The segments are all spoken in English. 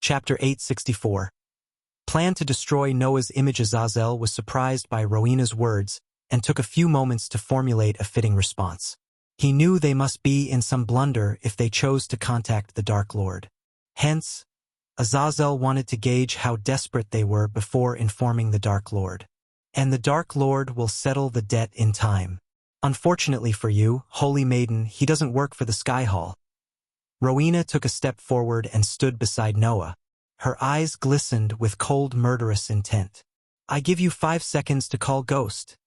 Chapter 864. Plan to destroy Noah's image. Azazel was surprised by Rowena's words and took a few moments to formulate a fitting response. He knew they must be in some blunder if they chose to contact the Dark Lord. Hence, Azazel wanted to gauge how desperate they were before informing the Dark Lord. And the Dark Lord will settle the debt in time. Unfortunately for you, Holy Maiden, he doesn't work for the Sky Hall. Rowena took a step forward and stood beside Noah. Her eyes glistened with cold, murderous intent. I give you 5 seconds to call Ghost.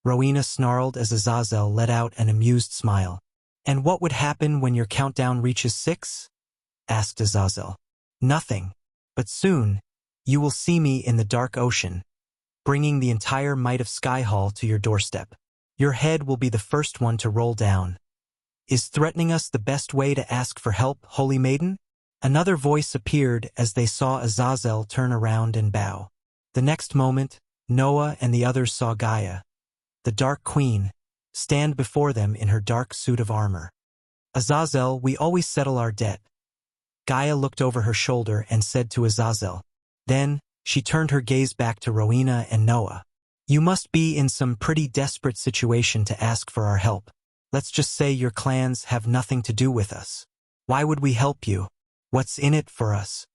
Rowena snarled as Azazel let out an amused smile. And what would happen when your countdown reaches 6? Asked Azazel. Nothing. But soon, you will see me in the dark ocean, bringing the entire might of Sky Hall to your doorstep. Your head will be the first one to roll down. Is threatening us the best way to ask for help, Holy Maiden? Another voice appeared as they saw Azazel turn around and bow. The next moment, Noah and the others saw Gaia, the Dark Queen, stand before them in her dark suit of armor. Azazel, we always settle our debt. Gaia looked over her shoulder and said to Azazel. Then, she turned her gaze back to Rowena and Noah. You must be in some pretty desperate situation to ask for our help. Let's just say your clans have nothing to do with us. Why would we help you? What's in it for us?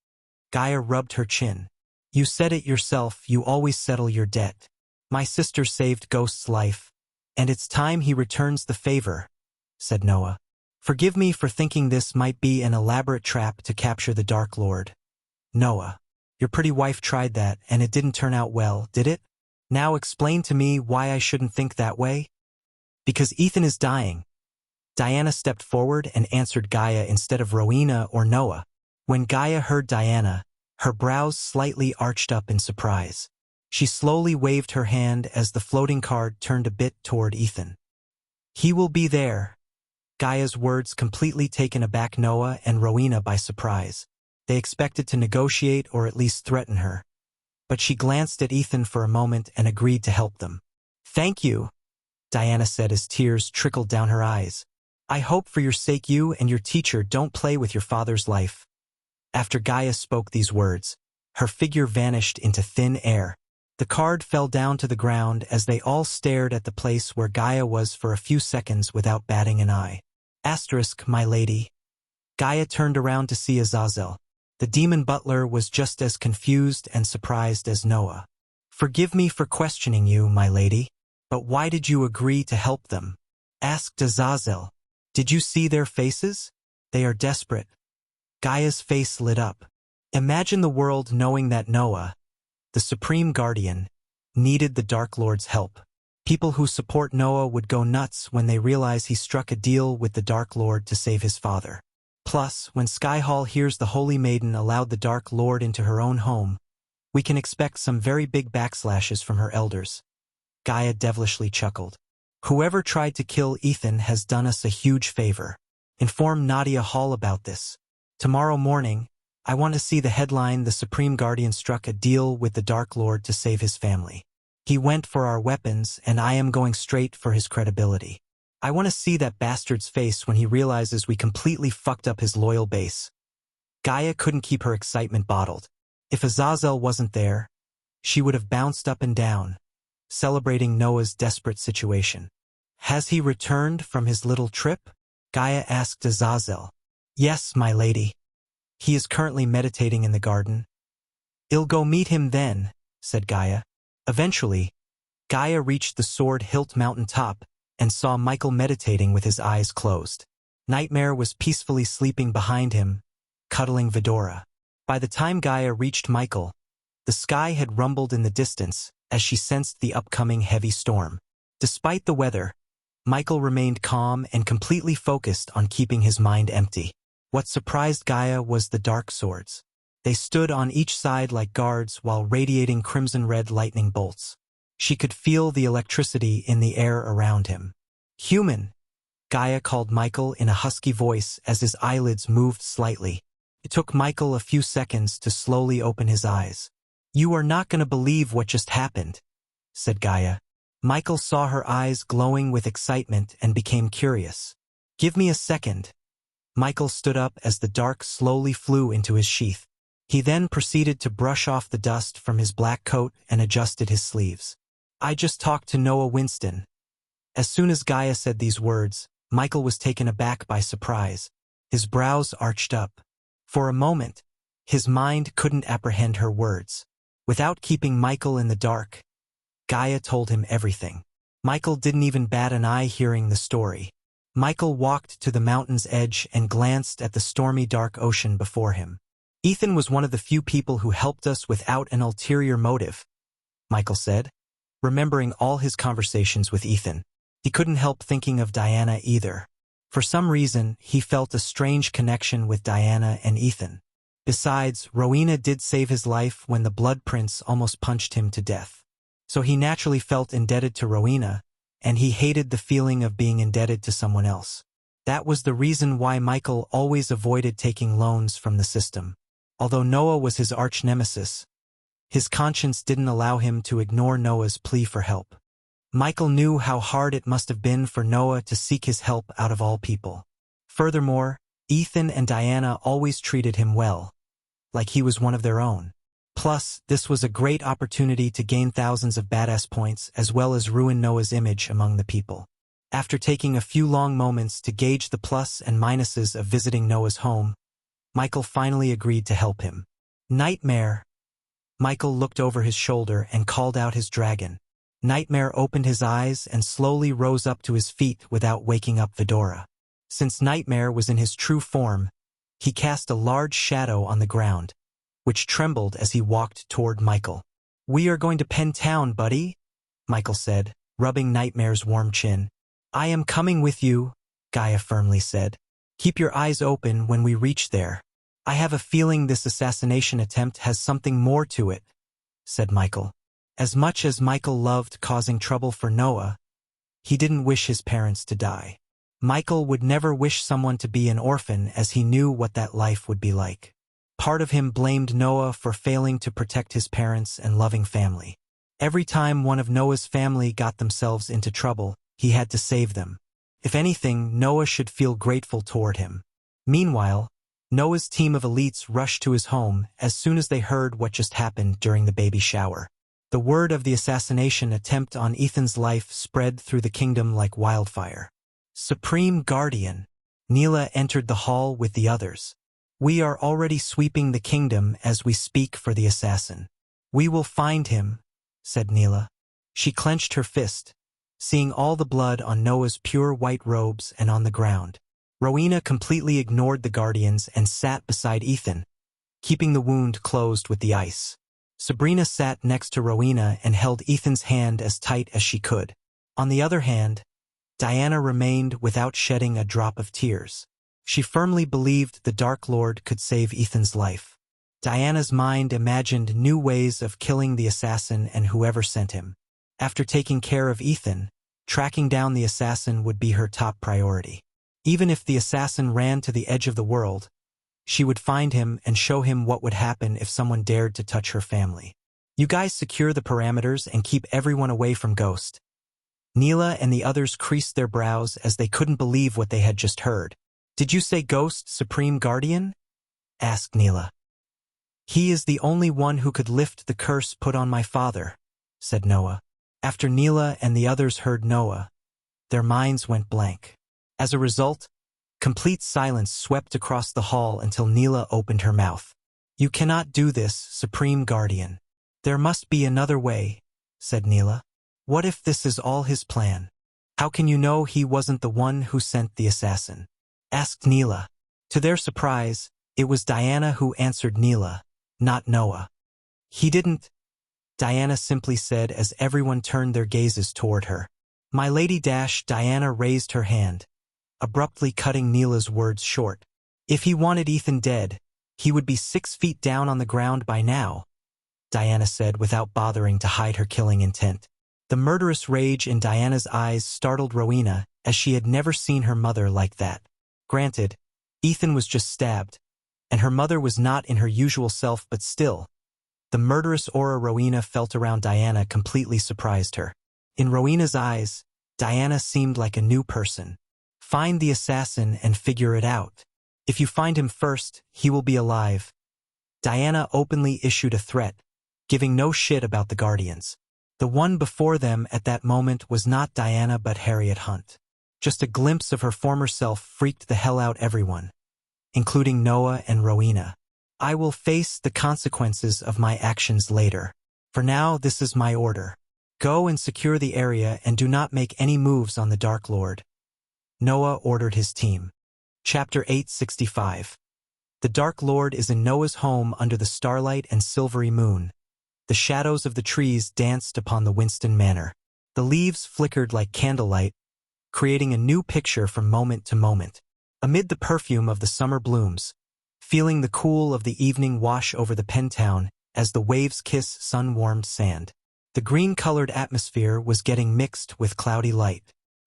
Gaia rubbed her chin. You said it yourself, you always settle your debt. My sister saved Ghost's life, and it's time he returns the favor, said Noah. Forgive me for thinking this might be an elaborate trap to capture the Dark Lord. Noah, your pretty wife tried that and it didn't turn out well, did it? Now explain to me why I shouldn't think that way? Because Ethan is dying. Diana stepped forward and answered Gaia instead of Rowena or Noah. When Gaia heard Diana, her brows slightly arched up in surprise. She slowly waved her hand as the floating card turned a bit toward Ethan. He will be there. Gaia's words completely taken aback Noah and Rowena by surprise. They expected to negotiate or at least threaten her. But she glanced at Ethan for a moment and agreed to help them. Thank you, Diana said as tears trickled down her eyes. I hope for your sake you and your teacher don't play with your father's life. After Gaia spoke these words, her figure vanished into thin air. The card fell down to the ground as they all stared at the place where Gaia was for a few seconds without batting an eye. Asterisk, my lady. Gaia turned around to see Azazel. The demon butler was just as confused and surprised as Noah. Forgive me for questioning you, my lady. But why did you agree to help them? Asked Azazel. Did you see their faces? They are desperate. Gaia's face lit up. Imagine the world knowing that Noah, the Supreme Guardian, needed the Dark Lord's help. People who support Noah would go nuts when they realize he struck a deal with the Dark Lord to save his father. Plus, when Sky Hall hears the Holy Maiden allowed the Dark Lord into her own home, we can expect some very big backslashes from her elders. Gaia devilishly chuckled. Whoever tried to kill Ethan has done us a huge favor. Inform Nadia Hall about this. Tomorrow morning, I want to see the headline, The Supreme Guardian struck a deal with the Dark Lord to save his family. He went for our weapons and I am going straight for his credibility. I want to see that bastard's face when he realizes we completely fucked up his loyal base. Gaia couldn't keep her excitement bottled. If Azazel wasn't there, she would have bounced up and down, celebrating Noah's desperate situation. Has he returned from his little trip? Gaia asked Azazel. Yes, my lady. He is currently meditating in the garden. I'll go meet him then, said Gaia. Eventually, Gaia reached the Sword Hilt mountain top and saw Michael meditating with his eyes closed. Nightmare was peacefully sleeping behind him, cuddling Vidora. By the time Gaia reached Michael, the sky had rumbled in the distance as she sensed the upcoming heavy storm. Despite the weather, Michael remained calm and completely focused on keeping his mind empty. What surprised Gaia was the dark swords. They stood on each side like guards while radiating crimson-red lightning bolts. She could feel the electricity in the air around him. Human, Gaia called Michael in a husky voice as his eyelids moved slightly. It took Michael a few seconds to slowly open his eyes. You are not going to believe what just happened, said Gaia. Michael saw her eyes glowing with excitement and became curious. Give me a second. Michael stood up as the dark slowly flew into his sheath. He then proceeded to brush off the dust from his black coat and adjusted his sleeves. I just talked to Noah Winston. As soon as Gaia said these words, Michael was taken aback by surprise. His brows arched up. For a moment, his mind couldn't apprehend her words. Without keeping Michael in the dark, Gaia told him everything. Michael didn't even bat an eye hearing the story. Michael walked to the mountain's edge and glanced at the stormy dark ocean before him. Ethan was one of the few people who helped us without an ulterior motive, Michael said, remembering all his conversations with Ethan. He couldn't help thinking of Diana either. For some reason, he felt a strange connection with Diana and Ethan. Besides, Rowena did save his life when the Blood Prince almost punched him to death. So he naturally felt indebted to Rowena, and he hated the feeling of being indebted to someone else. That was the reason why Michael always avoided taking loans from the system. Although Noah was his arch-nemesis, his conscience didn't allow him to ignore Noah's plea for help. Michael knew how hard it must have been for Noah to seek his help out of all people. Furthermore, Ethan and Diana always treated him well, like he was one of their own. Plus, this was a great opportunity to gain thousands of badass points as well as ruin Noah's image among the people. After taking a few long moments to gauge the plus and minuses of visiting Noah's home, Michael finally agreed to help him. Nightmare! Michael looked over his shoulder and called out his dragon. Nightmare opened his eyes and slowly rose up to his feet without waking up Fedora. Since Nightmare was in his true form, he cast a large shadow on the ground, which trembled as he walked toward Michael. We are going to Penn Town, buddy, Michael said, rubbing Nightmare's warm chin. I am coming with you, Gaia firmly said. Keep your eyes open when we reach there. I have a feeling this assassination attempt has something more to it, said Michael. As much as Michael loved causing trouble for Noah, he didn't wish his parents to die. Michael would never wish someone to be an orphan as he knew what that life would be like. Part of him blamed Noah for failing to protect his parents and loving family. Every time one of Noah's family got themselves into trouble, he had to save them. If anything, Noah should feel grateful toward him. Meanwhile, Noah's team of elites rushed to his home as soon as they heard what just happened during the baby shower. The word of the assassination attempt on Ethan's life spread through the kingdom like wildfire. Supreme Guardian, Neela entered the hall with the others. We are already sweeping the kingdom as we speak for the assassin. We will find him, said Neela. She clenched her fist, seeing all the blood on Noah's pure white robes and on the ground. Rowena completely ignored the guardians and sat beside Ethan, keeping the wound closed with the ice. Sabrina sat next to Rowena and held Ethan's hand as tight as she could. On the other hand, Diana remained without shedding a drop of tears. She firmly believed the Dark Lord could save Ethan's life. Diana's mind imagined new ways of killing the assassin and whoever sent him. After taking care of Ethan, tracking down the assassin would be her top priority. Even if the assassin ran to the edge of the world, she would find him and show him what would happen if someone dared to touch her family. You guys secure the parameters and keep everyone away from Ghost. Neela and the others creased their brows as they couldn't believe what they had just heard. Did you say Ghost, Supreme Guardian? Asked Neela. He is the only one who could lift the curse put on my father, said Noah. After Neela and the others heard Noah, their minds went blank. As a result, complete silence swept across the hall until Neela opened her mouth. You cannot do this, Supreme Guardian. There must be another way, said Neela. What if this is all his plan? How can you know he wasn't the one who sent the assassin? Asked Neela. To their surprise, it was Diana who answered Neela, not Noah. He didn't, Diana simply said as everyone turned their gazes toward her. My lady Diana raised her hand, abruptly cutting Neela's words short. If he wanted Ethan dead, he would be 6 feet down on the ground by now, Diana said without bothering to hide her killing intent. The murderous rage in Diana's eyes startled Rowena, as she had never seen her mother like that. Granted, Ethan was just stabbed, and her mother was not in her usual self, but still, the murderous aura Rowena felt around Diana completely surprised her. In Rowena's eyes, Diana seemed like a new person. Find the assassin and figure it out. If you find him first, he will be alive, Diana openly issued a threat, giving no shit about the Guardians. The one before them at that moment was not Diana but Harriet Hunt. Just a glimpse of her former self freaked the hell out everyone, including Noah and Rowena. I will face the consequences of my actions later. For now, this is my order. Go and secure the area and do not make any moves on the Dark Lord. Noah ordered his team. Chapter 865. The Dark Lord is in Noah's home under the starlight and silvery moon. The shadows of the trees danced upon the Winston Manor. The leaves flickered like candlelight, creating a new picture from moment to moment. Amid the perfume of the summer blooms, feeling the cool of the evening wash over the Pentown as the waves kiss sun-warmed sand. The green-colored atmosphere was getting mixed with cloudy light.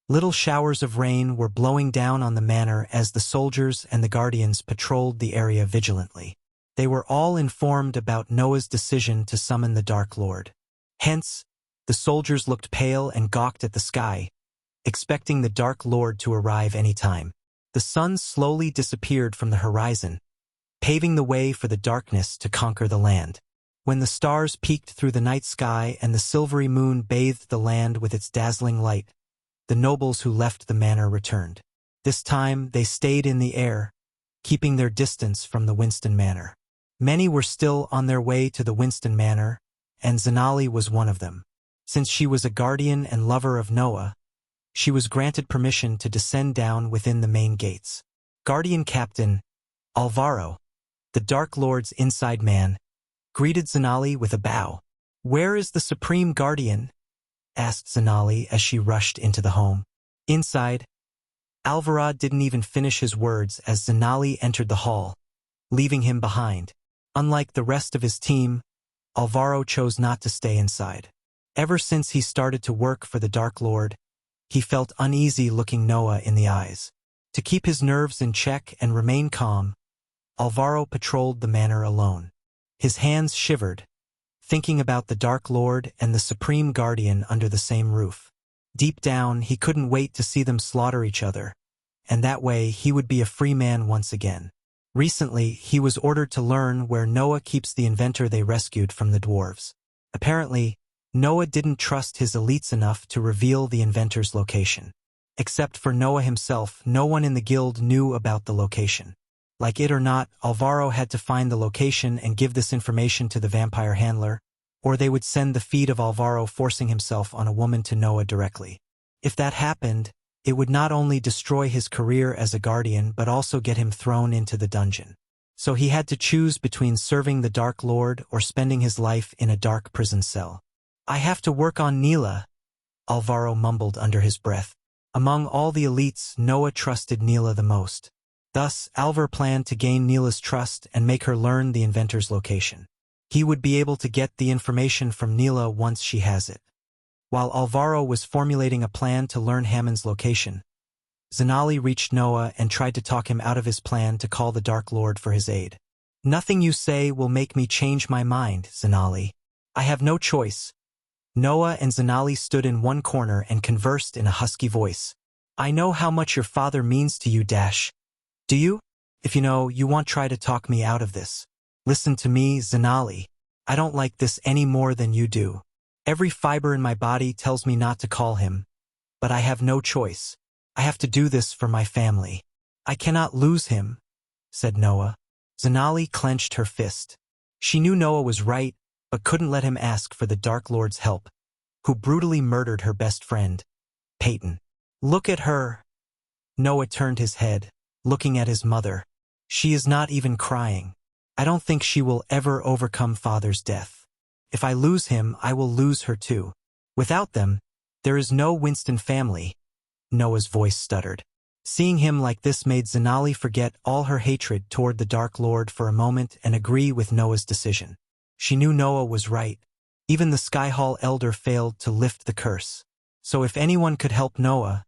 Little showers of rain were blowing down on the manor as the soldiers and the guardians patrolled the area vigilantly. They were all informed about Noah's decision to summon the Dark Lord. Hence, the soldiers looked pale and gawked at the sky, expecting the Dark Lord to arrive any time. The sun slowly disappeared from the horizon, paving the way for the darkness to conquer the land. When the stars peeked through the night sky and the silvery moon bathed the land with its dazzling light, the nobles who left the manor returned. This time they stayed in the air, keeping their distance from the Winston Manor. Many were still on their way to the Winston Manor, and Zanali was one of them. Since she was a guardian and lover of Noah, she was granted permission to descend down within the main gates. Guardian Captain Alvaro, the Dark Lord's inside man, greeted Zanali with a bow. "Where is the Supreme Guardian?" asked Zanali as she rushed into the home. Inside, Alvaro didn't even finish his words as Zanali entered the hall, leaving him behind. Unlike the rest of his team, Alvaro chose not to stay inside. Ever since he started to work for the Dark Lord, he felt uneasy looking Noah in the eyes. To keep his nerves in check and remain calm, Alvaro patrolled the manor alone. His hands shivered, thinking about the Dark Lord and the Supreme Guardian under the same roof. Deep down, he couldn't wait to see them slaughter each other, and that way he would be a free man once again. Recently, he was ordered to learn where Noah keeps the inventor they rescued from the dwarves. Apparently, Noah didn't trust his elites enough to reveal the inventor's location. Except for Noah himself, no one in the guild knew about the location. Like it or not, Alvaro had to find the location and give this information to the vampire handler, or they would send the feed of Alvaro forcing himself on a woman to Noah directly. If that happened, it would not only destroy his career as a guardian but also get him thrown into the dungeon. So he had to choose between serving the Dark Lord or spending his life in a dark prison cell. "I have to work on Neela," Alvaro mumbled under his breath. Among all the elites, Noah trusted Neela the most. Thus, Alvar planned to gain Neela's trust and make her learn the inventor's location. He would be able to get the information from Neela once she has it. While Alvaro was formulating a plan to learn Hammond's location, Zanali reached Noah and tried to talk him out of his plan to call the Dark Lord for his aid. "Nothing you say will make me change my mind, Zanali. I have no choice." Noah and Zanali stood in one corner and conversed in a husky voice. "I know how much your father means to you, Dash. Do you? If you know, you won't try to talk me out of this. Listen to me, Zanali. I don't like this any more than you do. Every fiber in my body tells me not to call him, but I have no choice. I have to do this for my family. I cannot lose him," said Noah. Zanali clenched her fist. She knew Noah was right, but couldn't let him ask for the Dark Lord's help, who brutally murdered her best friend, Peyton. "Look at her." Noah turned his head, looking at his mother. "She is not even crying. I don't think she will ever overcome father's death. If I lose him, I will lose her too. Without them, there is no Winston family." Noah's voice stuttered. Seeing him like this made Zanali forget all her hatred toward the Dark Lord for a moment and agree with Noah's decision. She knew Noah was right. Even the Sky Hall Elder failed to lift the curse. So if anyone could help Noah,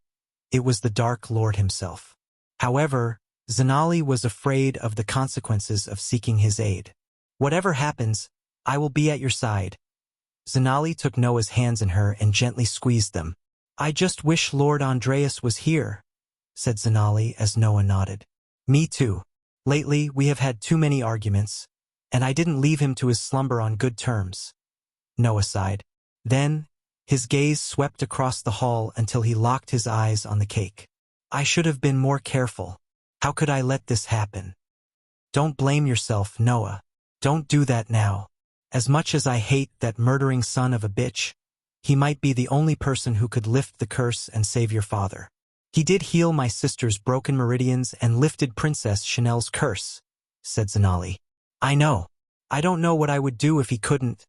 it was the Dark Lord himself. However, Zanali was afraid of the consequences of seeking his aid. "Whatever happens, I will be at your side." Zanali took Noah's hands in her and gently squeezed them. "I just wish Lord Andreas was here," said Zanali as Noah nodded. "Me too. Lately, we have had too many arguments. And I didn't leave him to his slumber on good terms. Noah sighed. Then, his gaze swept across the hall until he locked his eyes on the cake. I should have been more careful. How could I let this happen? Don't blame yourself, Noah. Don't do that now. As much as I hate that murdering son of a bitch, he might be the only person who could lift the curse and save your father. He did heal my sister's broken meridians and lifted Princess Chanel's curse, said Zanali. I know. I don't know what I would do if he couldn't.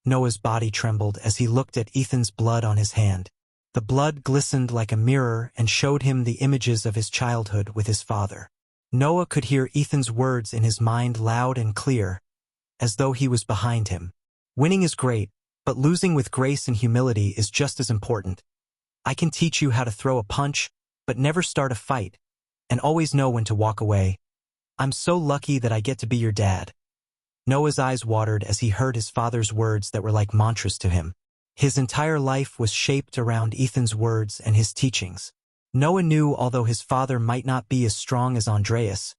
Noah's body trembled as he looked at Ethan's blood on his hand. The blood glistened like a mirror and showed him the images of his childhood with his father. Noah could hear Ethan's words in his mind loud and clear, as though he was behind him. Winning is great, but losing with grace and humility is just as important. I can teach you how to throw a punch, but never start a fight, and always know when to walk away. I'm so lucky that I get to be your dad. Noah's eyes watered as he heard his father's words that were like mantras to him. His entire life was shaped around Ethan's words and his teachings. Noah knew although his father might not be as strong as Andreas,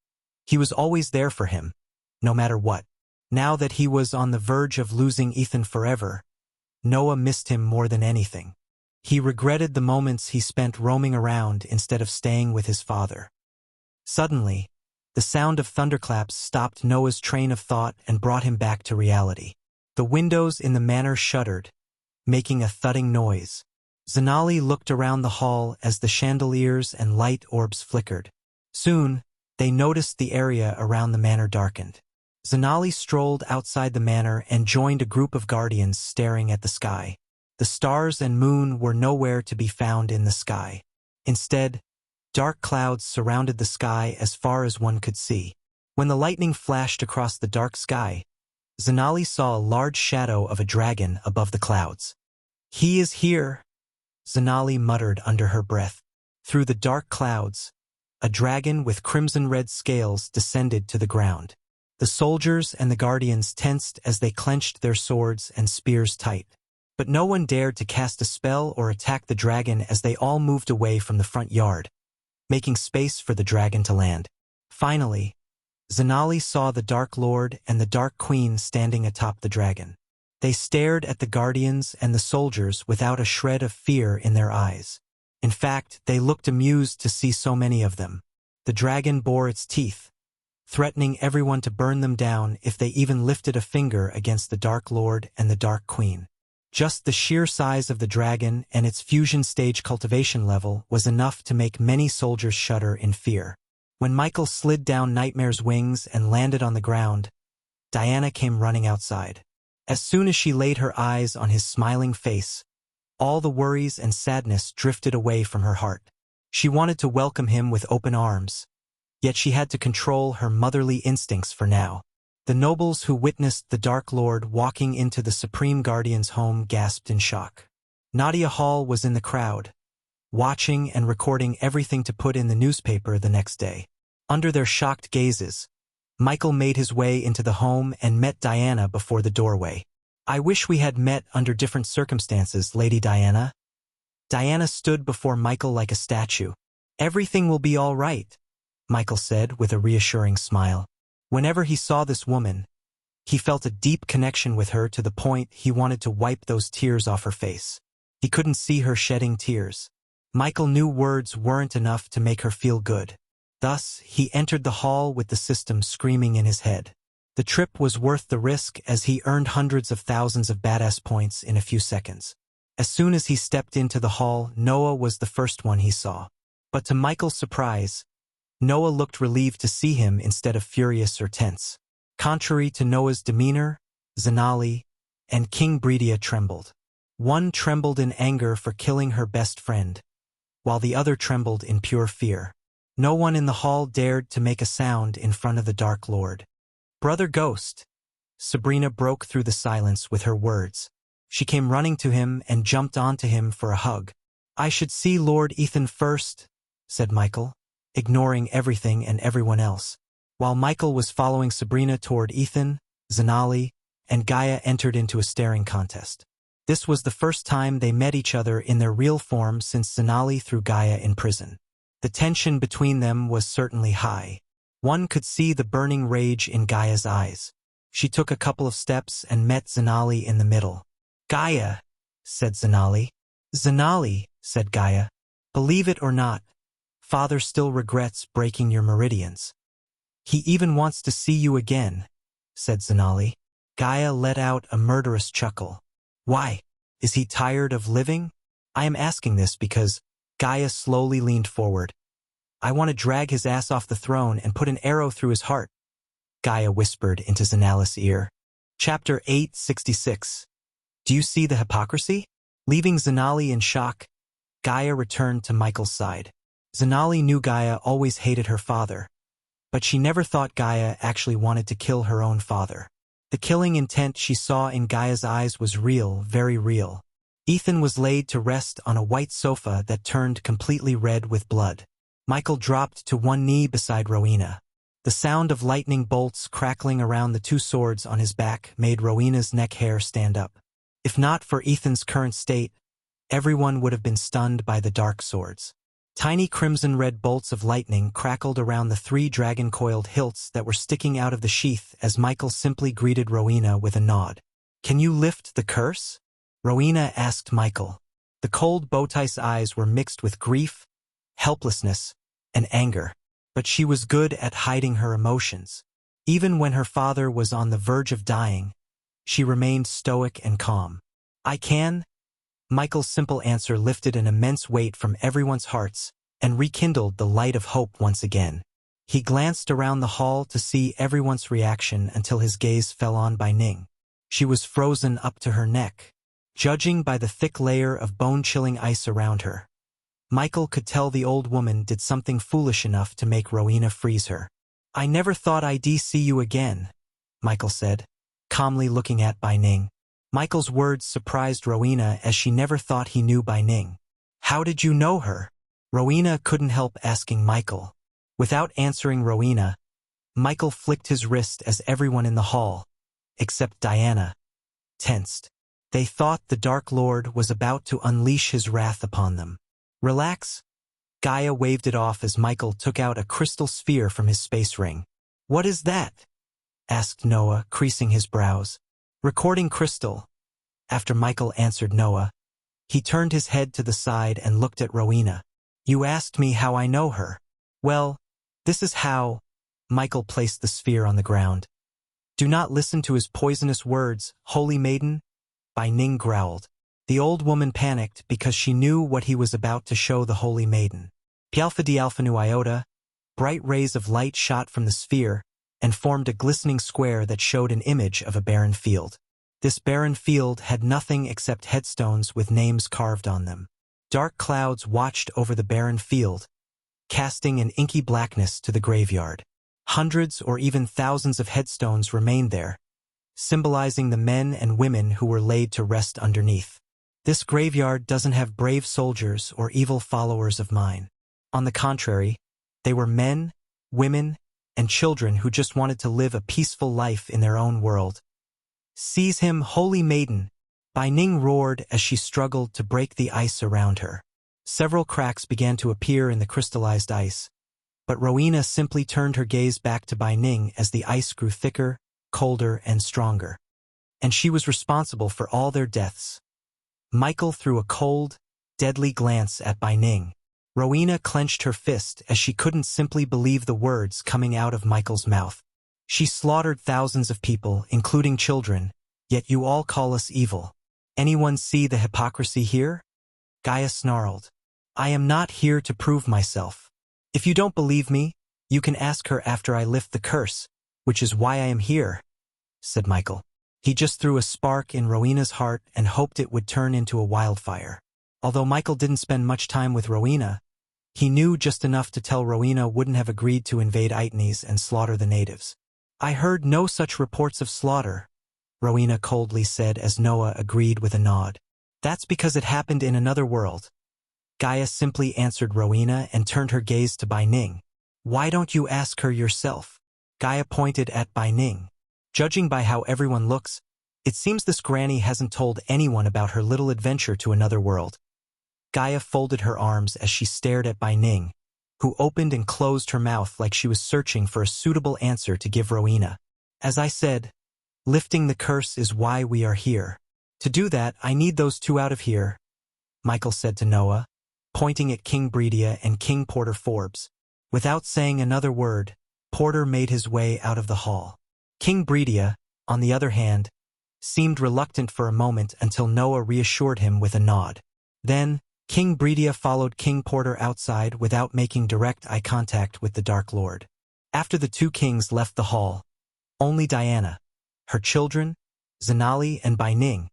he was always there for him, no matter what. Now that he was on the verge of losing Ethan forever, Noah missed him more than anything. He regretted the moments he spent roaming around instead of staying with his father. Suddenly, the sound of thunderclaps stopped Noah's train of thought and brought him back to reality. The windows in the manor shuddered, making a thudding noise. Zanali looked around the hall as the chandeliers and light orbs flickered. Soon, they noticed the area around the manor darkened. Zanali strolled outside the manor and joined a group of guardians staring at the sky. The stars and moon were nowhere to be found in the sky. Instead, dark clouds surrounded the sky as far as one could see. When the lightning flashed across the dark sky, Zanali saw a large shadow of a dragon above the clouds. He is here, Zanali muttered under her breath. Through the dark clouds, a dragon with crimson-red scales descended to the ground. The soldiers and the guardians tensed as they clenched their swords and spears tight. But no one dared to cast a spell or attack the dragon as they all moved away from the front yard, making space for the dragon to land. Finally, Zanali saw the Dark Lord and the Dark Queen standing atop the dragon. They stared at the guardians and the soldiers without a shred of fear in their eyes. In fact, they looked amused to see so many of them. The dragon bore its teeth, threatening everyone to burn them down if they even lifted a finger against the Dark Lord and the Dark Queen. Just the sheer size of the dragon and its fusion stage cultivation level was enough to make many soldiers shudder in fear. When Michael slid down Nightmare's wings and landed on the ground, Diana came running outside. As soon as she laid her eyes on his smiling face, all the worries and sadness drifted away from her heart. She wanted to welcome him with open arms, yet she had to control her motherly instincts for now. The nobles who witnessed the Dark Lord walking into the Supreme Guardian's home gasped in shock. Nadia Hall was in the crowd, watching and recording everything to put in the newspaper the next day. Under their shocked gazes, Michael made his way into the home and met Diana before the doorway. I wish we had met under different circumstances, Lady Diana. Diana stood before Michael like a statue. Everything will be all right, Michael said with a reassuring smile. Whenever he saw this woman, he felt a deep connection with her to the point he wanted to wipe those tears off her face. He couldn't see her shedding tears. Michael knew words weren't enough to make her feel good. Thus, he entered the hall with the system screaming in his head. The trip was worth the risk as he earned hundreds of thousands of badass points in a few seconds. As soon as he stepped into the hall, Noah was the first one he saw. But to Michael's surprise, Noah looked relieved to see him instead of furious or tense. Contrary to Noah's demeanor, Zanali and King Bredia trembled. One trembled in anger for killing her best friend, while the other trembled in pure fear. No one in the hall dared to make a sound in front of the Dark Lord. Brother Ghost, Sabrina broke through the silence with her words. She came running to him and jumped onto him for a hug. I should see Lord Ethan first, said Michael, ignoring everything and everyone else. While Michael was following Sabrina toward Ethan, Zanali, and Gaia entered into a staring contest. This was the first time they met each other in their real form since Zanali threw Gaia in prison. The tension between them was certainly high. One could see the burning rage in Gaia's eyes. She took a couple of steps and met Zanali in the middle. "Gaia," said Zanali. "Zanali," said Gaia. "Believe it or not, Father still regrets breaking your meridians. He even wants to see you again," said Zanali. Gaia let out a murderous chuckle. "Why? Is he tired of living?" "I am asking this because—" Gaia slowly leaned forward. "I want to drag his ass off the throne and put an arrow through his heart," Gaia whispered into Zanali's ear. Chapter 866. Do you see the hypocrisy? Leaving Zanali in shock, Gaia returned to Michael's side. Zanali knew Gaia always hated her father, but she never thought Gaia actually wanted to kill her own father. The killing intent she saw in Gaia's eyes was real, very real. Ethan was laid to rest on a white sofa that turned completely red with blood. Michael dropped to one knee beside Rowena. The sound of lightning bolts crackling around the two swords on his back made Rowena's neck hair stand up. If not for Ethan's current state, everyone would have been stunned by the dark swords. Tiny crimson-red bolts of lightning crackled around the three dragon-coiled hilts that were sticking out of the sheath as Michael simply greeted Rowena with a nod. "Can you lift the curse?" Rowena asked Michael. The cold Bowtie's eyes were mixed with grief, helplessness, and anger. But she was good at hiding her emotions. Even when her father was on the verge of dying, she remained stoic and calm. "I can." Michael's simple answer lifted an immense weight from everyone's hearts and rekindled the light of hope once again. He glanced around the hall to see everyone's reaction until his gaze fell on Bai Ning. She was frozen up to her neck. Judging by the thick layer of bone-chilling ice around her, Michael could tell the old woman did something foolish enough to make Rowena freeze her. "I never thought I'd see you again," Michael said, calmly looking at Bai Ning. Michael's words surprised Rowena as she never thought he knew Bai Ning. "How did you know her?" Rowena couldn't help asking Michael. Without answering Rowena, Michael flicked his wrist as everyone in the hall, except Diana, tensed. They thought the Dark Lord was about to unleash his wrath upon them. "Relax." Gaia waved it off as Michael took out a crystal sphere from his space ring. "What is that?" asked Noah, creasing his brows. "Recording crystal." After Michael answered Noah, he turned his head to the side and looked at Rowena. "You asked me how I know her. Well, this is how." Michael placed the sphere on the ground. "Do not listen to his poisonous words, holy maiden," Bai Ning growled. The old woman panicked because she knew what he was about to show the holy maiden. Pialpha Dialpha Nu Iota, bright rays of light shot from the sphere and formed a glistening square that showed an image of a barren field. This barren field had nothing except headstones with names carved on them. Dark clouds watched over the barren field, casting an inky blackness to the graveyard. Hundreds or even thousands of headstones remained there, symbolizing the men and women who were laid to rest underneath. "This graveyard doesn't have brave soldiers or evil followers of mine. On the contrary, they were men, women, and children who just wanted to live a peaceful life in their own world." "Seize him, holy maiden!" Bai Ning roared as she struggled to break the ice around her. Several cracks began to appear in the crystallized ice, but Rowena simply turned her gaze back to Bai Ning as the ice grew thicker, colder, and stronger. And she was responsible for all their deaths. Michael threw a cold, deadly glance at Bai Ning. Rowena clenched her fist as she couldn't simply believe the words coming out of Michael's mouth. "She slaughtered thousands of people, including children, yet you all call us evil. Anyone see the hypocrisy here?" Gaia snarled. "I am not here to prove myself. If you don't believe me, you can ask her after I lift the curse, which is why I am here," said Michael. He just threw a spark in Rowena's heart and hoped it would turn into a wildfire. Although Michael didn't spend much time with Rowena, he knew just enough to tell Rowena wouldn't have agreed to invade Itnes and slaughter the natives. "I heard no such reports of slaughter," Rowena coldly said as Noah agreed with a nod. "That's because it happened in another world." Gaia simply answered Rowena and turned her gaze to Bai Ning. "Why don't you ask her yourself?" Gaia pointed at Bai Ning. "Judging by how everyone looks, it seems this granny hasn't told anyone about her little adventure to another world." Gaia folded her arms as she stared at Bai Ning, who opened and closed her mouth like she was searching for a suitable answer to give Rowena. "As I said, Lifting the curse is why we are here. To do that, I need those two out of here, Michael said to Noah, pointing at King Bredia and King Porter Forbes. Without saying another word, Porter made his way out of the hall. King Bredia, on the other hand, seemed reluctant for a moment until Noah reassured him with a nod. Then, King Bredia followed King Porter outside without making direct eye contact with the Dark Lord. After the two kings left the hall, only Diana, her children, Zanali and Bai Ning,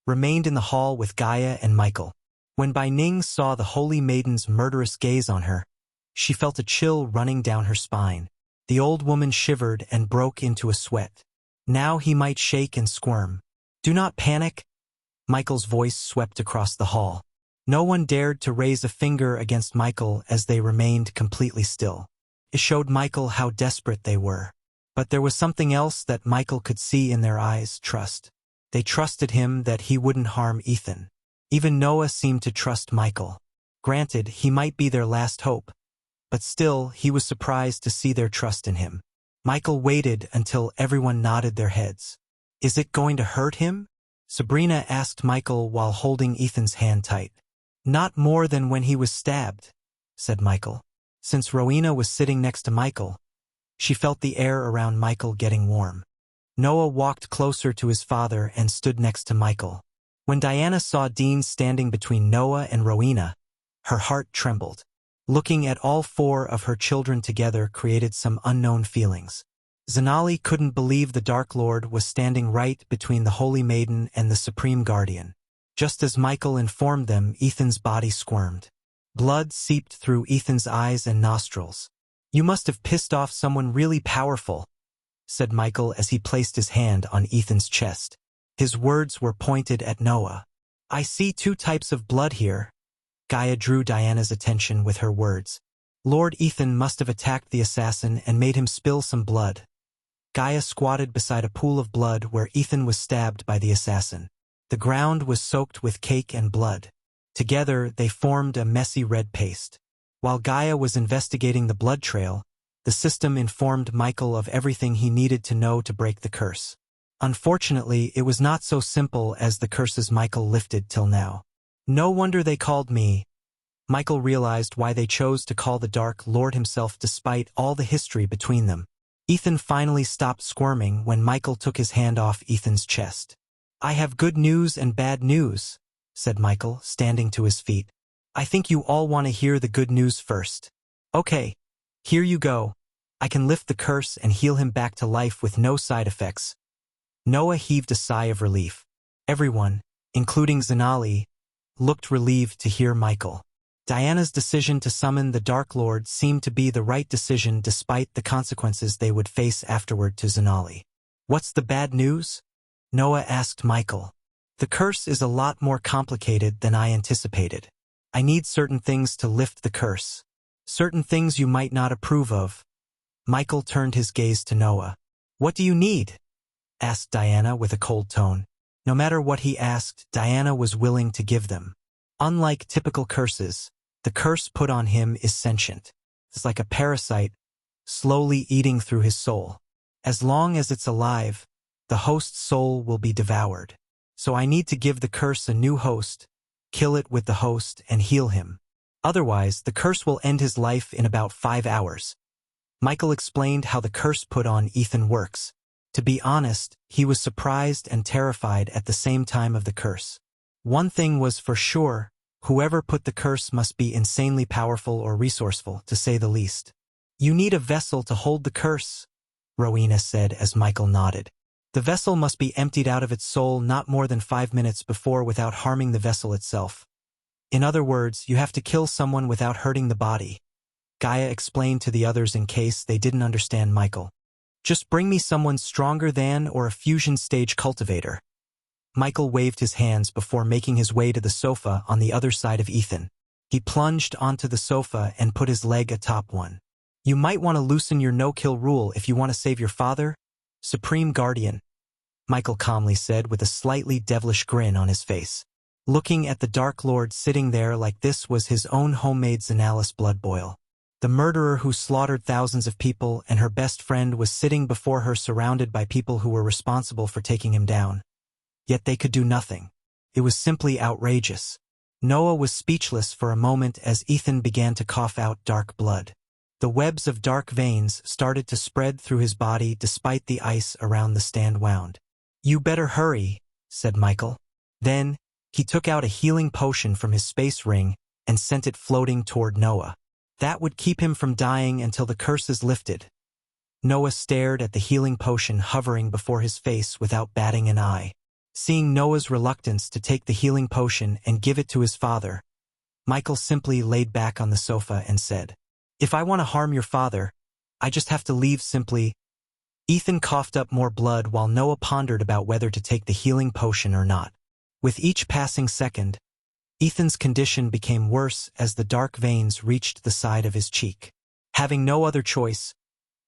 remained in the hall with Gaia and Michael. When Bai Ning saw the holy maiden's murderous gaze on her, she felt a chill running down her spine. The old woman shivered and broke into a sweat. Now he might shake and squirm. Do not panic, Michael's voice swept across the hall. No one dared to raise a finger against Michael as they remained completely still. It showed Michael how desperate they were. But there was something else that Michael could see in their eyes: trust. They trusted him that he wouldn't harm Ethan. Even Noah seemed to trust Michael. Granted, he might be their last hope, but still, he was surprised to see their trust in him. Michael waited until everyone nodded their heads. Is it going to hurt him? Sabrina asked Michael while holding Ethan's hand tight. Not more than when he was stabbed, said Michael. Since Rowena was sitting next to Michael, she felt the air around Michael getting warm. Noah walked closer to his father and stood next to Michael. When Diana saw Dean standing between Noah and Rowena, her heart trembled. Looking at all four of her children together created some unknown feelings. Zanali couldn't believe the Dark Lord was standing right between the Holy Maiden and the Supreme Guardian. Just as Michael informed them, Ethan's body squirmed. Blood seeped through Ethan's eyes and nostrils. You must have pissed off someone really powerful, said Michael as he placed his hand on Ethan's chest. His words were pointed at Noah. I see two types of blood here. Gaia drew Diana's attention with her words. Lord Ethan must have attacked the assassin and made him spill some blood. Gaia squatted beside a pool of blood where Ethan was stabbed by the assassin. The ground was soaked with cake and blood. Together, they formed a messy red paste. While Gaia was investigating the blood trail, the system informed Michael of everything he needed to know to break the curse. Unfortunately, it was not so simple as the curses Michael lifted till now. No wonder they called me. Michael realized why they chose to call the Dark Lord himself despite all the history between them. Ethan finally stopped squirming when Michael took his hand off Ethan's chest. I have good news and bad news, said Michael, standing to his feet. I think you all want to hear the good news first. Okay, here you go. I can lift the curse and heal him back to life with no side effects. Noah heaved a sigh of relief. Everyone, including Zanali, looked relieved to hear Michael. Diana's decision to summon the Dark Lord seemed to be the right decision despite the consequences they would face afterward to Zanali. What's the bad news? Noah asked Michael. The curse is a lot more complicated than I anticipated. I need certain things to lift the curse. Certain things you might not approve of. Michael turned his gaze to Noah. What do you need? Asked Diana with a cold tone. No matter what he asked, Diana was willing to give them. Unlike typical curses, the curse put on him is sentient. It's like a parasite, slowly eating through his soul. As long as it's alive, the host's soul will be devoured. So I need to give the curse a new host, kill it with the host, and heal him. Otherwise, the curse will end his life in about 5 hours. Michael explained how the curse put on Ethan works. To be honest, he was surprised and terrified at the same time of the curse. One thing was for sure, whoever put the curse must be insanely powerful or resourceful, to say the least. You need a vessel to hold the curse, Rowena said as Michael nodded. The vessel must be emptied out of its soul not more than 5 minutes before without harming the vessel itself. In other words, you have to kill someone without hurting the body. Gaia explained to the others in case they didn't understand Michael. Just bring me someone stronger than or a fusion stage cultivator. Michael waved his hands before making his way to the sofa on the other side of Ethan. He plunged onto the sofa and put his leg atop one. You might want to loosen your no-kill rule if you want to save your father, Supreme Guardian, Michael calmly said with a slightly devilish grin on his face. Looking at the Dark Lord sitting there like this was his own homemade Xanalis blood boil. The murderer who slaughtered thousands of people and her best friend was sitting before her surrounded by people who were responsible for taking him down. Yet they could do nothing. It was simply outrageous. Noah was speechless for a moment as Ethan began to cough out dark blood. The webs of dark veins started to spread through his body despite the ice around the stand wound. "You better hurry," said Michael. Then, he took out a healing potion from his space ring and sent it floating toward Noah. That would keep him from dying until the curse is lifted. Noah stared at the healing potion hovering before his face without batting an eye. Seeing Noah's reluctance to take the healing potion and give it to his father, Michael simply laid back on the sofa and said, "If I want to harm your father, I just have to leave simply." Ethan coughed up more blood while Noah pondered about whether to take the healing potion or not. With each passing second, Ethan's condition became worse as the dark veins reached the side of his cheek. Having no other choice,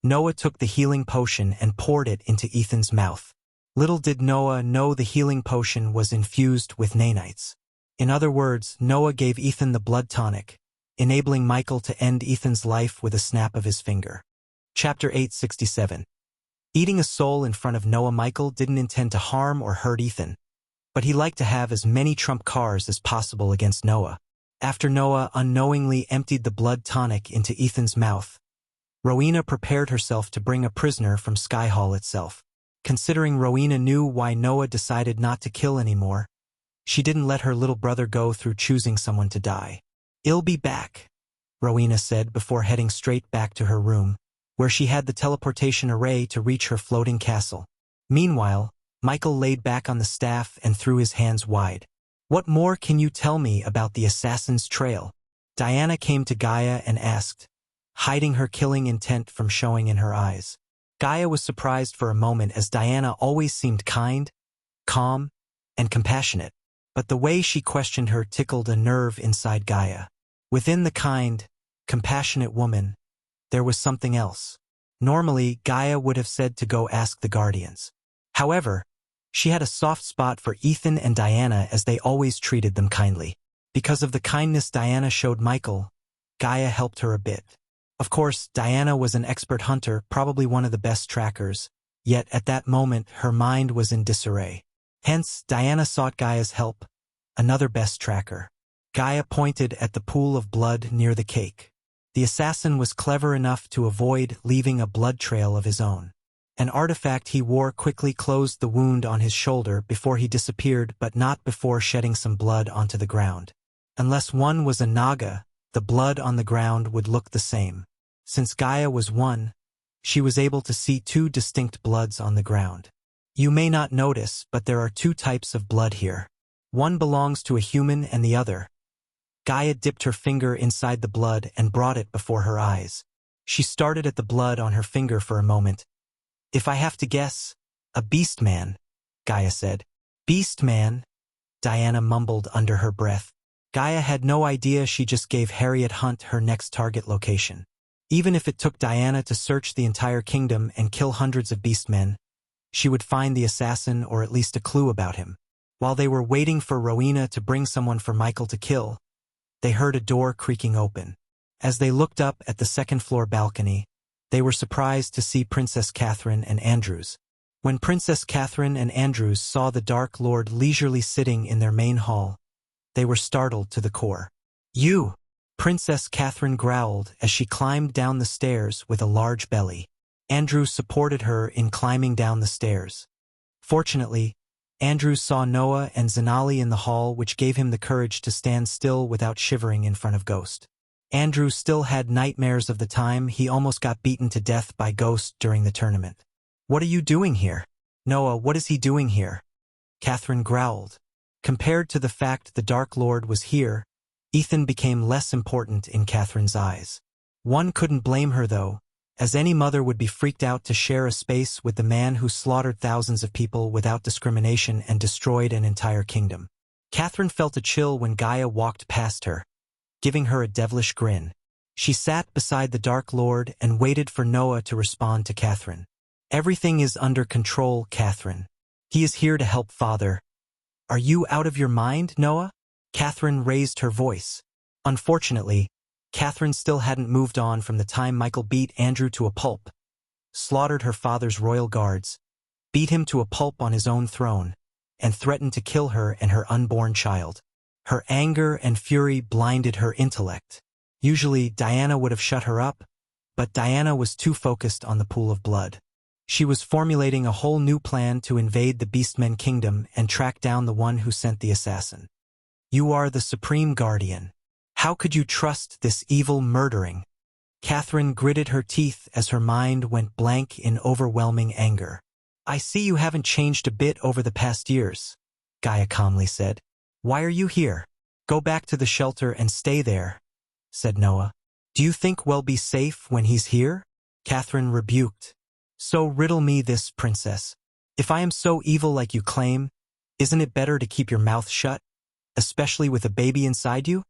Noah took the healing potion and poured it into Ethan's mouth. Little did Noah know the healing potion was infused with nanites. In other words, Noah gave Ethan the blood tonic, enabling Michael to end Ethan's life with a snap of his finger. Chapter 867. Eating a soul in front of Noah. Michael didn't intend to harm or hurt Ethan, but he liked to have as many trump cards as possible against Noah. After Noah unknowingly emptied the blood tonic into Ethan's mouth, Rowena prepared herself to bring a prisoner from Sky Hall itself. Considering Rowena knew why Noah decided not to kill anymore, she didn't let her little brother go through choosing someone to die. "I'll be back," Rowena said before heading straight back to her room, where she had the teleportation array to reach her floating castle. Meanwhile, Michael laid back on the staff and threw his hands wide. "What more can you tell me about the assassin's trail?" Diana came to Gaia and asked, hiding her killing intent from showing in her eyes. Gaia was surprised for a moment as Diana always seemed kind, calm, and compassionate, but the way she questioned her tickled a nerve inside Gaia. Within the kind, compassionate woman, there was something else. Normally, Gaia would have said to go ask the Guardians. However, she had a soft spot for Ethan and Diana as they always treated them kindly. Because of the kindness Diana showed Michael, Gaia helped her a bit. Of course, Diana was an expert hunter, probably one of the best trackers, yet at that moment her mind was in disarray. Hence, Diana sought Gaia's help, another best tracker. Gaia pointed at the pool of blood near the cake. The assassin was clever enough to avoid leaving a blood trail of his own. An artifact he wore quickly closed the wound on his shoulder before he disappeared, but not before shedding some blood onto the ground. Unless one was a Naga, the blood on the ground would look the same. Since Gaia was one, she was able to see two distinct bloods on the ground. You may not notice, but there are two types of blood here. One belongs to a human and the other. Gaia dipped her finger inside the blood and brought it before her eyes. She started at the blood on her finger for a moment. "If I have to guess, a beast man," Gaia said. "Beast man?" Diana mumbled under her breath. Gaia had no idea she just gave Harriet Hunt her next target location. Even if it took Diana to search the entire kingdom and kill hundreds of beastmen, she would find the assassin or at least a clue about him. While they were waiting for Rowena to bring someone for Michael to kill, they heard a door creaking open. As they looked up at the second-floor balcony, they were surprised to see Princess Catherine and Andrews. When Princess Catherine and Andrews saw the Dark Lord leisurely sitting in their main hall, they were startled to the core. "You!" Princess Catherine growled as she climbed down the stairs with a large belly. Andrews supported her in climbing down the stairs. Fortunately, Andrews saw Noah and Zanali in the hall, which gave him the courage to stand still without shivering in front of Ghost. Andrews still had nightmares of the time he almost got beaten to death by Ghost during the tournament. "What are you doing here?" "Noah, what is he doing here?" Catherine growled. Compared to the fact the Dark Lord was here, Ethan became less important in Catherine's eyes. One couldn't blame her though, as any mother would be freaked out to share a space with the man who slaughtered thousands of people without discrimination and destroyed an entire kingdom. Catherine felt a chill when Gaia walked past her, giving her a devilish grin. She sat beside the Dark Lord and waited for Noah to respond to Catherine. "Everything is under control, Catherine. He is here to help Father." "Are you out of your mind, Noah?" Catherine raised her voice. Unfortunately, Catherine still hadn't moved on from the time Michael beat Andrew to a pulp, slaughtered her father's royal guards, beat him to a pulp on his own throne, and threatened to kill her and her unborn child. Her anger and fury blinded her intellect. Usually, Diana would have shut her up, but Diana was too focused on the pool of blood. She was formulating a whole new plan to invade the Beastmen kingdom and track down the one who sent the assassin. You are the supreme guardian. How could you trust this evil murdering? Catherine gritted her teeth as her mind went blank in overwhelming anger. I see you haven't changed a bit over the past years, Gaia calmly said. Why are you here? Go back to the shelter and stay there, said Noah. Do you think we'll be safe when he's here? Catherine rebuked. So riddle me this, princess. If I am so evil like you claim, isn't it better to keep your mouth shut, especially with a baby inside you?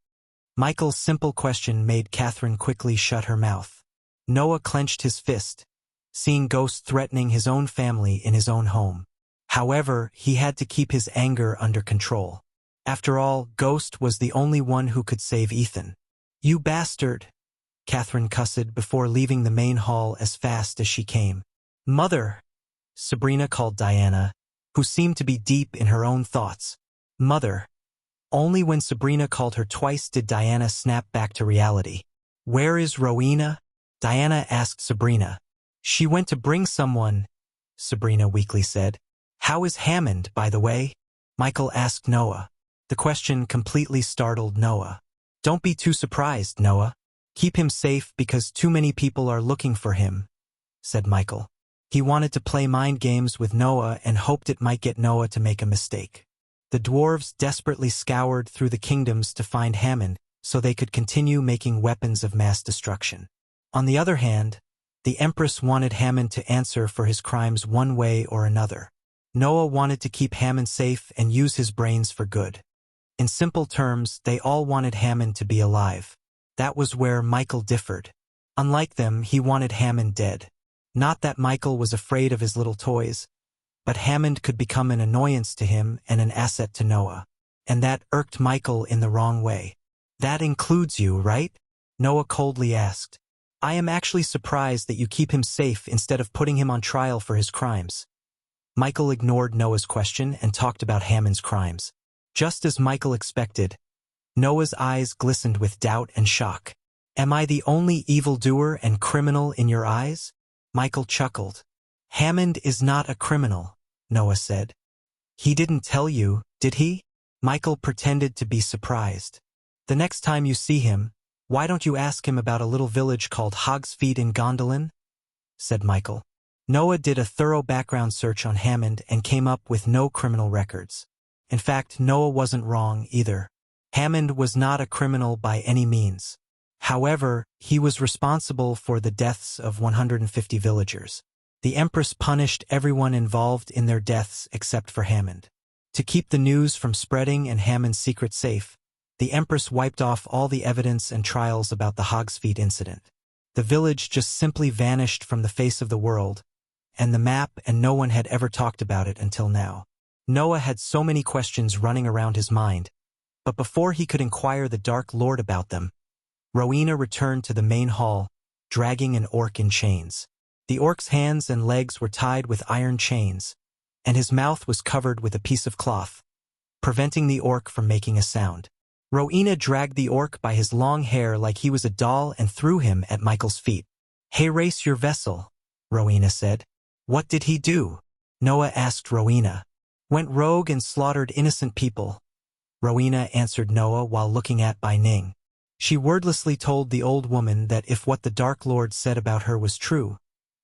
Michael's simple question made Catherine quickly shut her mouth. Noah clenched his fist, seeing Ghost threatening his own family in his own home. However, he had to keep his anger under control. After all, Ghost was the only one who could save Ethan. You bastard, Catherine cussed before leaving the main hall as fast as she came. Mother, Sabrina called Diana, who seemed to be deep in her own thoughts. Mother. Only when Sabrina called her twice did Diana snap back to reality. Where is Rowena? Diana asked Sabrina. She went to bring someone, Sabrina weakly said. How is Hammond, by the way? Michael asked Noah. The question completely startled Noah. Don't be too surprised, Noah. Keep him safe because too many people are looking for him, said Michael. He wanted to play mind games with Noah and hoped it might get Noah to make a mistake. The dwarves desperately scoured through the kingdoms to find Hammond so they could continue making weapons of mass destruction. On the other hand, the Empress wanted Hammond to answer for his crimes one way or another. Noah wanted to keep Hammond safe and use his brains for good. In simple terms, they all wanted Hammond to be alive. That was where Michael differed. Unlike them, he wanted Hammond dead. Not that Michael was afraid of his little toys, but Hammond could become an annoyance to him and an asset to Noah. And that irked Michael in the wrong way. That includes you, right? Noah coldly asked. I am actually surprised that you keep him safe instead of putting him on trial for his crimes. Michael ignored Noah's question and talked about Hammond's crimes. Just as Michael expected, Noah's eyes glistened with doubt and shock. Am I the only evildoer and criminal in your eyes? Michael chuckled. Hammond is not a criminal, Noah said. He didn't tell you, did he? Michael pretended to be surprised. The next time you see him, why don't you ask him about a little village called Hogsfeet in Gondolin? Said Michael. Noah did a thorough background search on Hammond and came up with no criminal records. In fact, Noah wasn't wrong either. Hammond was not a criminal by any means. However, he was responsible for the deaths of 150 villagers. The Empress punished everyone involved in their deaths except for Hammond. To keep the news from spreading and Hammond's secret safe, the Empress wiped off all the evidence and trials about the Hogsfeet incident. The village just simply vanished from the face of the world, and the map, and no one had ever talked about it until now. Noah had so many questions running around his mind, but before he could inquire the Dark Lord about them, Rowena returned to the main hall, dragging an orc in chains. The orc's hands and legs were tied with iron chains, and his mouth was covered with a piece of cloth, preventing the orc from making a sound. Rowena dragged the orc by his long hair like he was a doll and threw him at Michael's feet. Hey, race your vessel, Rowena said. What did he do? Noah asked Rowena. Went rogue and slaughtered innocent people, Rowena answered Noah while looking at Bai Ning. She wordlessly told the old woman that if what the Dark Lord said about her was true,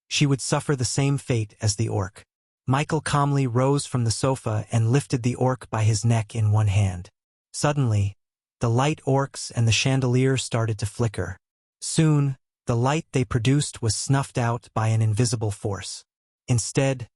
she would suffer the same fate as the orc. Michael calmly rose from the sofa and lifted the orc by his neck in one hand. Suddenly, the light orcs and the chandelier started to flicker. Soon, the light they produced was snuffed out by an invisible force. Instead,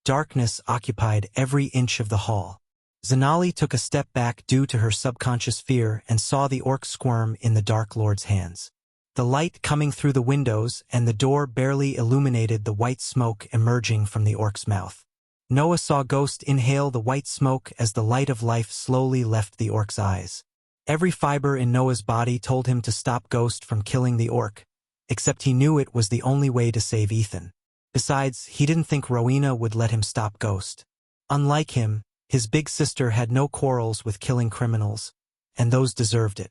darkness occupied every inch of the hall. Zanali took a step back due to her subconscious fear and saw the orc squirm in the Dark Lord's hands. The light coming through the windows and the door barely illuminated the white smoke emerging from the orc's mouth. Noah saw Ghost inhale the white smoke as the light of life slowly left the orc's eyes. Every fiber in Noah's body told him to stop Ghost from killing the orc, except he knew it was the only way to save Ethan. Besides, he didn't think Rowena would let him stop Ghost. Unlike him, his big sister had no quarrels with killing criminals, and those deserved it.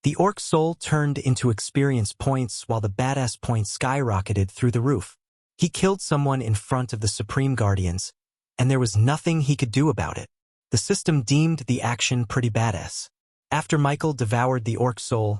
The orc's soul turned into experience points while the badass points skyrocketed through the roof. He killed someone in front of the Supreme Guardians, and there was nothing he could do about it. The system deemed the action pretty badass. After Michael devoured the orc's soul,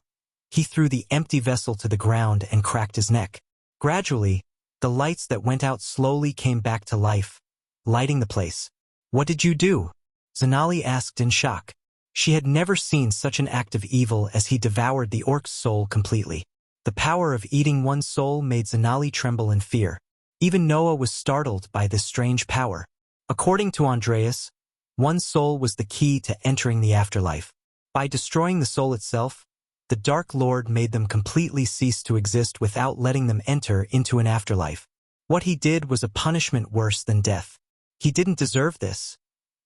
he threw the empty vessel to the ground and cracked his neck. Gradually, the lights that went out slowly came back to life, lighting the place. "What did you do?" Zanali asked in shock. She had never seen such an act of evil as he devoured the orc's soul completely. The power of eating one's soul made Zanali tremble in fear. Even Noah was startled by this strange power. According to Andreas, one soul was the key to entering the afterlife. By destroying the soul itself, the Dark Lord made them completely cease to exist without letting them enter into an afterlife. What he did was a punishment worse than death. "He didn't deserve this,"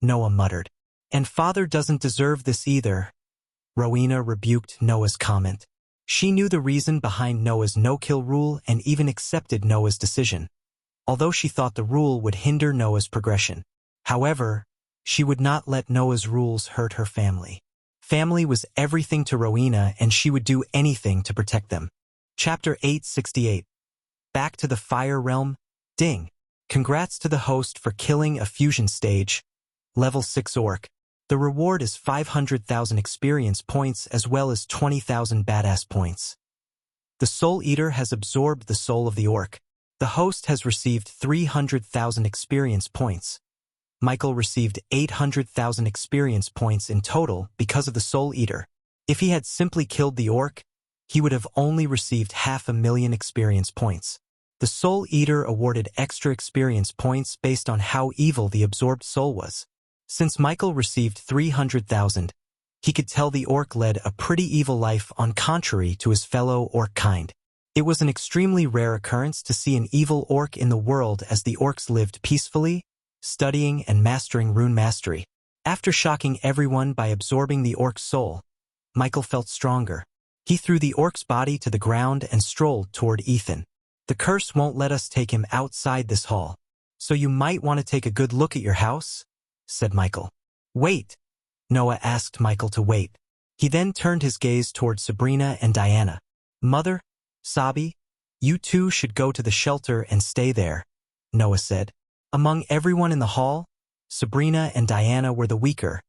Noah muttered. "And Father doesn't deserve this either," Rowena rebuked Noah's comment. She knew the reason behind Noah's no-kill rule and even accepted Noah's decision, although she thought the rule would hinder Noah's progression. However, she would not let Noah's rules hurt her family. Family was everything to Rowena, and she would do anything to protect them. Chapter 868. Back to the Fire Realm. Ding. Congrats to the host for killing a fusion stage. Level 6 orc. The reward is 500,000 experience points as well as 20,000 badass points. The Soul Eater has absorbed the soul of the orc. The host has received 300,000 experience points. Michael received 800,000 experience points in total because of the Soul Eater. If he had simply killed the orc, he would have only received 500,000 experience points. The Soul Eater awarded extra experience points based on how evil the absorbed soul was. Since Michael received 300,000, he could tell the orc led a pretty evil life on contrary to his fellow orc kind. It was an extremely rare occurrence to see an evil orc in the world as the orcs lived peacefully, studying and mastering rune mastery. After shocking everyone by absorbing the orc's soul, Michael felt stronger. He threw the orc's body to the ground and strolled toward Ethan. "The curse won't let us take him outside this hall, so you might want to take a good look at your house," said Michael. "Wait." Noah asked Michael to wait. He then turned his gaze toward Sabrina and Diana. "Mother, Sabi, you two should go to the shelter and stay there," Noah said. Among everyone in the hall, Sabrina and Diana were the weaker,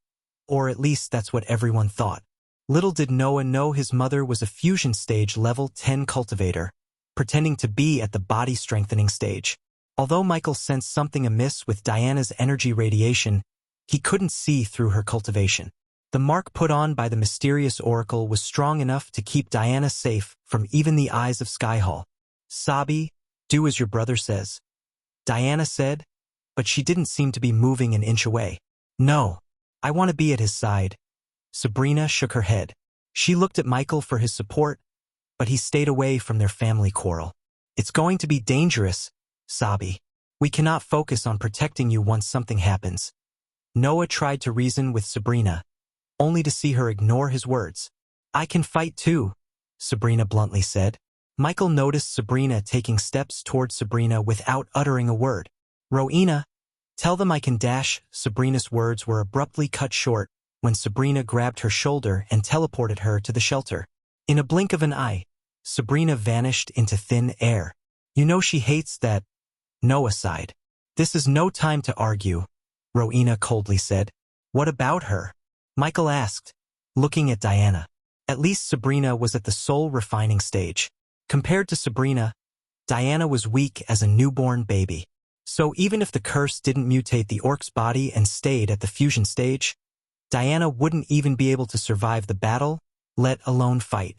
or at least that's what everyone thought. Little did Noah know his mother was a fusion stage level 10 cultivator, pretending to be at the body strengthening stage. Although Michael sensed something amiss with Diana's energy radiation, he couldn't see through her cultivation. The mark put on by the mysterious oracle was strong enough to keep Diana safe from even the eyes of Skyhall. "Sabi, do as your brother says," Diana said, but she didn't seem to be moving an inch away. "No, I want to be at his side." Sabrina shook her head. She looked at Michael for his support, but he stayed away from their family quarrel. "It's going to be dangerous, Sabi. We cannot focus on protecting you once something happens." Noah tried to reason with Sabrina, only to see her ignore his words. "I can fight too," Sabrina bluntly said. Michael noticed Sabrina taking steps toward Sabrina without uttering a word. "Rowena, tell them I can dash." Sabrina's words were abruptly cut short when Sabrina grabbed her shoulder and teleported her to the shelter. In a blink of an eye, Sabrina vanished into thin air. "You know she hates that," Noah sighed. "This is no time to argue," Rowena coldly said. "What about her?" Michael asked, looking at Diana. At least Sabrina was at the soul refining stage. Compared to Sabrina, Diana was weak as a newborn baby. So even if the curse didn't mutate the orc's body and stayed at the fusion stage, Diana wouldn't even be able to survive the battle, let alone fight.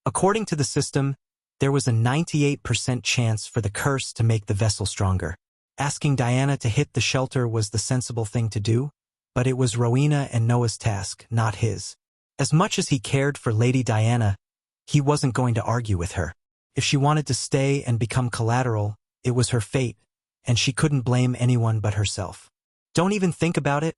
According to the system, there was a 98% chance for the curse to make the vessel stronger. Asking Diana to hit the shelter was the sensible thing to do, but it was Rowena and Noah's task, not his. As much as he cared for Lady Diana, he wasn't going to argue with her. If she wanted to stay and become collateral, it was her fate, and she couldn't blame anyone but herself. "Don't even think about it,"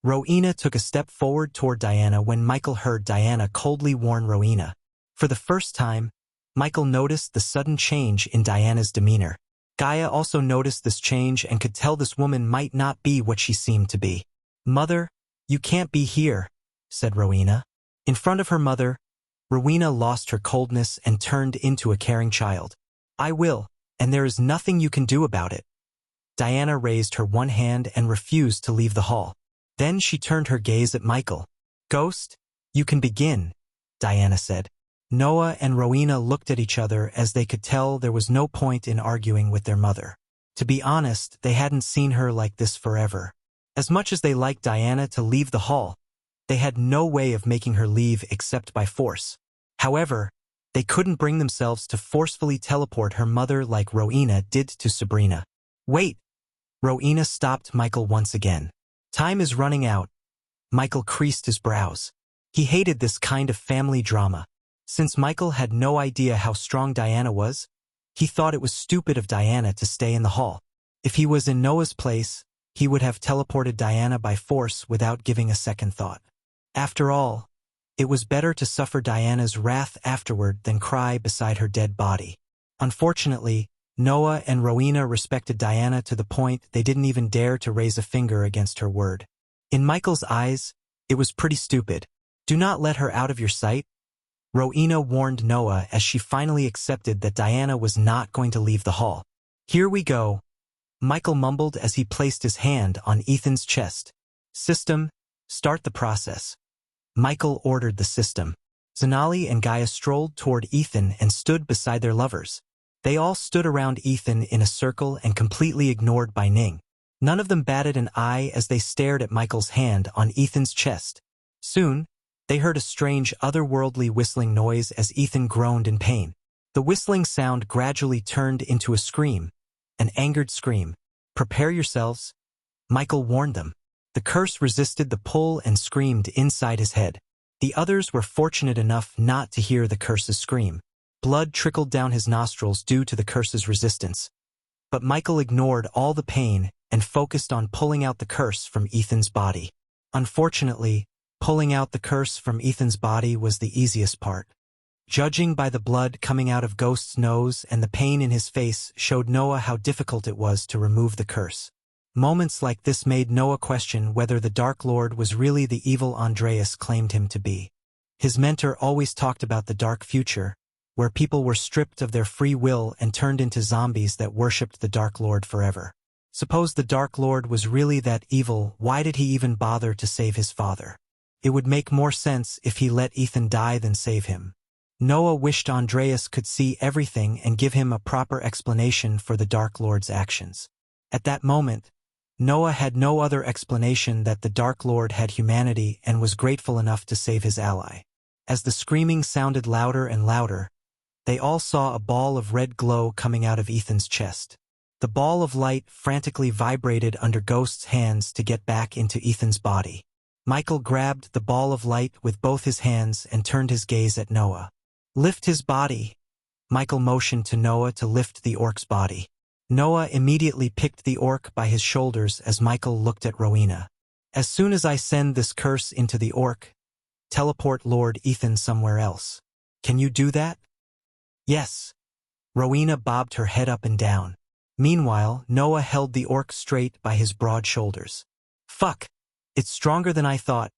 Rowena took a step forward toward Diana when Michael heard Diana coldly warn Rowena. For the first time, Michael noticed the sudden change in Diana's demeanor. Gaia also noticed this change and could tell this woman might not be what she seemed to be. "Mother, you can't be here," said Rowena. In front of her mother, Rowena lost her coldness and turned into a caring child. "I will, and there is nothing you can do about it." Diana raised her one hand and refused to leave the hall. Then she turned her gaze at Michael. "Ghost, you can begin," Diana said. Noah and Rowena looked at each other as they could tell there was no point in arguing with their mother. To be honest, they hadn't seen her like this forever. As much as they liked Diana to leave the hall, they had no way of making her leave except by force. However, they couldn't bring themselves to forcefully teleport her mother like Rowena did to Sabrina. "Wait!" Rowena stopped Michael once again. "Time is running out." Michael creased his brows. He hated this kind of family drama. Since Michael had no idea how strong Diana was, he thought it was stupid of Diana to stay in the hall. If he was in Noah's place, he would have teleported Diana by force without giving a second thought. After all, it was better to suffer Diana's wrath afterward than cry beside her dead body. Unfortunately, Noah and Rowena respected Diana to the point they didn't even dare to raise a finger against her word. In Michael's eyes, it was pretty stupid. "Do not let her out of your sight," Rowena warned Noah as she finally accepted that Diana was not going to leave the hall. "Here we go," Michael mumbled as he placed his hand on Ethan's chest. "System, start the process." Michael ordered the system. Zanali and Gaia strolled toward Ethan and stood beside their lovers. They all stood around Ethan in a circle and completely ignored Bai Ning. None of them batted an eye as they stared at Michael's hand on Ethan's chest. Soon, they heard a strange otherworldly whistling noise as Ethan groaned in pain. The whistling sound gradually turned into a scream, an angered scream. "Prepare yourselves," Michael warned them. The curse resisted the pull and screamed inside his head. The others were fortunate enough not to hear the curse's scream. Blood trickled down his nostrils due to the curse's resistance. But Michael ignored all the pain and focused on pulling out the curse from Ethan's body. Unfortunately, pulling out the curse from Ethan's body was the easiest part. Judging by the blood coming out of Ghost's nose and the pain in his face showed Noah how difficult it was to remove the curse. Moments like this made Noah question whether the Dark Lord was really the evil Andreas claimed him to be. His mentor always talked about the dark future, where people were stripped of their free will and turned into zombies that worshipped the Dark Lord forever. Suppose the Dark Lord was really that evil, why did he even bother to save his father? It would make more sense if he let Ethan die than save him. Noah wished Andreas could see everything and give him a proper explanation for the Dark Lord's actions. At that moment, Noah had no other explanation that the Dark Lord had humanity and was grateful enough to save his ally. As the screaming sounded louder and louder, they all saw a ball of red glow coming out of Ethan's chest. The ball of light frantically vibrated under Ghost's hands to get back into Ethan's body. Michael grabbed the ball of light with both his hands and turned his gaze at Noah. "Lift his body." Michael motioned to Noah to lift the orc's body. Noah immediately picked the orc by his shoulders as Michael looked at Rowena. "As soon as I send this curse into the orc, teleport Lord Ethan somewhere else. Can you do that?" "Yes." Rowena bobbed her head up and down. Meanwhile, Noah held the orc straight by his broad shoulders. "Fuck! It's stronger than I thought."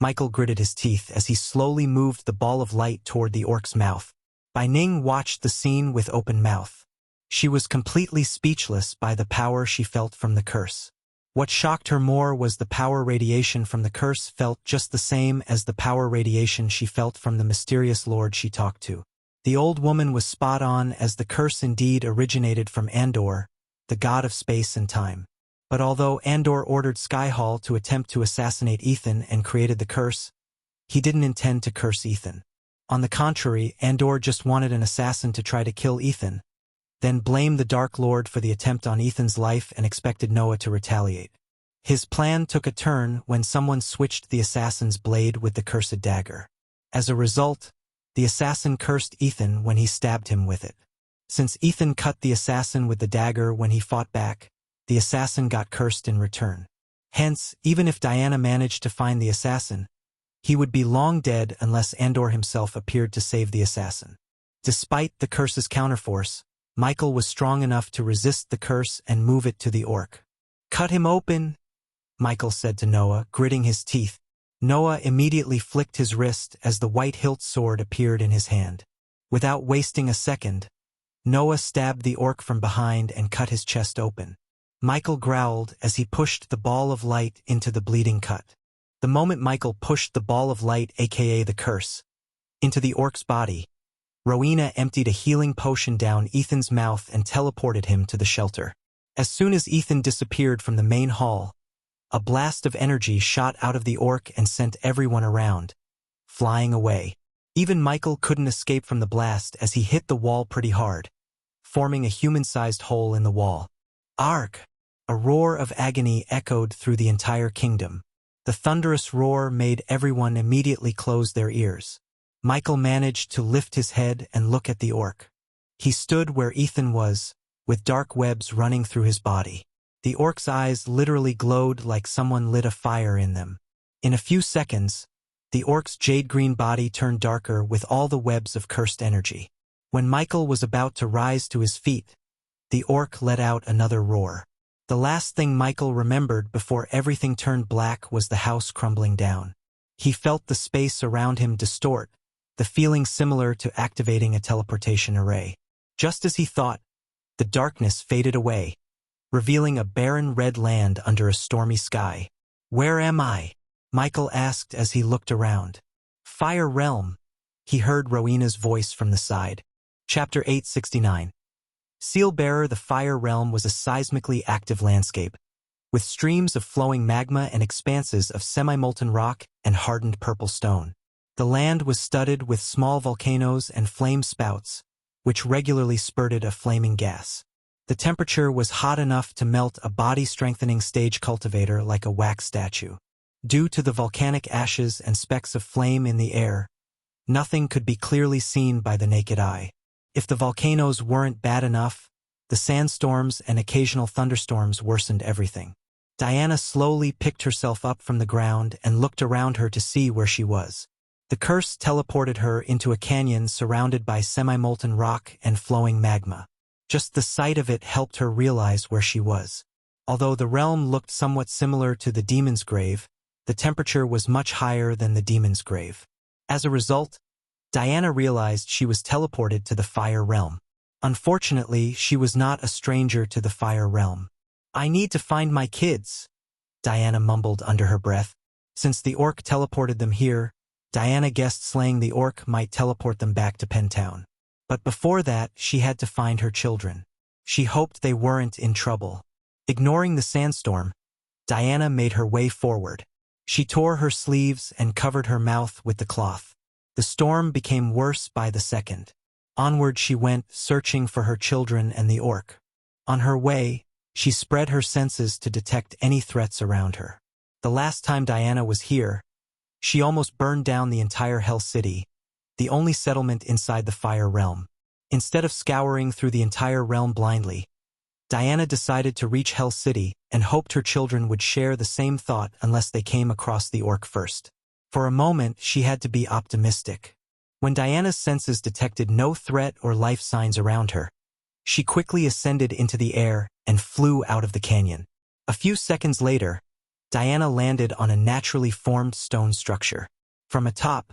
Michael gritted his teeth as he slowly moved the ball of light toward the orc's mouth. Bai Ning watched the scene with open mouth. She was completely speechless by the power she felt from the curse. What shocked her more was the power radiation from the curse felt just the same as the power radiation she felt from the mysterious lord she talked to. The old woman was spot on, as the curse indeed originated from Andor, the god of space and time. But although Andor ordered Skyhall to attempt to assassinate Ethan and created the curse, he didn't intend to curse Ethan. On the contrary, Andor just wanted an assassin to try to kill Ethan, then blamed the Dark Lord for the attempt on Ethan's life and expected Noah to retaliate. His plan took a turn when someone switched the assassin's blade with the cursed dagger. As a result, the assassin cursed Ethan when he stabbed him with it. Since Ethan cut the assassin with the dagger when he fought back, the assassin got cursed in return. Hence, even if Diana managed to find the assassin, he would be long dead unless Andor himself appeared to save the assassin. Despite the curse's counterforce, Michael was strong enough to resist the curse and move it to the orc. "Cut him open," Michael said to Noah, gritting his teeth. Noah immediately flicked his wrist as the white hilt sword appeared in his hand. Without wasting a second, Noah stabbed the orc from behind and cut his chest open. Michael growled as he pushed the ball of light into the bleeding cut. The moment Michael pushed the ball of light, aka the curse, into the orc's body, Rowena emptied a healing potion down Ethan's mouth and teleported him to the shelter. As soon as Ethan disappeared from the main hall, a blast of energy shot out of the orc and sent everyone around, flying away. Even Michael couldn't escape from the blast as he hit the wall pretty hard, forming a human-sized hole in the wall. Arg! A roar of agony echoed through the entire kingdom. The thunderous roar made everyone immediately close their ears. Michael managed to lift his head and look at the orc. He stood where Ethan was, with dark webs running through his body. The orc's eyes literally glowed like someone lit a fire in them. In a few seconds, the orc's jade-green body turned darker with all the webs of cursed energy. When Michael was about to rise to his feet, the orc let out another roar. The last thing Michael remembered before everything turned black was the house crumbling down. He felt the space around him distort, the feeling similar to activating a teleportation array. Just as he thought, the darkness faded away, revealing a barren red land under a stormy sky. "Where am I?" Michael asked as he looked around. "Fire Realm," he heard Rowena's voice from the side. Chapter 869. Sealbearer. The Fire Realm was a seismically active landscape, with streams of flowing magma and expanses of semi-molten rock and hardened purple stone. The land was studded with small volcanoes and flame spouts, which regularly spurted a flaming gas. The temperature was hot enough to melt a body-strengthening stage cultivator like a wax statue. Due to the volcanic ashes and specks of flame in the air, nothing could be clearly seen by the naked eye. If the volcanoes weren't bad enough, the sandstorms and occasional thunderstorms worsened everything. Diana slowly picked herself up from the ground and looked around her to see where she was. The curse teleported her into a canyon surrounded by semi-molten rock and flowing magma. Just the sight of it helped her realize where she was. Although the realm looked somewhat similar to the demon's grave, the temperature was much higher than the demon's grave. As a result, Diana realized she was teleported to the Fire Realm. Unfortunately, she was not a stranger to the Fire Realm. "I need to find my kids," Diana mumbled under her breath. Since the orc teleported them here, Diana guessed slaying the orc might teleport them back to Pentown. But before that, she had to find her children. She hoped they weren't in trouble. Ignoring the sandstorm, Diana made her way forward. She tore her sleeves and covered her mouth with the cloth. The storm became worse by the second. Onward she went, searching for her children and the orc. On her way, she spread her senses to detect any threats around her. The last time Diana was here, she almost burned down the entire Hell City, the only settlement inside the Fire Realm. Instead of scouring through the entire realm blindly, Diana decided to reach Hell City and hoped her children would share the same thought unless they came across the orc first. For a moment, she had to be optimistic. When Diana's senses detected no threat or life signs around her, she quickly ascended into the air and flew out of the canyon. A few seconds later, Diana landed on a naturally formed stone structure. From atop,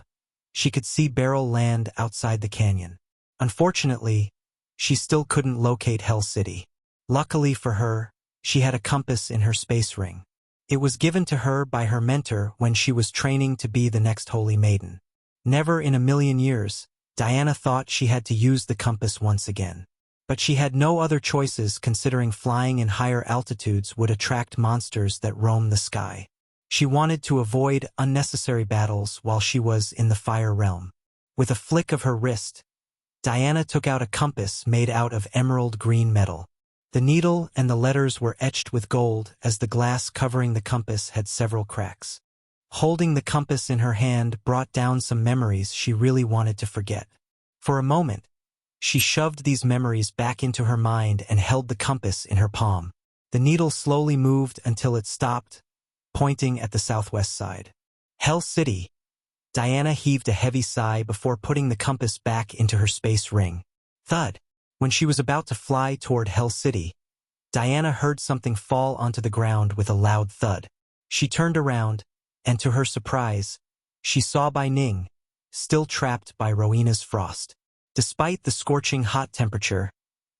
she could see Beryl land outside the canyon. Unfortunately, she still couldn't locate Hell City. Luckily for her, she had a compass in her space ring. It was given to her by her mentor when she was training to be the next Holy Maiden. Never in a million years, Diana thought she had to use the compass once again. But she had no other choices considering flying in higher altitudes would attract monsters that roam the sky. She wanted to avoid unnecessary battles while she was in the Fire Realm. With a flick of her wrist, Diana took out a compass made out of emerald green metal. The needle and the letters were etched with gold as the glass covering the compass had several cracks. Holding the compass in her hand brought down some memories she really wanted to forget. For a moment, she shoved these memories back into her mind and held the compass in her palm. The needle slowly moved until it stopped, pointing at the southwest side. Hell City. Diana heaved a heavy sigh before putting the compass back into her space ring. Thud. When she was about to fly toward Hell City, Diana heard something fall onto the ground with a loud thud. She turned around, and to her surprise, she saw Bai Ning, still trapped by Rowena's frost. Despite the scorching hot temperature,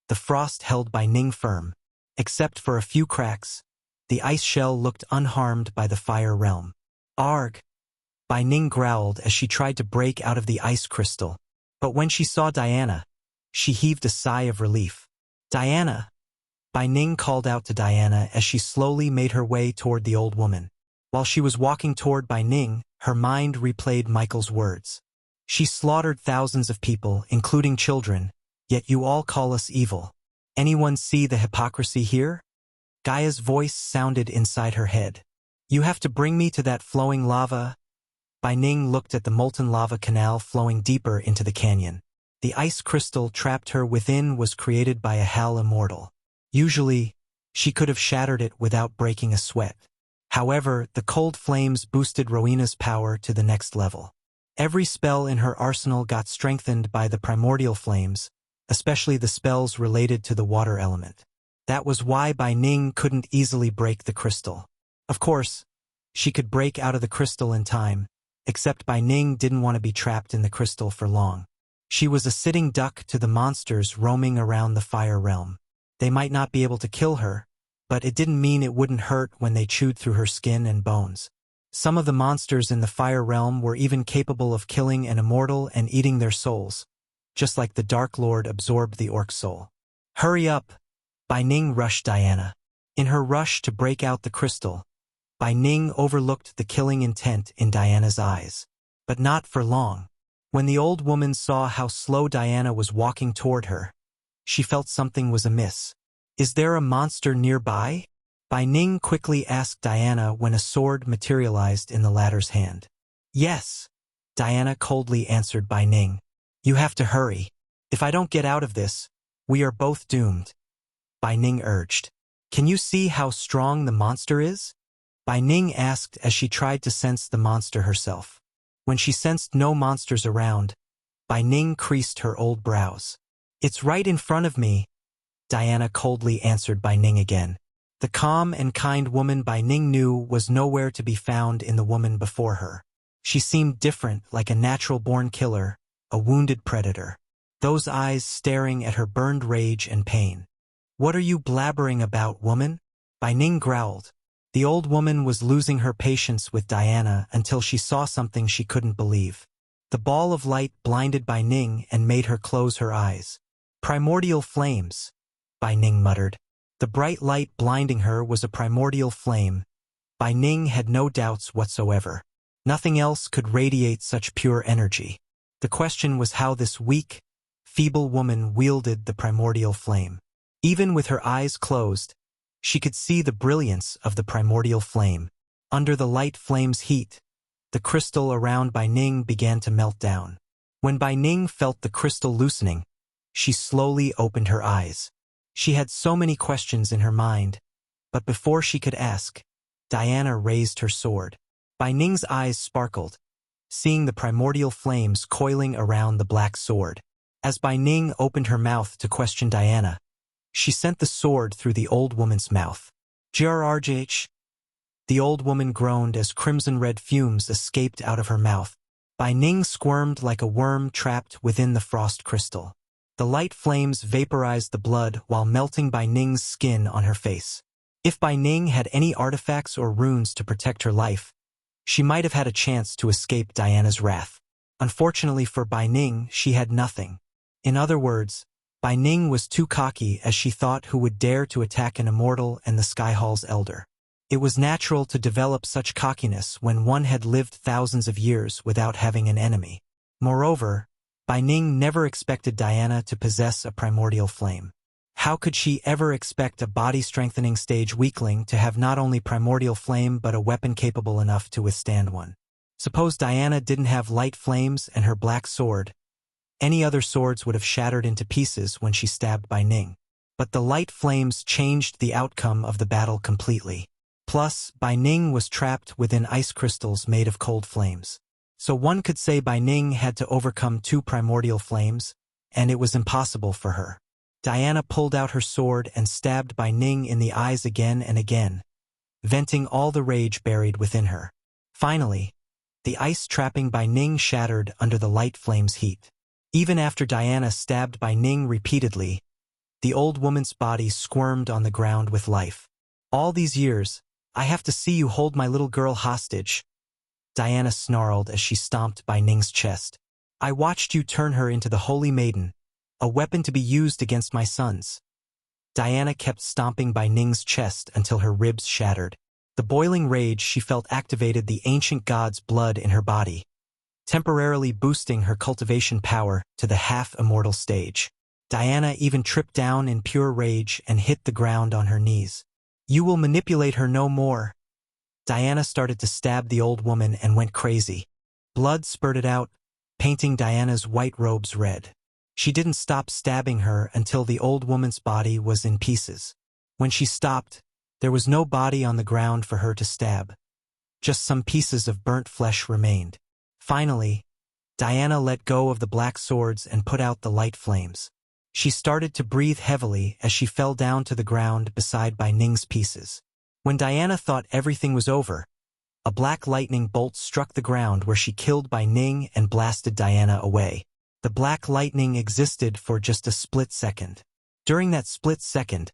the frost held Bai Ning firm. Except for a few cracks, the ice shell looked unharmed by the fire realm. Arg! Bai Ning growled as she tried to break out of the ice crystal. But when she saw Diana, she heaved a sigh of relief. Diana! Bai Ning called out to Diana as she slowly made her way toward the old woman. While she was walking toward Bai Ning, her mind replayed Michael's words. She slaughtered thousands of people, including children, yet you all call us evil. Anyone see the hypocrisy here? Gaia's voice sounded inside her head. You have to bring me to that flowing lava. Bai Ning looked at the molten lava canal flowing deeper into the canyon. The ice crystal trapped her within was created by a Hal immortal. Usually, she could have shattered it without breaking a sweat. However, the cold flames boosted Rowena's power to the next level. Every spell in her arsenal got strengthened by the primordial flames, especially the spells related to the water element. That was why Bai Ning couldn't easily break the crystal. Of course, she could break out of the crystal in time, except Bai Ning didn't want to be trapped in the crystal for long. She was a sitting duck to the monsters roaming around the fire realm. They might not be able to kill her, but it didn't mean it wouldn't hurt when they chewed through her skin and bones. Some of the monsters in the fire realm were even capable of killing an immortal and eating their souls, just like the Dark Lord absorbed the orc soul. Hurry up! Bai Ning rushed Diana. In her rush to break out the crystal, Bai Ning overlooked the killing intent in Diana's eyes. But not for long. When the old woman saw how slow Diana was walking toward her, she felt something was amiss. Is there a monster nearby? Bai Ning quickly asked Diana when a sword materialized in the latter's hand. Yes, Diana coldly answered Bai Ning. You have to hurry. If I don't get out of this, we are both doomed. Bai Ning urged. Can you see how strong the monster is? Bai Ning asked as she tried to sense the monster herself. When she sensed no monsters around, Bai Ning creased her old brows. It's right in front of me, Diana coldly answered Bai Ning again. The calm and kind woman Bai Ning knew was nowhere to be found in the woman before her. She seemed different, like a natural-born killer, a wounded predator. Those eyes staring at her burned rage and pain. What are you blabbering about, woman? Bai Ning growled. The old woman was losing her patience with Diana until she saw something she couldn't believe. The ball of light blinded Bai Ning and made her close her eyes. Primordial flames, Bai Ning muttered. The bright light blinding her was a primordial flame. Bai Ning had no doubts whatsoever. Nothing else could radiate such pure energy. The question was how this weak, feeble woman wielded the primordial flame. Even with her eyes closed, she could see the brilliance of the primordial flame. Under the light flame's heat, the crystal around Bai Ning began to melt down. When Bai Ning felt the crystal loosening, she slowly opened her eyes. She had so many questions in her mind, but before she could ask, Diana raised her sword. Bai Ning's eyes sparkled, seeing the primordial flames coiling around the black sword. As Bai Ning opened her mouth to question Diana, she sent the sword through the old woman's mouth. Grrh! The old woman groaned as crimson-red fumes escaped out of her mouth. Bai Ning squirmed like a worm trapped within the frost crystal. The light flames vaporized the blood while melting Bai Ning's skin on her face. If Bai Ning had any artifacts or runes to protect her life, she might have had a chance to escape Diana's wrath. Unfortunately for Bai Ning, she had nothing. In other words, Bai Ning was too cocky as she thought who would dare to attack an immortal and the Sky Hall's elder. It was natural to develop such cockiness when one had lived thousands of years without having an enemy. Moreover, Bai Ning never expected Diana to possess a primordial flame. How could she ever expect a body-strengthening stage weakling to have not only primordial flame but a weapon capable enough to withstand one? Suppose Diana didn't have light flames and her black sword. Any other swords would have shattered into pieces when she stabbed Bai Ning. But the light flames changed the outcome of the battle completely. Plus, Bai Ning was trapped within ice crystals made of cold flames. So one could say Bai Ning had to overcome 2 primordial flames, and it was impossible for her. Diana pulled out her sword and stabbed Bai Ning in the eyes again and again, venting all the rage buried within her. Finally, the ice trapping Bai Ning shattered under the light flame's heat. Even after Diana stabbed Bai Ning repeatedly, the old woman's body squirmed on the ground with life. All these years, I have to see you hold my little girl hostage, Diana snarled as she stomped Bai Ning's chest. I watched you turn her into the Holy Maiden, a weapon to be used against my sons. Diana kept stomping Bai Ning's chest until her ribs shattered. The boiling rage she felt activated the ancient god's blood in her body, temporarily boosting her cultivation power to the half-immortal stage. Diana even tripped down in pure rage and hit the ground on her knees. You will manipulate her no more. Diana started to stab the old woman and went crazy. Blood spurted out, painting Diana's white robes red. She didn't stop stabbing her until the old woman's body was in pieces. When she stopped, there was no body on the ground for her to stab. Just some pieces of burnt flesh remained. Finally, Diana let go of the black swords and put out the light flames. She started to breathe heavily as she fell down to the ground beside Bai Ning's pieces. When Diana thought everything was over, a black lightning bolt struck the ground where she killed Bai Ning and blasted Diana away. The black lightning existed for just a split second. During that split second,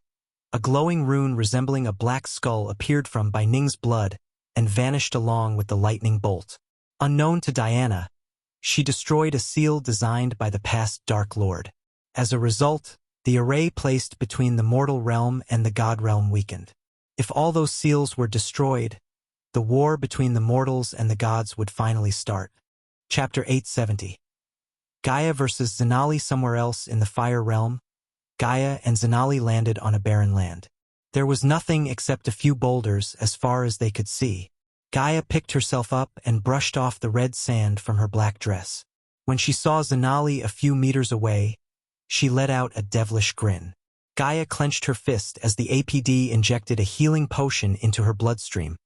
a glowing rune resembling a black skull appeared from Bai Ning's blood and vanished along with the lightning bolt. Unknown to Diana, she destroyed a seal designed by the past Dark Lord. As a result, the array placed between the mortal realm and the god realm weakened. If all those seals were destroyed, the war between the mortals and the gods would finally start. Chapter 870. Gaia versus Zenali. Somewhere else in the fire realm, Gaia and Zenali landed on a barren land. There was nothing except a few boulders as far as they could see. Gaia picked herself up and brushed off the red sand from her black dress. When she saw Zenali a few meters away, she let out a devilish grin. Gaia clenched her fist as the APD injected a healing potion into her bloodstream,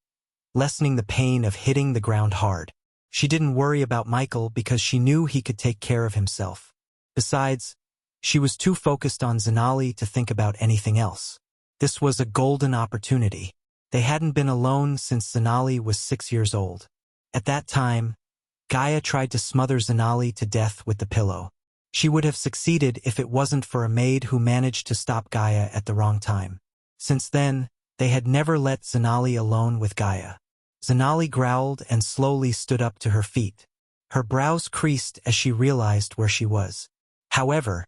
lessening the pain of hitting the ground hard. She didn't worry about Michael because she knew he could take care of himself. Besides, she was too focused on Zenali to think about anything else. This was a golden opportunity. They hadn't been alone since Zenali was 6 years old. At that time, Gaia tried to smother Zenali to death with the pillow. She would have succeeded if it wasn't for a maid who managed to stop Gaia at the wrong time. Since then, they had never let Zenali alone with Gaia. Zenali growled and slowly stood up to her feet. Her brows creased as she realized where she was. However,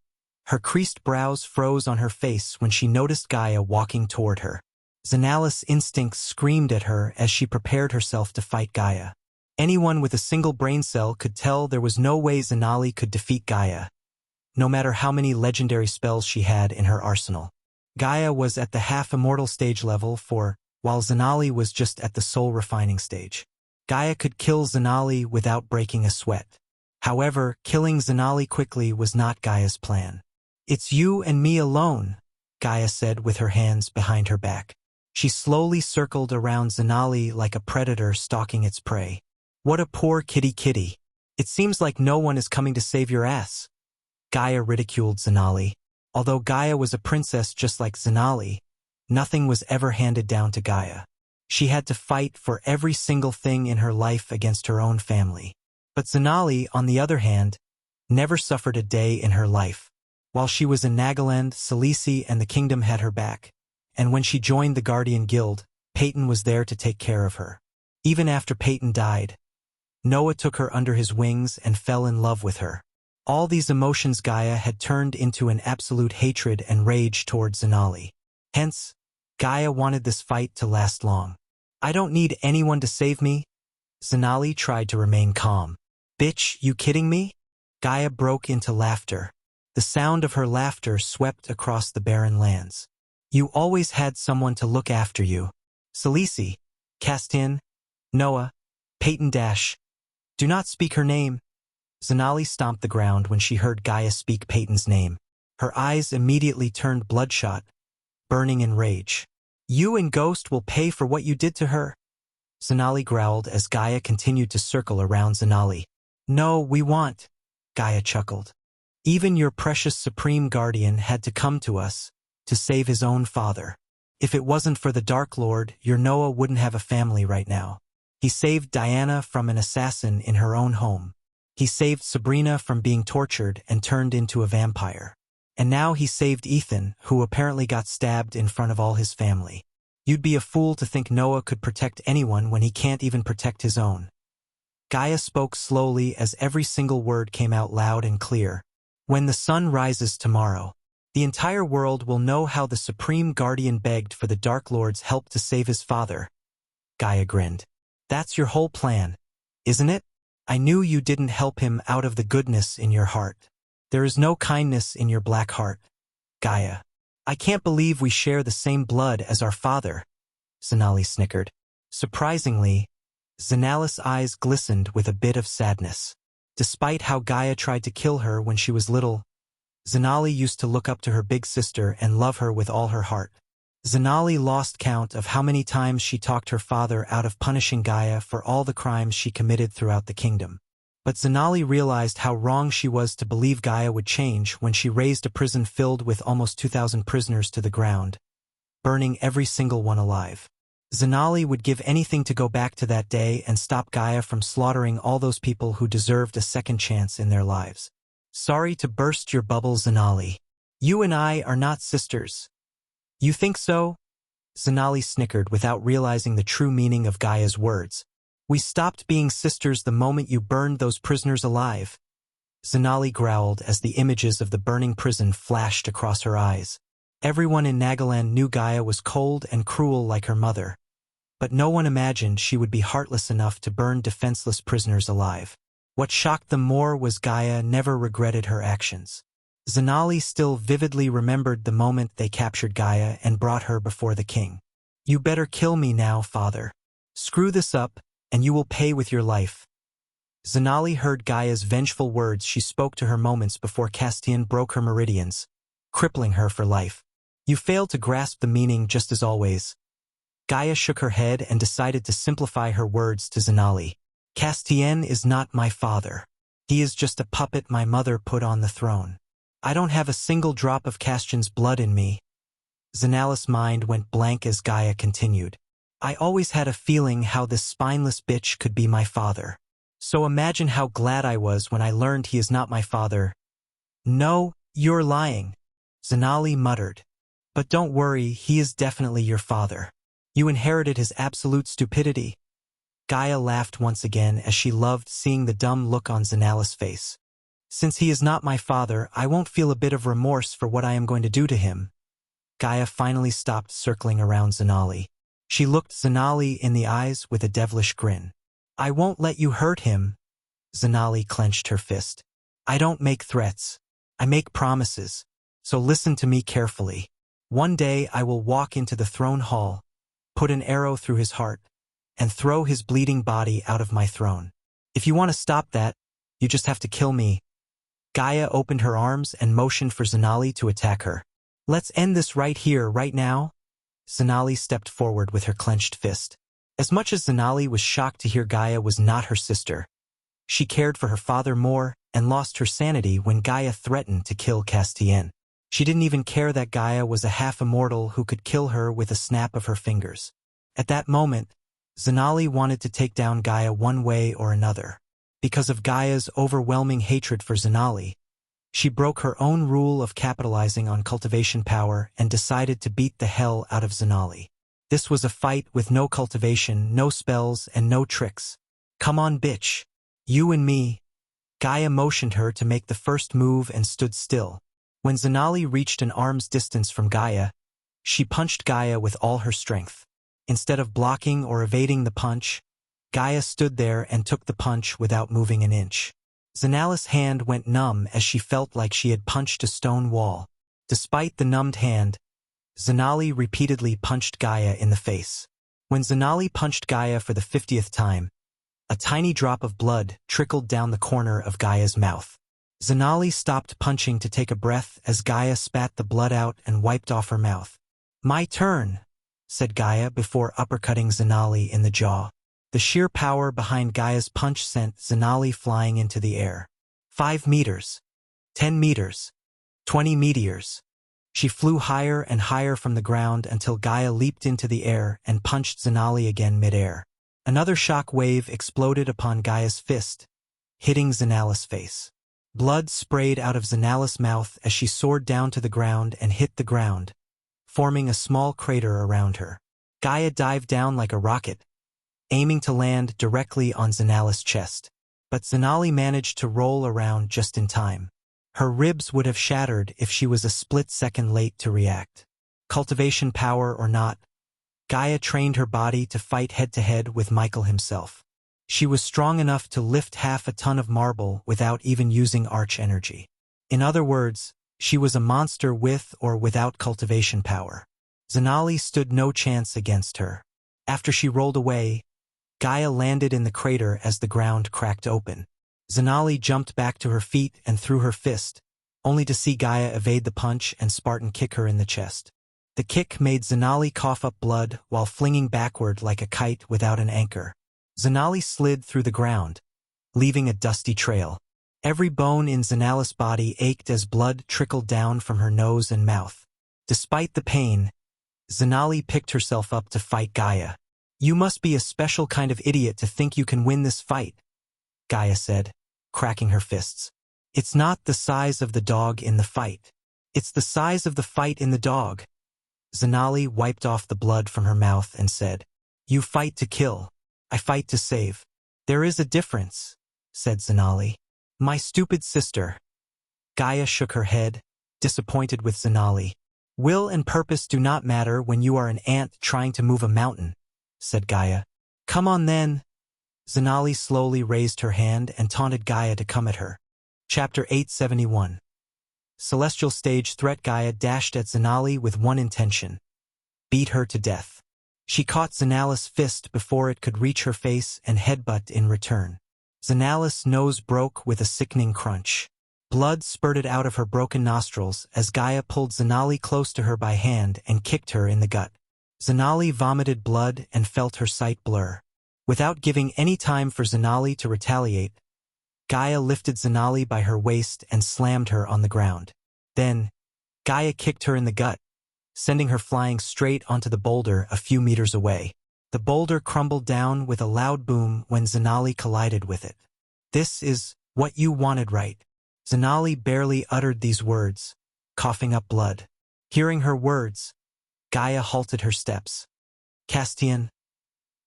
her creased brows froze on her face when she noticed Gaia walking toward her. Zenali's instincts screamed at her as she prepared herself to fight Gaia. Anyone with a single brain cell could tell there was no way Zenali could defeat Gaia, no matter how many legendary spells she had in her arsenal. Gaia was at the half-immortal stage level while Zenali was just at the soul-refining stage. Gaia could kill Zenali without breaking a sweat. However, killing Zenali quickly was not Gaia's plan. "It's you and me alone," Gaia said with her hands behind her back. She slowly circled around Zenali like a predator stalking its prey. "What a poor kitty. It seems like no one is coming to save your ass." Gaia ridiculed Zenali. Although Gaia was a princess just like Zenali, nothing was ever handed down to Gaia. She had to fight for every single thing in her life against her own family. But Zenali, on the other hand, never suffered a day in her life. While she was in Nagaland, Cilici and the kingdom had her back. And when she joined the Guardian Guild, Peyton was there to take care of her. Even after Peyton died, Noah took her under his wings and fell in love with her. All these emotions Gaia had turned into an absolute hatred and rage towards Zenali. Hence, Gaia wanted this fight to last long. "I don't need anyone to save me." Zenali tried to remain calm. "Bitch, you kidding me?" Gaia broke into laughter. The sound of her laughter swept across the barren lands. "You always had someone to look after you. Cilici, Castin, Noah, Peyton Dash. Do not speak her name." Zenali stomped the ground when she heard Gaia speak Peyton's name. Her eyes immediately turned bloodshot, burning in rage. You and Ghost will pay for what you did to her. Zanali growled as Gaia continued to circle around Zanali. No, we want, Gaia chuckled. Even your precious Supreme Guardian had to come to us to save his own father. If it wasn't for the Dark Lord, your Noah wouldn't have a family right now. He saved Diana from an assassin in her own home. He saved Sabrina from being tortured and turned into a vampire. And now he saved Ethan, who apparently got stabbed in front of all his family. You'd be a fool to think Noah could protect anyone when he can't even protect his own. Gaia spoke slowly as every single word came out loud and clear. When the sun rises tomorrow, the entire world will know how the Supreme Guardian begged for the Dark Lord's help to save his father. Gaia grinned. That's your whole plan, isn't it? I knew you didn't help him out of the goodness in your heart. There is no kindness in your black heart. Gaia. I can't believe we share the same blood as our father. Zanali snickered. Surprisingly, Zanali's eyes glistened with a bit of sadness. Despite how Gaia tried to kill her when she was little, Zanali used to look up to her big sister and love her with all her heart. Zanali lost count of how many times she talked her father out of punishing Gaia for all the crimes she committed throughout the kingdom. But Zanali realized how wrong she was to believe Gaia would change when she raised a prison filled with almost 2,000 prisoners to the ground, burning every single one alive. Zanali would give anything to go back to that day and stop Gaia from slaughtering all those people who deserved a second chance in their lives. Sorry to burst your bubble, Zanali. You and I are not sisters. You think so? Zanali snickered without realizing the true meaning of Gaia's words. We stopped being sisters the moment you burned those prisoners alive. Zanali growled as the images of the burning prison flashed across her eyes. Everyone in Nagaland knew Gaia was cold and cruel like her mother, but no one imagined she would be heartless enough to burn defenseless prisoners alive. What shocked them more was Gaia never regretted her actions. Zanali still vividly remembered the moment they captured Gaia and brought her before the king. You better kill me now, father. Screw this up, and you will pay with your life. Zanali heard Gaia's vengeful words she spoke to her moments before Castian broke her meridians, crippling her for life. You failed to grasp the meaning just as always. Gaia shook her head and decided to simplify her words to Zanali. Castian is not my father. He is just a puppet my mother put on the throne. I don't have a single drop of Castian's blood in me. Zanali's mind went blank as Gaia continued. I always had a feeling how this spineless bitch could be my father. So imagine how glad I was when I learned he is not my father. No, you're lying, Zanali muttered. But don't worry, he is definitely your father. You inherited his absolute stupidity. Gaia laughed once again as she loved seeing the dumb look on Zanali's face. Since he is not my father, I won't feel a bit of remorse for what I am going to do to him. Gaia finally stopped circling around Zanali. She looked Zanali in the eyes with a devilish grin. I won't let you hurt him. Zanali clenched her fist. I don't make threats. I make promises. So listen to me carefully. One day I will walk into the throne hall, put an arrow through his heart, and throw his bleeding body out of my throne. If you want to stop that, you just have to kill me. Gaia opened her arms and motioned for Zanali to attack her. Let's end this right here, right now. Zanali stepped forward with her clenched fist. As much as Zanali was shocked to hear Gaia was not her sister, she cared for her father more and lost her sanity when Gaia threatened to kill Castian. She didn't even care that Gaia was a half-immortal who could kill her with a snap of her fingers. At that moment, Zanali wanted to take down Gaia one way or another. Because of Gaia's overwhelming hatred for Zanali, she broke her own rule of capitalizing on cultivation power and decided to beat the hell out of Zanali. This was a fight with no cultivation, no spells, and no tricks. Come on, bitch. You and me. Gaia motioned her to make the first move and stood still. When Zanali reached an arm's distance from Gaia, she punched Gaia with all her strength. Instead of blocking or evading the punch, Gaia stood there and took the punch without moving an inch. Zanali's hand went numb as she felt like she had punched a stone wall. Despite the numbed hand, Zanali repeatedly punched Gaia in the face. When Zanali punched Gaia for the 50th time, a tiny drop of blood trickled down the corner of Gaia's mouth. Zanali stopped punching to take a breath as Gaia spat the blood out and wiped off her mouth. My turn, said Gaia before uppercutting Zanali in the jaw. The sheer power behind Gaia's punch sent Zanali flying into the air. 5 meters. 10 meters. 20 meteors. She flew higher and higher from the ground until Gaia leaped into the air and punched Zanali again mid-air. Another shock wave exploded upon Gaia's fist, hitting Zanali's face. Blood sprayed out of Zanali's mouth as she soared down to the ground and hit the ground, forming a small crater around her. Gaia dived down like a rocket, aiming to land directly on Zanali's chest. But Zanali managed to roll around just in time. Her ribs would have shattered if she was a split second late to react. Cultivation power or not, Gaia trained her body to fight head-to-head with Michael himself. She was strong enough to lift half a ton of marble without even using arch energy. In other words, she was a monster with or without cultivation power. Zanali stood no chance against her. After she rolled away, Gaia landed in the crater as the ground cracked open. Zanali jumped back to her feet and threw her fist, only to see Gaia evade the punch and Spartan kick her in the chest. The kick made Zanali cough up blood while flinging backward like a kite without an anchor. Zanali slid through the ground, leaving a dusty trail. Every bone in Zanali's body ached as blood trickled down from her nose and mouth. Despite the pain, Zanali picked herself up to fight Gaia. "You must be a special kind of idiot to think you can win this fight," Gaia said, cracking her fists. "It's not the size of the dog in the fight. It's the size of the fight in the dog." Zanali wiped off the blood from her mouth and said, "You fight to kill. I fight to save." "There is a difference," said Zanali. "My stupid sister." Gaia shook her head, disappointed with Zanali. "Will and purpose do not matter when you are an ant trying to move a mountain," said Gaia. "Come on then." Zanali slowly raised her hand and taunted Gaia to come at her. Chapter 871. Celestial Stage Threat. Gaia dashed at Zanali with one intention: beat her to death. She caught Zanali's fist before it could reach her face and headbutt in return. Zanali's nose broke with a sickening crunch. Blood spurted out of her broken nostrils as Gaia pulled Zanali close to her by hand and kicked her in the gut. Zanali vomited blood and felt her sight blur. Without giving any time for Zanali to retaliate, Gaia lifted Zanali by her waist and slammed her on the ground. Then, Gaia kicked her in the gut, sending her flying straight onto the boulder a few meters away. The boulder crumbled down with a loud boom when Zanali collided with it. "This is what you wanted, right?" Zanali barely uttered these words, coughing up blood. Hearing her words, Gaia halted her steps. "Castian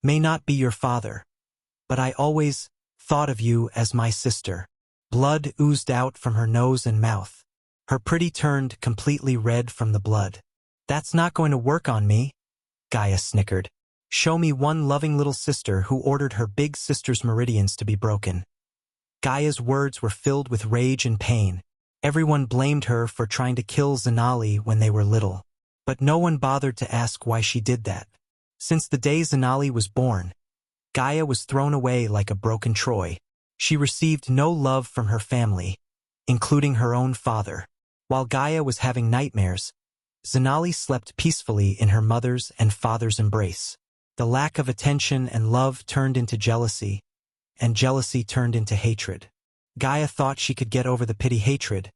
may not be your father, but I always thought of you as my sister." Blood oozed out from her nose and mouth. Her pretty turned completely red from the blood. "That's not going to work on me," Gaia snickered. "Show me one loving little sister who ordered her big sister's meridians to be broken." Gaia's words were filled with rage and pain. Everyone blamed her for trying to kill Zanali when they were little. But no one bothered to ask why she did that. Since the day Zanali was born, Gaia was thrown away like a broken Troy. She received no love from her family, including her own father. While Gaia was having nightmares, Zanali slept peacefully in her mother's and father's embrace. The lack of attention and love turned into jealousy, and jealousy turned into hatred. Gaia thought she could get over the pity-hatred,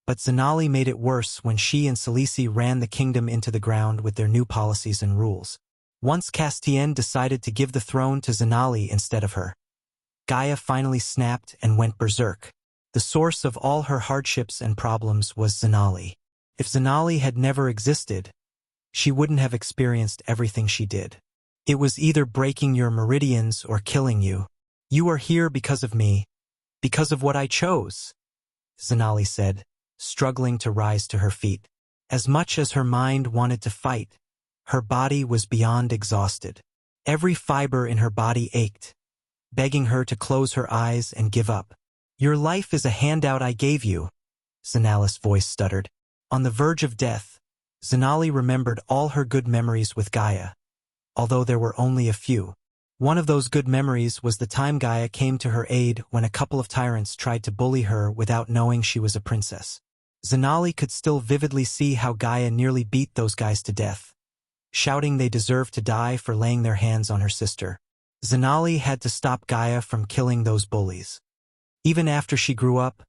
but Zanali made it worse when she and Salisi ran the kingdom into the ground with their new policies and rules. Once Castian decided to give the throne to Zanali instead of her, Gaia finally snapped and went berserk. The source of all her hardships and problems was Zanali. If Zanali had never existed, she wouldn't have experienced everything she did. "It was either breaking your meridians or killing you. You are here because of me, because of what I chose," Zanali said, struggling to rise to her feet. As much as her mind wanted to fight, her body was beyond exhausted. Every fiber in her body ached, begging her to close her eyes and give up. "Your life is a handout I gave you," Zanali's voice stuttered. On the verge of death, Zanali remembered all her good memories with Gaia, although there were only a few. One of those good memories was the time Gaia came to her aid when a couple of tyrants tried to bully her without knowing she was a princess. Zanali could still vividly see how Gaia nearly beat those guys to death. shouting they deserved to die for laying their hands on her sister. Zanali had to stop Gaia from killing those bullies. Even after she grew up,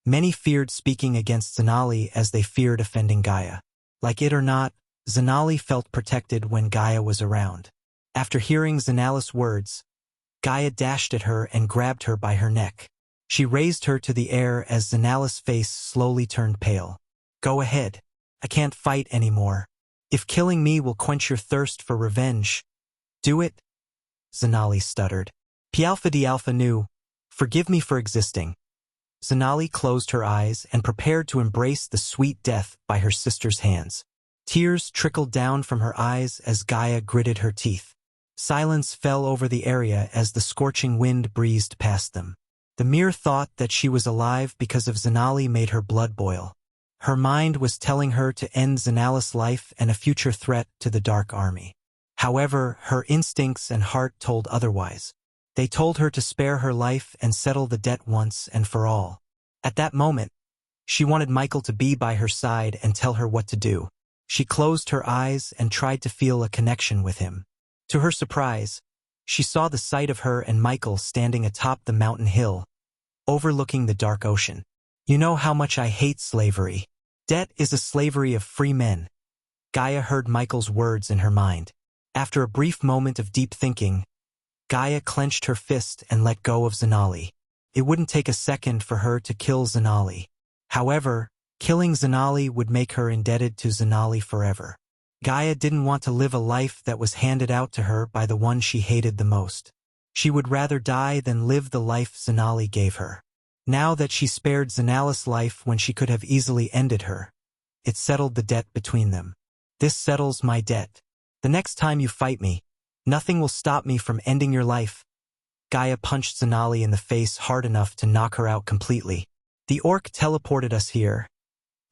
many feared speaking against Zanali as they feared offending Gaia. Like it or not, Zanali felt protected when Gaia was around. After hearing Zanali's words, Gaia dashed at her and grabbed her by her neck. She raised her to the air as Zanali's face slowly turned pale. "Go ahead. I can't fight anymore. If killing me will quench your thirst for revenge, do it," Zanali stuttered. Pialpha di Alpha knew, "Forgive me for existing." Zanali closed her eyes and prepared to embrace the sweet death by her sister's hands. Tears trickled down from her eyes as Gaia gritted her teeth. Silence fell over the area as the scorching wind breezed past them. The mere thought that she was alive because of Zanali made her blood boil. Her mind was telling her to end Zanali's life and a future threat to the Dark Army. However, her instincts and heart told otherwise. They told her to spare her life and settle the debt once and for all. At that moment, she wanted Michael to be by her side and tell her what to do. She closed her eyes and tried to feel a connection with him. To her surprise, she saw the sight of her and Michael standing atop the mountain hill, overlooking the dark ocean. "You know how much I hate slavery. Debt is a slavery of free men." Gaia heard Michael's words in her mind. After a brief moment of deep thinking, Gaia clenched her fist and let go of Zanali. It wouldn't take a second for her to kill Zanali. However, killing Zanali would make her indebted to Zanali forever. Gaia didn't want to live a life that was handed out to her by the one she hated the most. She would rather die than live the life Zanali gave her. Now that she spared Zanali's life when she could have easily ended her, it settled the debt between them. "This settles my debt. The next time you fight me, nothing will stop me from ending your life." Gaia punched Zanali in the face hard enough to knock her out completely. "The orc teleported us here."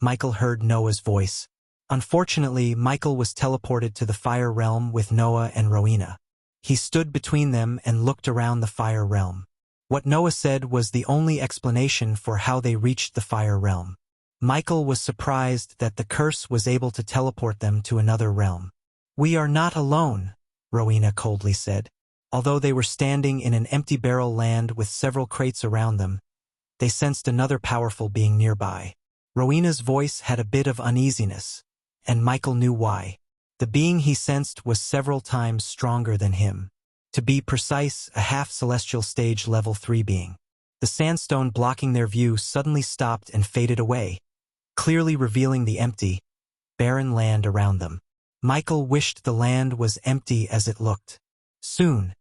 Michael heard Noah's voice. Unfortunately, Michael was teleported to the fire realm with Noah and Rowena. He stood between them and looked around the fire realm. What Noah said was the only explanation for how they reached the fire realm. Michael was surprised that the curse was able to teleport them to another realm. "We are not alone," Rowena coldly said. Although they were standing in an empty barrel land with several crates around them, they sensed another powerful being nearby. Rowena's voice had a bit of uneasiness, and Michael knew why. The being he sensed was several times stronger than him. To be precise, a half-celestial stage level 3 being. The sandstone blocking their view suddenly stopped and faded away, clearly revealing the empty, barren land around them. Michael wished the land was empty as it looked. Soon,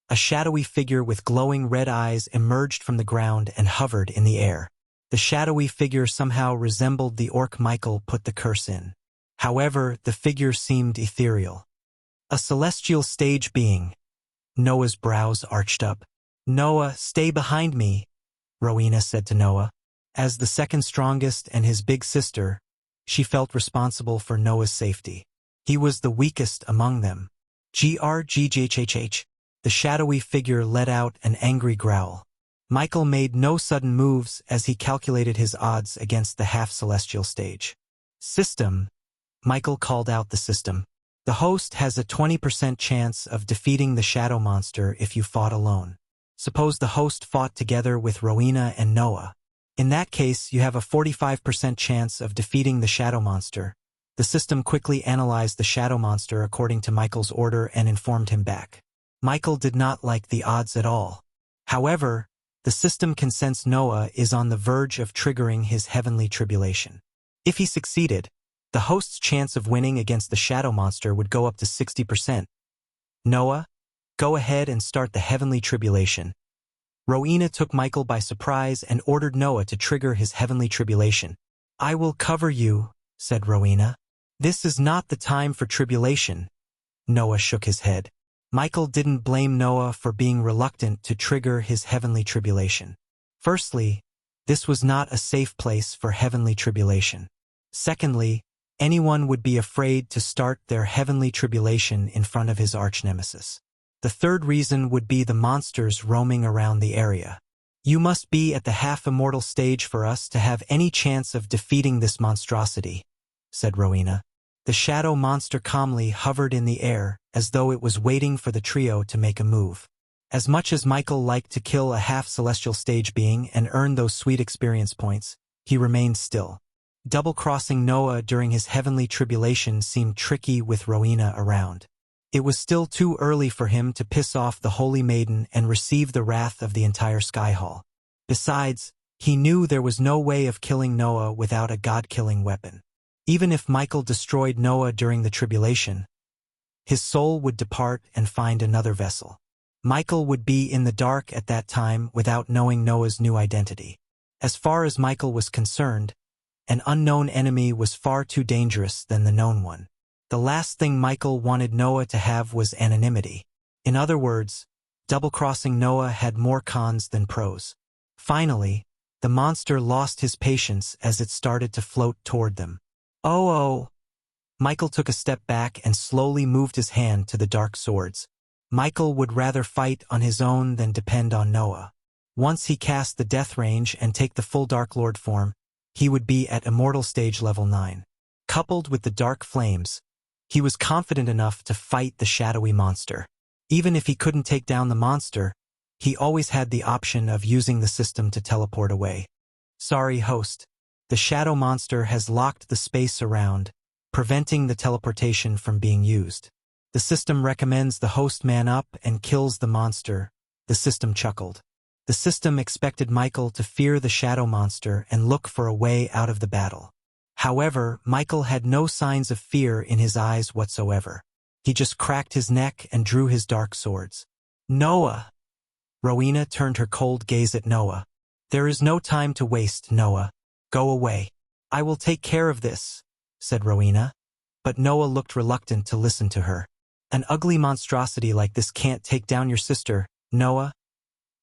a shadowy figure with glowing red eyes emerged from the ground and hovered in the air. The shadowy figure somehow resembled the orc Michael put the curse in. However, the figure seemed ethereal. "A celestial stage being." Noah's brows arched up. "Noah, stay behind me," Rowena said to Noah. As the second strongest and his big sister, she felt responsible for Noah's safety. He was the weakest among them. "Grgghhh." The shadowy figure let out an angry growl. Michael made no sudden moves as he calculated his odds against the half-celestial stage. "System," Michael called out the system. "The host has a 20% chance of defeating the shadow monster if you fought alone. Suppose the host fought together with Rowena and Noah. In that case, you have a 45% chance of defeating the shadow monster." The system quickly analyzed the shadow monster according to Michael's order and informed him back. Michael did not like the odds at all. However, the system can sense Noah is on the verge of triggering his heavenly tribulation. If he succeeded, the host's chance of winning against the shadow monster would go up to 60%. "Noah, go ahead and start the heavenly tribulation." Rowena took Michael by surprise and ordered Noah to trigger his heavenly tribulation. "I will cover you," said Rowena. "This is not the time for tribulation." Noah shook his head. Michael didn't blame Noah for being reluctant to trigger his heavenly tribulation. Firstly, this was not a safe place for heavenly tribulation. Secondly, anyone would be afraid to start their heavenly tribulation in front of his arch-nemesis. The third reason would be the monsters roaming around the area. "You must be at the half-immortal stage for us to have any chance of defeating this monstrosity," said Rowena. The shadow monster calmly hovered in the air, as though it was waiting for the trio to make a move. As much as Michael liked to kill a half-celestial stage being and earn those sweet experience points, he remained still. Double-crossing Noah during his heavenly tribulation seemed tricky with Rowena around. It was still too early for him to piss off the Holy Maiden and receive the wrath of the entire Sky Hall. Besides, he knew there was no way of killing Noah without a god-killing weapon. Even if Michael destroyed Noah during the tribulation, his soul would depart and find another vessel. Michael would be in the dark at that time without knowing Noah's new identity. As far as Michael was concerned, an unknown enemy was far too dangerous than the known one. The last thing Michael wanted Noah to have was anonymity. In other words, double-crossing Noah had more cons than pros. Finally, the monster lost his patience as it started to float toward them. Oh! Michael took a step back and slowly moved his hand to the dark swords. Michael would rather fight on his own than depend on Noah. Once he cast the death range and take the full Dark Lord form, he would be at Immortal Stage Level 9. Coupled with the dark flames, he was confident enough to fight the shadowy monster. Even if he couldn't take down the monster, he always had the option of using the system to teleport away. Sorry, host. The shadow monster has locked the space around, preventing the teleportation from being used. The system recommends the host man up and kills the monster, the system chuckled. The system expected Michael to fear the shadow monster and look for a way out of the battle. However, Michael had no signs of fear in his eyes whatsoever. He just cracked his neck and drew his dark swords. Noah! Rowena turned her cold gaze at Noah. There is no time to waste, Noah. Go away. I will take care of this, said Rowena. But Noah looked reluctant to listen to her. An ugly monstrosity like this can't take down your sister, Noah.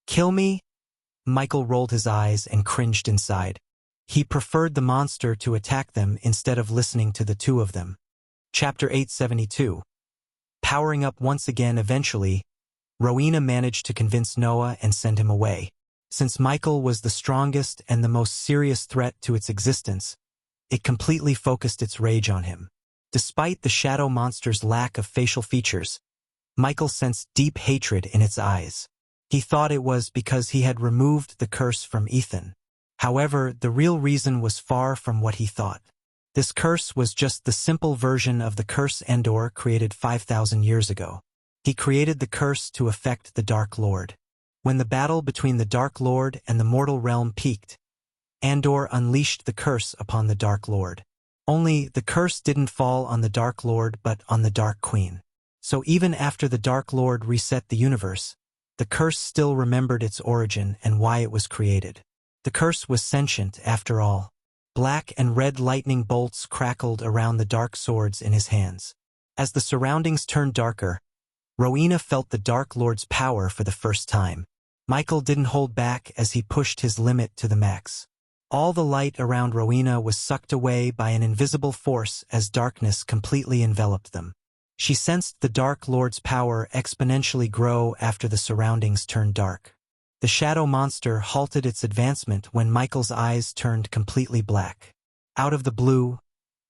Kill me? Michael rolled his eyes and cringed inside. He preferred the monster to attack them instead of listening to the two of them. Chapter 872. Powering up once again eventually, Rowena managed to convince Noah and send him away. Since Michael was the strongest and the most serious threat to its existence, it completely focused its rage on him. Despite the shadow monster's lack of facial features, Michael sensed deep hatred in its eyes. He thought it was because he had removed the curse from Ethan. However, the real reason was far from what he thought. This curse was just the simple version of the curse Andor created 5,000 years ago. He created the curse to affect the Dark Lord. When the battle between the Dark Lord and the mortal realm peaked, Andor unleashed the curse upon the Dark Lord. Only, the curse didn't fall on the Dark Lord but on the Dark Queen. So even after the Dark Lord reset the universe, the curse still remembered its origin and why it was created. The curse was sentient, after all. Black and red lightning bolts crackled around the dark swords in his hands. As the surroundings turned darker, Rowena felt the Dark Lord's power for the first time. Michael didn't hold back as he pushed his limit to the max. All the light around Rowena was sucked away by an invisible force as darkness completely enveloped them. She sensed the Dark Lord's power exponentially grow after the surroundings turned dark. The shadow monster halted its advancement when Michael's eyes turned completely black. Out of the blue,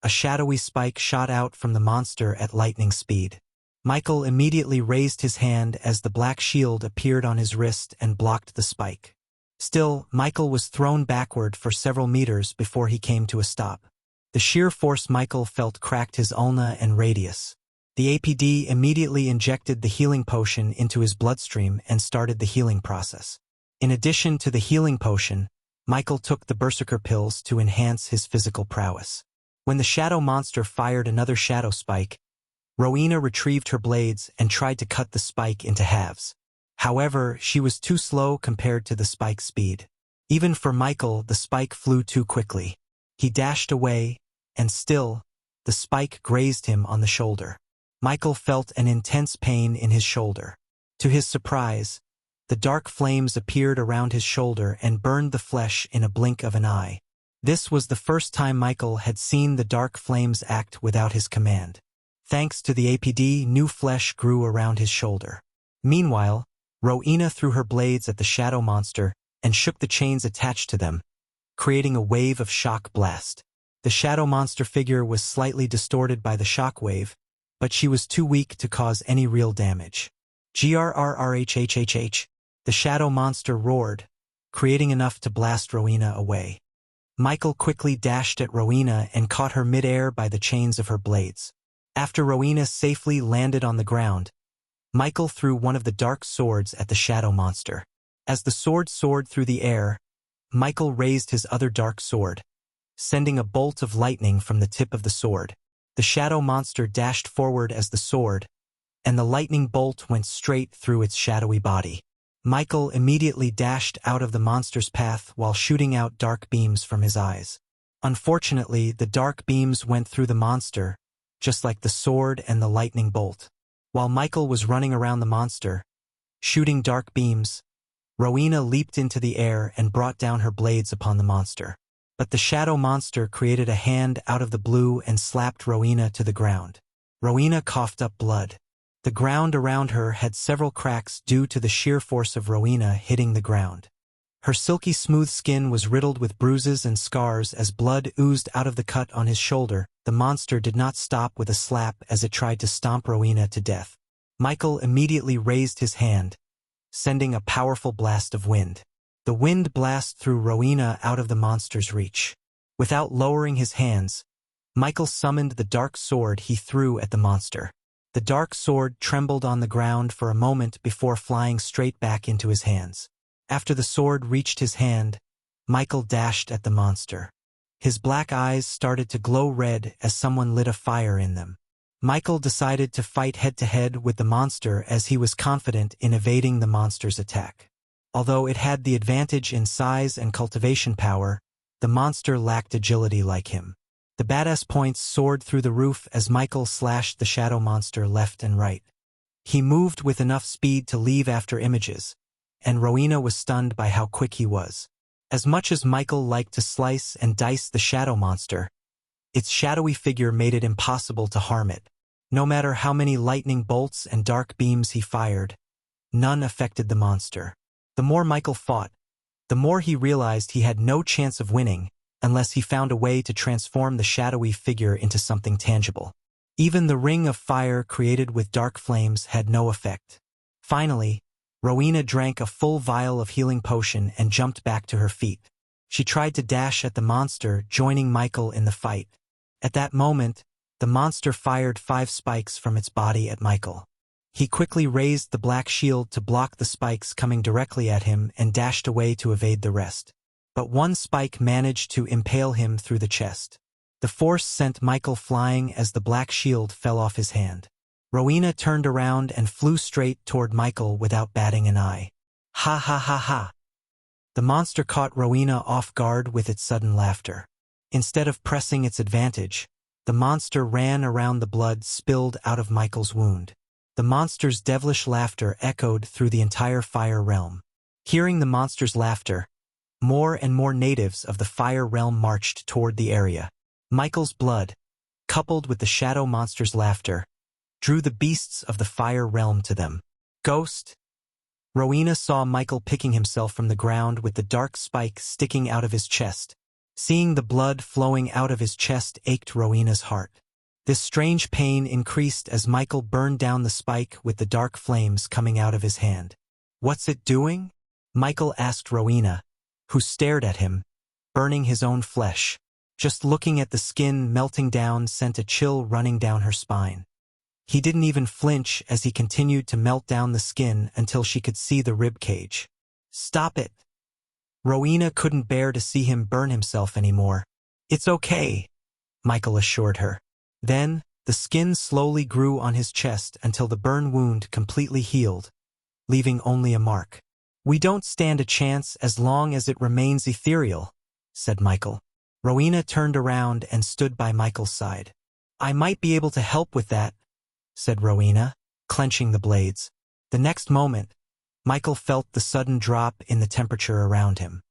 a shadowy spike shot out from the monster at lightning speed. Michael immediately raised his hand as the black shield appeared on his wrist and blocked the spike. Still, Michael was thrown backward for several meters before he came to a stop. The sheer force Michael felt cracked his ulna and radius. The APD immediately injected the healing potion into his bloodstream and started the healing process. In addition to the healing potion, Michael took the berserker pills to enhance his physical prowess. When the shadow monster fired another shadow spike, Rowena retrieved her blades and tried to cut the spike into halves. However, she was too slow compared to the spike's speed. Even for Michael, the spike flew too quickly. He dashed away, and still, the spike grazed him on the shoulder. Michael felt an intense pain in his shoulder. To his surprise, the dark flames appeared around his shoulder and burned the flesh in a blink of an eye. This was the first time Michael had seen the dark flames act without his command. Thanks to the APD, new flesh grew around his shoulder. Meanwhile, Rowena threw her blades at the shadow monster and shook the chains attached to them, creating a wave of shock blast. The shadow monster figure was slightly distorted by the shockwave, but she was too weak to cause any real damage. Grrrhhhh. The shadow monster roared, creating enough to blast Rowena away. Michael quickly dashed at Rowena and caught her mid-air by the chains of her blades. After Rowena safely landed on the ground, Michael threw one of the dark swords at the shadow monster. As the sword soared through the air, Michael raised his other dark sword, sending a bolt of lightning from the tip of the sword. The shadow monster dashed forward as the sword, and the lightning bolt went straight through its shadowy body. Michael immediately dashed out of the monster's path while shooting out dark beams from his eyes. Unfortunately, the dark beams went through the monster, just like the sword and the lightning bolt. While Michael was running around the monster, shooting dark beams, Rowena leaped into the air and brought down her blades upon the monster. But the shadow monster created a hand out of the blue and slapped Rowena to the ground. Rowena coughed up blood. The ground around her had several cracks due to the sheer force of Rowena hitting the ground. Her silky smooth skin was riddled with bruises and scars as blood oozed out of the cut on his shoulder. The monster did not stop with a slap as it tried to stomp Rowena to death. Michael immediately raised his hand, sending a powerful blast of wind. The wind blasted through Rowena out of the monster's reach. Without lowering his hands, Michael summoned the dark sword he threw at the monster. The dark sword trembled on the ground for a moment before flying straight back into his hands. After the sword reached his hand, Michael dashed at the monster. His black eyes started to glow red as someone lit a fire in them. Michael decided to fight head-to-head with the monster as he was confident in evading the monster's attack. Although it had the advantage in size and cultivation power, the monster lacked agility like him. The badass points soared through the roof as Michael slashed the shadow monster left and right. He moved with enough speed to leave after images, and Rowena was stunned by how quick he was. As much as Michael liked to slice and dice the shadow monster, its shadowy figure made it impossible to harm it. No matter how many lightning bolts and dark beams he fired, none affected the monster. The more Michael fought, the more he realized he had no chance of winning unless he found a way to transform the shadowy figure into something tangible. Even the ring of fire created with dark flames had no effect. Finally, Rowena drank a full vial of healing potion and jumped back to her feet. She tried to dash at the monster, joining Michael in the fight. At that moment, the monster fired 5 spikes from its body at Michael. He quickly raised the black shield to block the spikes coming directly at him and dashed away to evade the rest. But one spike managed to impale him through the chest. The force sent Michael flying as the black shield fell off his hand. Rowena turned around and flew straight toward Michael without batting an eye. Ha ha ha ha! The monster caught Rowena off guard with its sudden laughter. Instead of pressing its advantage, the monster ran around the blood spilled out of Michael's wound. The monster's devilish laughter echoed through the entire fire realm. Hearing the monster's laughter, more and more natives of the fire realm marched toward the area. Michael's blood, coupled with the shadow monster's laughter, drew the beasts of the fire realm to them. Ghost! Rowena saw Michael picking himself from the ground with the dark spike sticking out of his chest. Seeing the blood flowing out of his chest ached Rowena's heart. This strange pain increased as Michael burned down the spike with the dark flames coming out of his hand. What's it doing? Michael asked Rowena, who stared at him, burning his own flesh. Just looking at the skin melting down sent a chill running down her spine. He didn't even flinch as he continued to melt down the skin until she could see the rib cage. Stop it! Rowena couldn't bear to see him burn himself anymore. It's okay, Michael assured her. Then, the skin slowly grew on his chest until the burn wound completely healed, leaving only a mark. We don't stand a chance as long as it remains ethereal, said Michael. Rowena turned around and stood by Michael's side. I might be able to help with that, said Rowena, clenching the blades. The next moment, Michael felt the sudden drop in the temperature around him.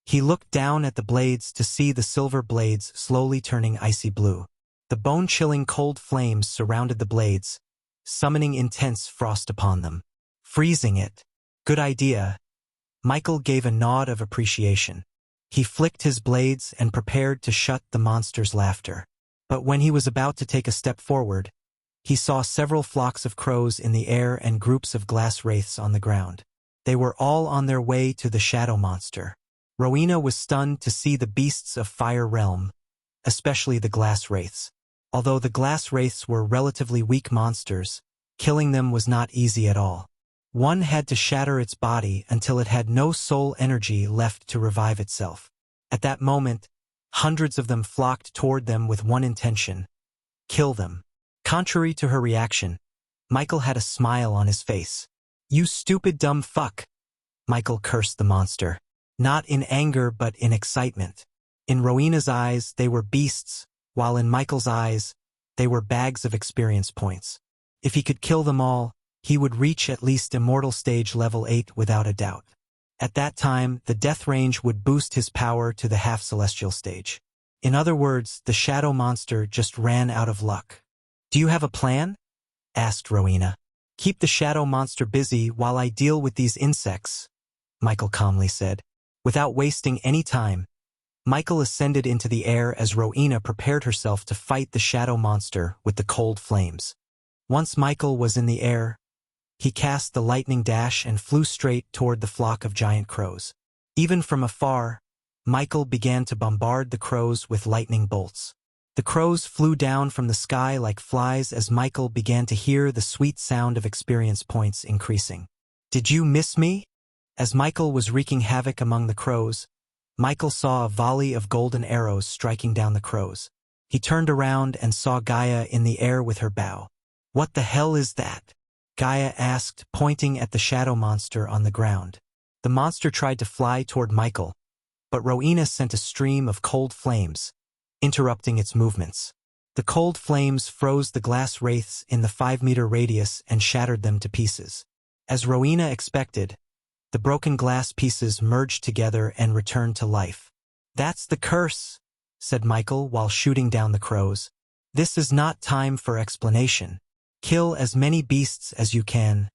He looked down at the blades to see the silver blades slowly turning icy blue. The bone-chilling cold flames surrounded the blades, summoning intense frost upon them. Freezing it. Good idea. Michael gave a nod of appreciation. He flicked his blades and prepared to shut the monster's laughter. But when he was about to take a step forward, he saw several flocks of crows in the air and groups of glass wraiths on the ground. They were all on their way to the shadow monster. Rowena was stunned to see the beasts of Fire Realm, especially the glass wraiths. Although the glass wraiths were relatively weak monsters, killing them was not easy at all. One had to shatter its body until it had no soul energy left to revive itself. At that moment, hundreds of them flocked toward them with one intention: kill them. Contrary to her reaction, Michael had a smile on his face. "You stupid dumb fuck," Michael cursed the monster. Not in anger but in excitement. In Rowena's eyes, they were beasts, while in Michael's eyes, they were bags of experience points. If he could kill them all, he would reach at least Immortal Stage Level 8 without a doubt. At that time, the death range would boost his power to the half-celestial stage. In other words, the shadow monster just ran out of luck. "Do you have a plan?" asked Rowena. "Keep the shadow monster busy while I deal with these insects," Michael calmly said. Without wasting any time, Michael ascended into the air as Rowena prepared herself to fight the shadow monster with the cold flames. Once Michael was in the air, he cast the lightning dash and flew straight toward the flock of giant crows. Even from afar, Michael began to bombard the crows with lightning bolts. The crows flew down from the sky like flies as Michael began to hear the sweet sound of experience points increasing. "Did you miss me?" As Michael was wreaking havoc among the crows, Michael saw a volley of golden arrows striking down the crows. He turned around and saw Gaia in the air with her bow. "What the hell is that?" Gaia asked, pointing at the shadow monster on the ground. The monster tried to fly toward Michael, but Rowena sent a stream of cold flames, interrupting its movements. The cold flames froze the glass wraiths in the 5-meter radius and shattered them to pieces. As Rowena expected, the broken glass pieces merged together and returned to life. "That's the curse," said Michael while shooting down the crows. "This is not time for explanation. Kill as many beasts as you can,"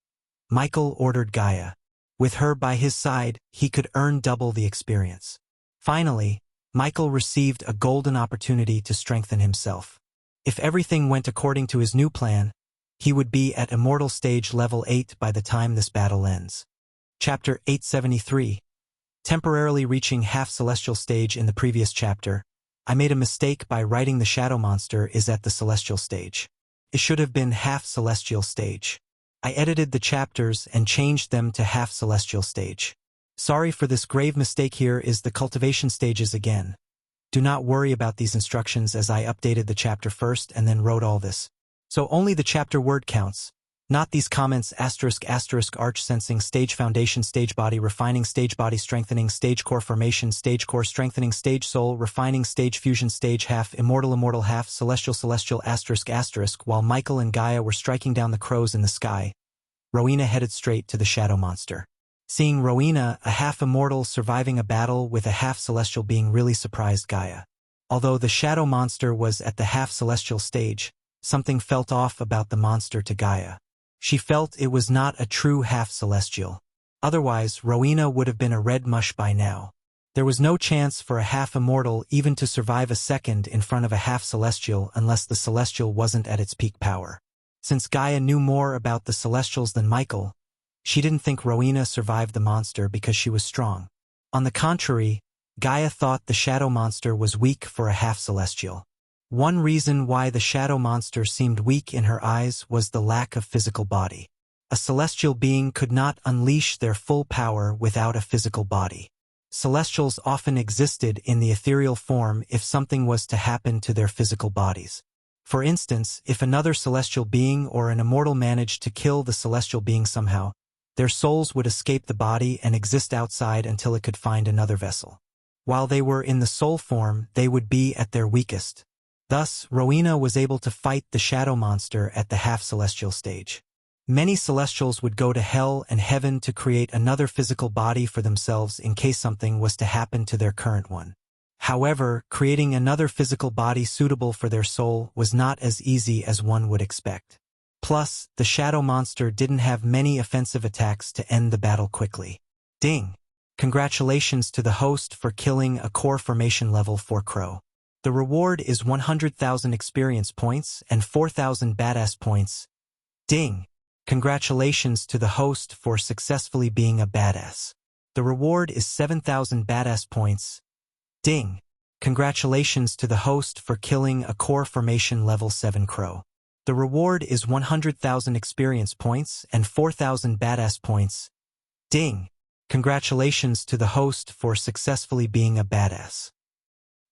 Michael ordered Gaia. With her by his side, he could earn double the experience. Finally, Michael received a golden opportunity to strengthen himself. If everything went according to his new plan, he would be at Immortal Stage Level 8 by the time this battle ends. Chapter 873. Temporarily reaching half-celestial stage. In the previous chapter, I made a mistake by writing the shadow monster is at the celestial stage. It should have been half-celestial stage. I edited the chapters and changed them to half-celestial stage. Sorry for this grave mistake. Here is the cultivation stages again. Do not worry about these instructions as I updated the chapter first and then wrote all this. So only the chapter word counts. Not these comments. **** arch sensing stage foundation stage body refining stage body strengthening stage core formation stage core strengthening stage soul refining stage fusion stage half immortal half celestial ***. While Michael and Gaia were striking down the crows in the sky, Rowena headed straight to the shadow monster. Seeing Rowena, a half-immortal, surviving a battle with a half-celestial being really surprised Gaia. Although the shadow monster was at the half-celestial stage, something felt off about the monster to Gaia. She felt it was not a true half-celestial. Otherwise, Rowena would have been a red mush by now. There was no chance for a half-immortal even to survive a second in front of a half-celestial unless the celestial wasn't at its peak power. Since Gaia knew more about the celestials than Michael, she didn't think Rowena survived the monster because she was strong. On the contrary, Gaia thought the shadow monster was weak for a half-celestial. One reason why the shadow monster seemed weak in her eyes was the lack of physical body. A celestial being could not unleash their full power without a physical body. Celestials often existed in the ethereal form if something was to happen to their physical bodies. For instance, if another celestial being or an immortal managed to kill the celestial being somehow, their souls would escape the body and exist outside until it could find another vessel. While they were in the soul form, they would be at their weakest. Thus, Rowena was able to fight the shadow monster at the half-celestial stage. Many celestials would go to hell and heaven to create another physical body for themselves in case something was to happen to their current one. However, creating another physical body suitable for their soul was not as easy as one would expect. Plus, the shadow monster didn't have many offensive attacks to end the battle quickly. Ding! Congratulations to the host for killing a core formation level 4 crow. The reward is 100,000 experience points and 4,000 badass points. Ding! Congratulations to the host for successfully being a badass. The reward is 7,000 badass points. Ding! Congratulations to the host for killing a core formation level 7 crow. The reward is 100,000 experience points and 4,000 badass points. Ding! Congratulations to the host for successfully being a badass.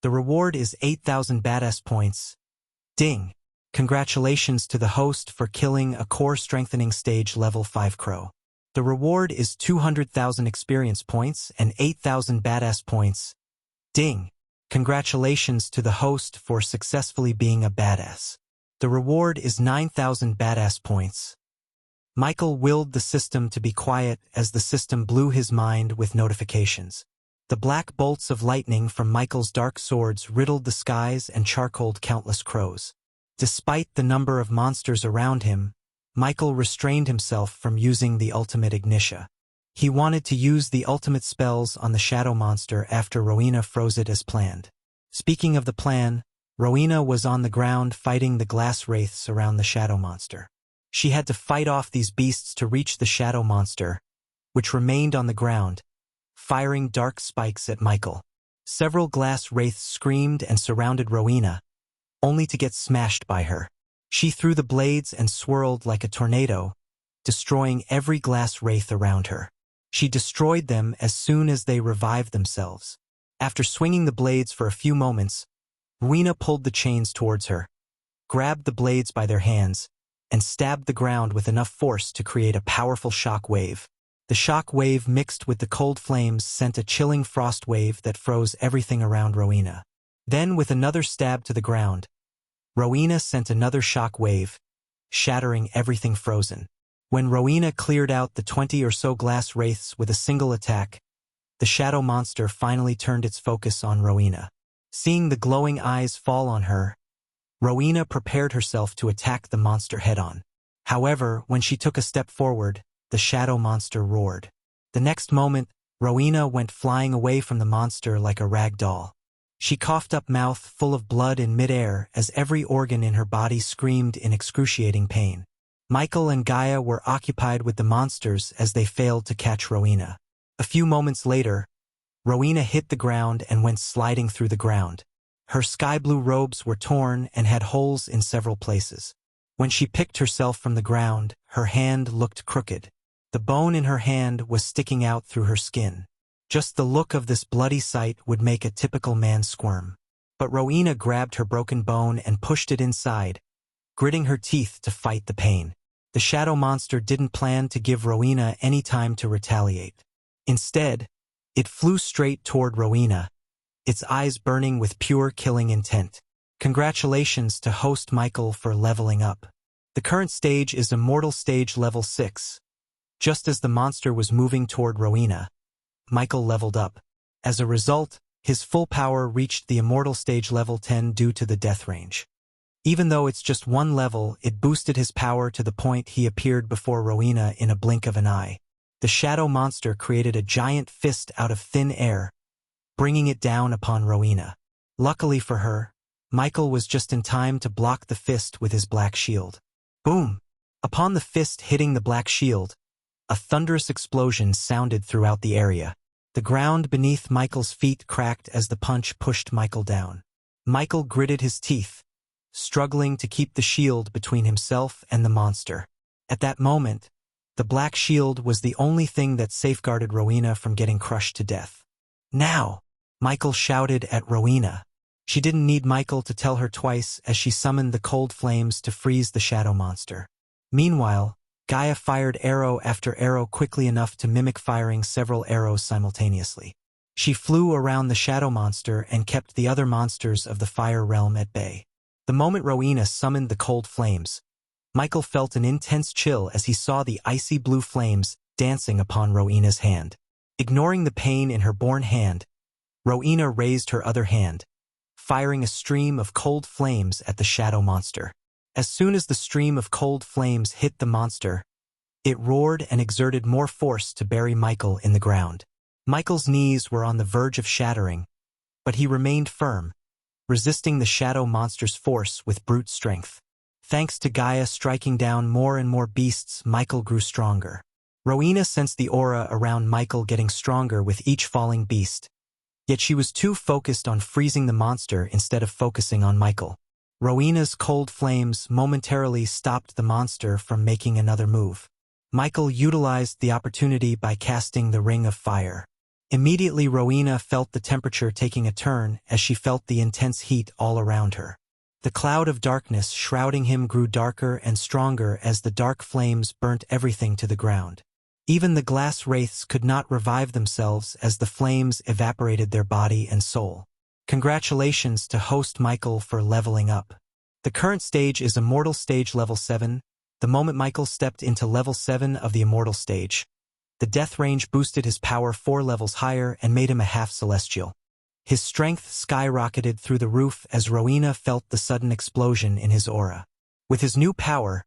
The reward is 8,000 badass points. Ding! Congratulations to the host for killing a core strengthening stage level 5 crow. The reward is 200,000 experience points and 8,000 badass points. Ding! Congratulations to the host for successfully being a badass. The reward is 9,000 badass points. Michael willed the system to be quiet as the system blew his mind with notifications. The black bolts of lightning from Michael's dark swords riddled the skies and charcoaled countless crows. Despite the number of monsters around him, Michael restrained himself from using the ultimate ignitia. He wanted to use the ultimate spells on the shadow monster after Rowena froze it as planned. Speaking of the plan, Rowena was on the ground fighting the glass wraiths around the shadow monster. She had to fight off these beasts to reach the shadow monster, which remained on the ground, firing dark spikes at Michael. Several glass wraiths screamed and surrounded Rowena, only to get smashed by her. She threw the blades and swirled like a tornado, destroying every glass wraith around her. She destroyed them as soon as they revived themselves. After swinging the blades for a few moments, Rowena pulled the chains towards her, grabbed the blades by their hands, and stabbed the ground with enough force to create a powerful shock wave. The shock wave mixed with the cold flames sent a chilling frost wave that froze everything around Rowena. Then, with another stab to the ground, Rowena sent another shock wave, shattering everything frozen. When Rowena cleared out the 20 or so glass wraiths with a single attack, the shadow monster finally turned its focus on Rowena. Seeing the glowing eyes fall on her, Rowena prepared herself to attack the monster head-on. However, when she took a step forward, the shadow monster roared. The next moment, Rowena went flying away from the monster like a rag doll. She coughed up, mouth full of blood in midair as every organ in her body screamed in excruciating pain. Michael and Gaia were occupied with the monsters as they failed to catch Rowena. A few moments later, Rowena hit the ground and went sliding through the ground. Her sky-blue robes were torn and had holes in several places. When she picked herself from the ground, her hand looked crooked. The bone in her hand was sticking out through her skin. Just the look of this bloody sight would make a typical man squirm. But Rowena grabbed her broken bone and pushed it inside, gritting her teeth to fight the pain. The shadow monster didn't plan to give Rowena any time to retaliate. Instead, it flew straight toward Rowena, its eyes burning with pure killing intent. Congratulations to host Michael for leveling up. The current stage is Immortal Stage Level 6. Just as the monster was moving toward Rowena, Michael leveled up. As a result, his full power reached the Immortal Stage Level 10 due to the death range. Even though it's just one level, it boosted his power to the point he appeared before Rowena in a blink of an eye. The shadow monster created a giant fist out of thin air, bringing it down upon Rowena. Luckily for her, Michael was just in time to block the fist with his black shield. Boom! Upon the fist hitting the black shield, a thunderous explosion sounded throughout the area. The ground beneath Michael's feet cracked as the punch pushed Michael down. Michael gritted his teeth, struggling to keep the shield between himself and the monster. At that moment, the black shield was the only thing that safeguarded Rowena from getting crushed to death. Now! Michael shouted at Rowena. She didn't need Michael to tell her twice as she summoned the cold flames to freeze the shadow monster. Meanwhile, Gaia fired arrow after arrow quickly enough to mimic firing several arrows simultaneously. She flew around the shadow monster and kept the other monsters of the fire realm at bay. The moment Rowena summoned the cold flames, Michael felt an intense chill as he saw the icy blue flames dancing upon Rowena's hand. Ignoring the pain in her born hand, Rowena raised her other hand, firing a stream of cold flames at the shadow monster. As soon as the stream of cold flames hit the monster, it roared and exerted more force to bury Michael in the ground. Michael's knees were on the verge of shattering, but he remained firm, resisting the shadow monster's force with brute strength. Thanks to Gaia striking down more and more beasts, Michael grew stronger. Rowena sensed the aura around Michael getting stronger with each falling beast, yet she was too focused on freezing the monster instead of focusing on Michael. Rowena's cold flames momentarily stopped the monster from making another move. Michael utilized the opportunity by casting the Ring of Fire. Immediately Rowena felt the temperature taking a turn as she felt the intense heat all around her. The cloud of darkness shrouding him grew darker and stronger as the dark flames burnt everything to the ground. Even the glass wraiths could not revive themselves as the flames evaporated their body and soul. Congratulations to host Michael for leveling up. The current stage is Immortal Stage Level 7. The moment Michael stepped into Level 7 of the Immortal Stage, the death range boosted his power 4 levels higher and made him a half-celestial. His strength skyrocketed through the roof as Rowena felt the sudden explosion in his aura. With his new power,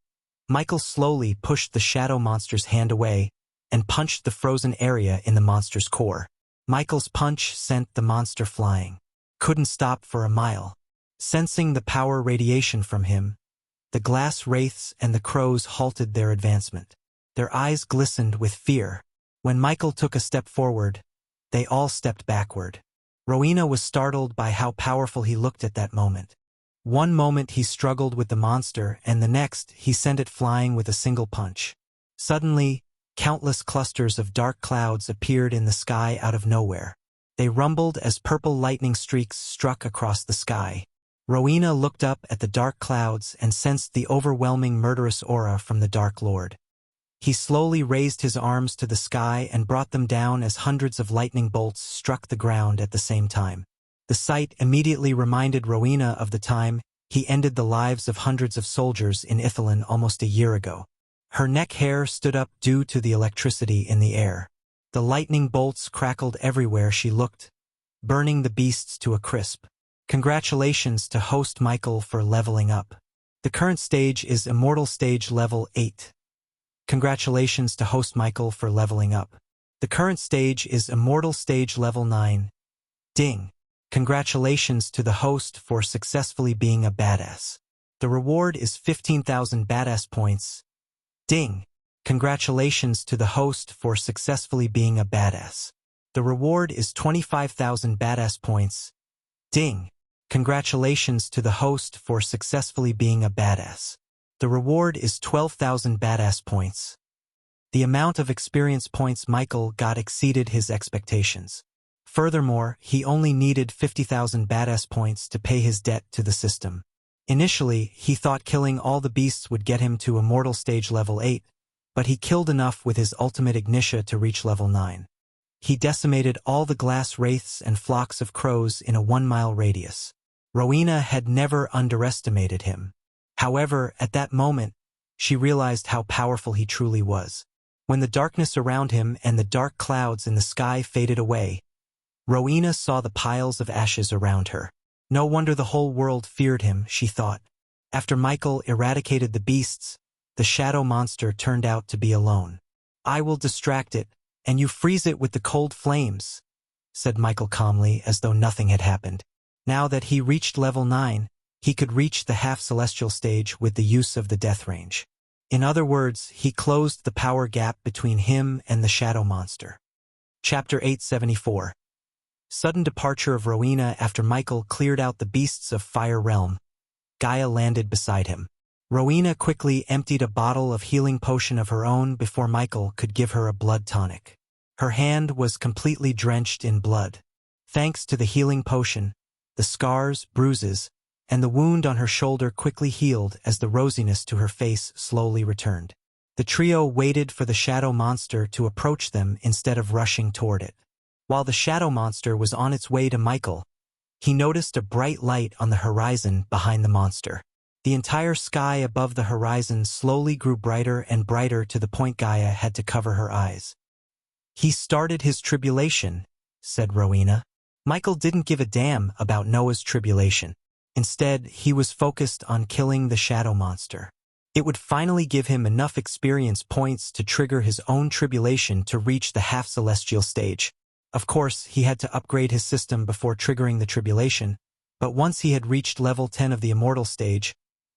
Michael slowly pushed the shadow monster's hand away and punched the frozen area in the monster's core. Michael's punch sent the monster flying. Couldn't stop for a mile. Sensing the power radiation from him, the glass wraiths and the crows halted their advancement. Their eyes glistened with fear. When Michael took a step forward, they all stepped backward. Rowena was startled by how powerful he looked at that moment. One moment he struggled with the monster, and the next he sent it flying with a single punch. Suddenly, countless clusters of dark clouds appeared in the sky out of nowhere. They rumbled as purple lightning streaks struck across the sky. Rowena looked up at the dark clouds and sensed the overwhelming murderous aura from the Dark Lord. He slowly raised his arms to the sky and brought them down as hundreds of lightning bolts struck the ground at the same time. The sight immediately reminded Rowena of the time he ended the lives of hundreds of soldiers in Ithilien almost a year ago. Her neck hair stood up due to the electricity in the air. The lightning bolts crackled everywhere she looked, burning the beasts to a crisp. Congratulations to host Michael for leveling up. The current stage is Immortal Stage Level 8. Congratulations to host Michael for leveling up. The current stage is Immortal Stage Level 9. Ding. Congratulations to the host for successfully being a badass. The reward is 15,000 badass points. Ding. Congratulations to the host for successfully being a badass. The reward is 25,000 badass points. Ding. Congratulations to the host for successfully being a badass. The reward is 12,000 badass points. The amount of experience points Michael got exceeded his expectations. Furthermore, he only needed 50,000 badass points to pay his debt to the system. Initially, he thought killing all the beasts would get him to Immortal Stage Level 8, but he killed enough with his ultimate Ignitia to reach Level 9. He decimated all the glass wraiths and flocks of crows in a 1-mile radius. Rowena had never underestimated him. However, at that moment, she realized how powerful he truly was. When the darkness around him and the dark clouds in the sky faded away, Rowena saw the piles of ashes around her. No wonder the whole world feared him, she thought. After Michael eradicated the beasts, the shadow monster turned out to be alone. I will distract it, and you freeze it with the cold flames, said Michael calmly as though nothing had happened. Now that he reached Level 9, he could reach the half-celestial stage with the use of the death range. In other words, he closed the power gap between him and the shadow monster. Chapter 874. Sudden departure of Rowena after Michael cleared out the beasts of Fire Realm. Gaia landed beside him. Rowena quickly emptied a bottle of healing potion of her own before Michael could give her a blood tonic. Her hand was completely drenched in blood. Thanks to the healing potion, the scars, bruises, and the wound on her shoulder quickly healed as the rosiness to her face slowly returned. The trio waited for the shadow monster to approach them instead of rushing toward it. While the shadow monster was on its way to Michael, he noticed a bright light on the horizon behind the monster. The entire sky above the horizon slowly grew brighter and brighter to the point Gaia had to cover her eyes. He started his tribulation, said Rowena. Michael didn't give a damn about Noah's tribulation. Instead, he was focused on killing the shadow monster. It would finally give him enough experience points to trigger his own tribulation to reach the half-celestial stage. Of course, he had to upgrade his system before triggering the tribulation, but once he had reached level 10 of the immortal stage,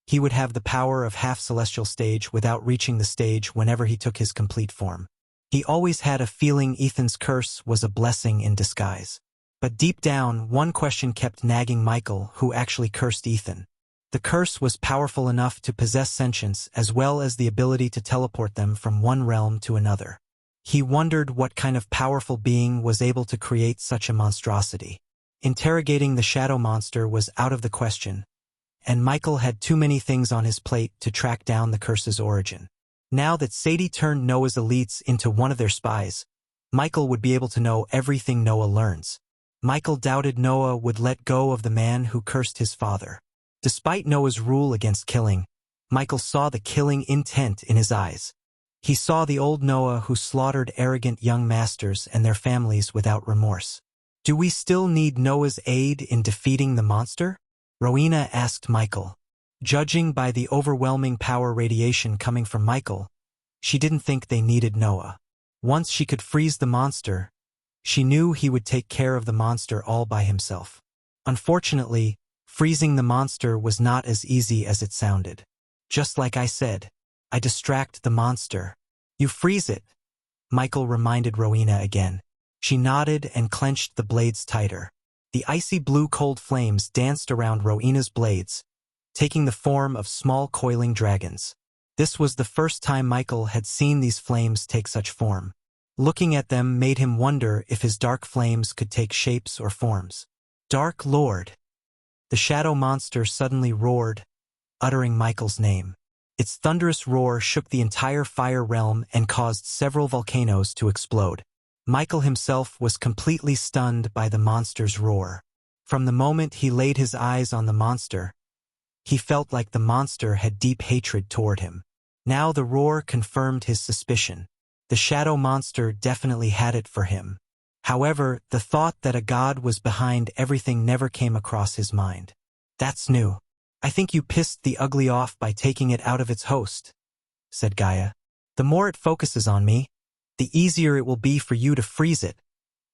he would have the power of half-celestial stage without reaching the stage whenever he took his complete form. He always had a feeling Ethan's curse was a blessing in disguise. But deep down, one question kept nagging Michael, who actually cursed Ethan. The curse was powerful enough to possess sentience as well as the ability to teleport them from one realm to another. He wondered what kind of powerful being was able to create such a monstrosity. Interrogating the shadow monster was out of the question, and Michael had too many things on his plate to track down the curse's origin. Now that Sadie turned Noah's elites into one of their spies, Michael would be able to know everything Noah learns. Michael doubted Noah would let go of the man who cursed his father. Despite Noah's rule against killing, Michael saw the killing intent in his eyes. He saw the old Noah who slaughtered arrogant young masters and their families without remorse. Do we still need Noah's aid in defeating the monster? Rowena asked Michael. Judging by the overwhelming power radiation coming from Michael, she didn't think they needed Noah. Once she could freeze the monster, she knew he would take care of the monster all by himself. Unfortunately, freezing the monster was not as easy as it sounded. Just like I said, I distract the monster. You freeze it, Michael reminded Rowena again. She nodded and clenched the blades tighter. The icy blue cold flames danced around Rowena's blades, taking the form of small coiling dragons. This was the first time Michael had seen these flames take such form. Looking at them made him wonder if his dark flames could take shapes or forms. Dark Lord. The shadow monster suddenly roared, uttering Michael's name. Its thunderous roar shook the entire fire realm and caused several volcanoes to explode. Michael himself was completely stunned by the monster's roar. From the moment he laid his eyes on the monster, he felt like the monster had deep hatred toward him. Now the roar confirmed his suspicion. The shadow monster definitely had it for him. However, the thought that a god was behind everything never came across his mind. That's new. I think you pissed the ugly off by taking it out of its host, said Gaia. The more it focuses on me, the easier it will be for you to freeze it,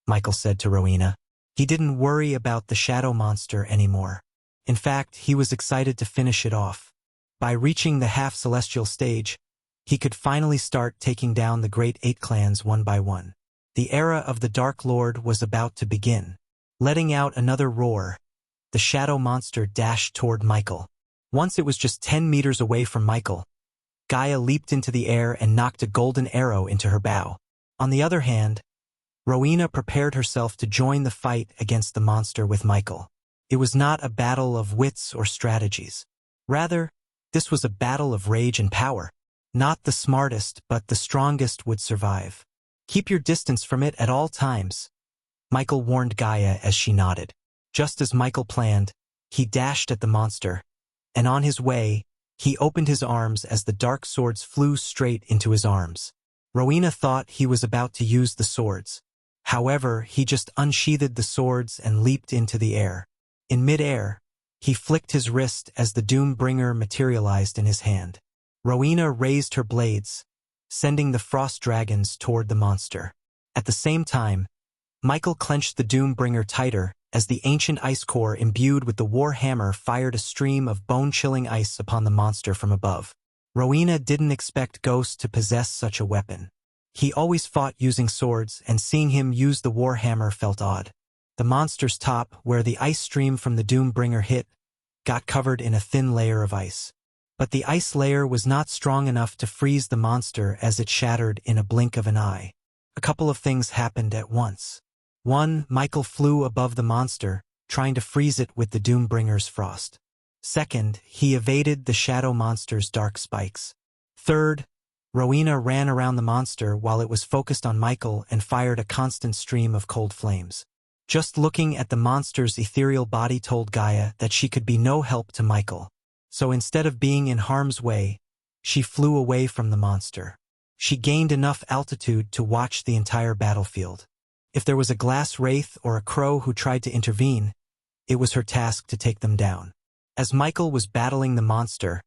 Michael said to Rowena. He didn't worry about the shadow monster anymore. In fact, he was excited to finish it off. By reaching the half-celestial stage, he could finally start taking down the great 8 clans one by one. The era of the Dark Lord was about to begin. Letting out another roar, the shadow monster dashed toward Michael. Once it was just 10 meters away from Michael, Gaia leaped into the air and knocked a golden arrow into her bow. On the other hand, Rowena prepared herself to join the fight against the monster with Michael. It was not a battle of wits or strategies. Rather, this was a battle of rage and power. Not the smartest, but the strongest would survive. Keep your distance from it at all times, Michael warned Gaia as she nodded. Just as Michael planned, he dashed at the monster, and on his way, he opened his arms as the dark swords flew straight into his arms. Rowena thought he was about to use the swords. However, he just unsheathed the swords and leaped into the air. In mid-air, he flicked his wrist as the Doombringer materialized in his hand. Rowena raised her blades, sending the frost dragons toward the monster. At the same time, Michael clenched the Doombringer tighter as the ancient ice core imbued with the war hammer fired a stream of bone-chilling ice upon the monster from above. Rowena didn't expect Ghost to possess such a weapon. He always fought using swords, and seeing him use the war hammer felt odd. The monster's top, where the ice stream from the Doombringer hit, got covered in a thin layer of ice. But the ice layer was not strong enough to freeze the monster as it shattered in a blink of an eye. A couple of things happened at once. 1. Michael flew above the monster, trying to freeze it with the Doombringer's frost. 2nd, he evaded the shadow monster's dark spikes. 3rd, Rowena ran around the monster while it was focused on Michael and fired a constant stream of cold flames. Just looking at the monster's ethereal body told Gaia that she could be no help to Michael. So instead of being in harm's way, she flew away from the monster. She gained enough altitude to watch the entire battlefield. If there was a glass wraith or a crow who tried to intervene, it was her task to take them down. As Michael was battling the monster,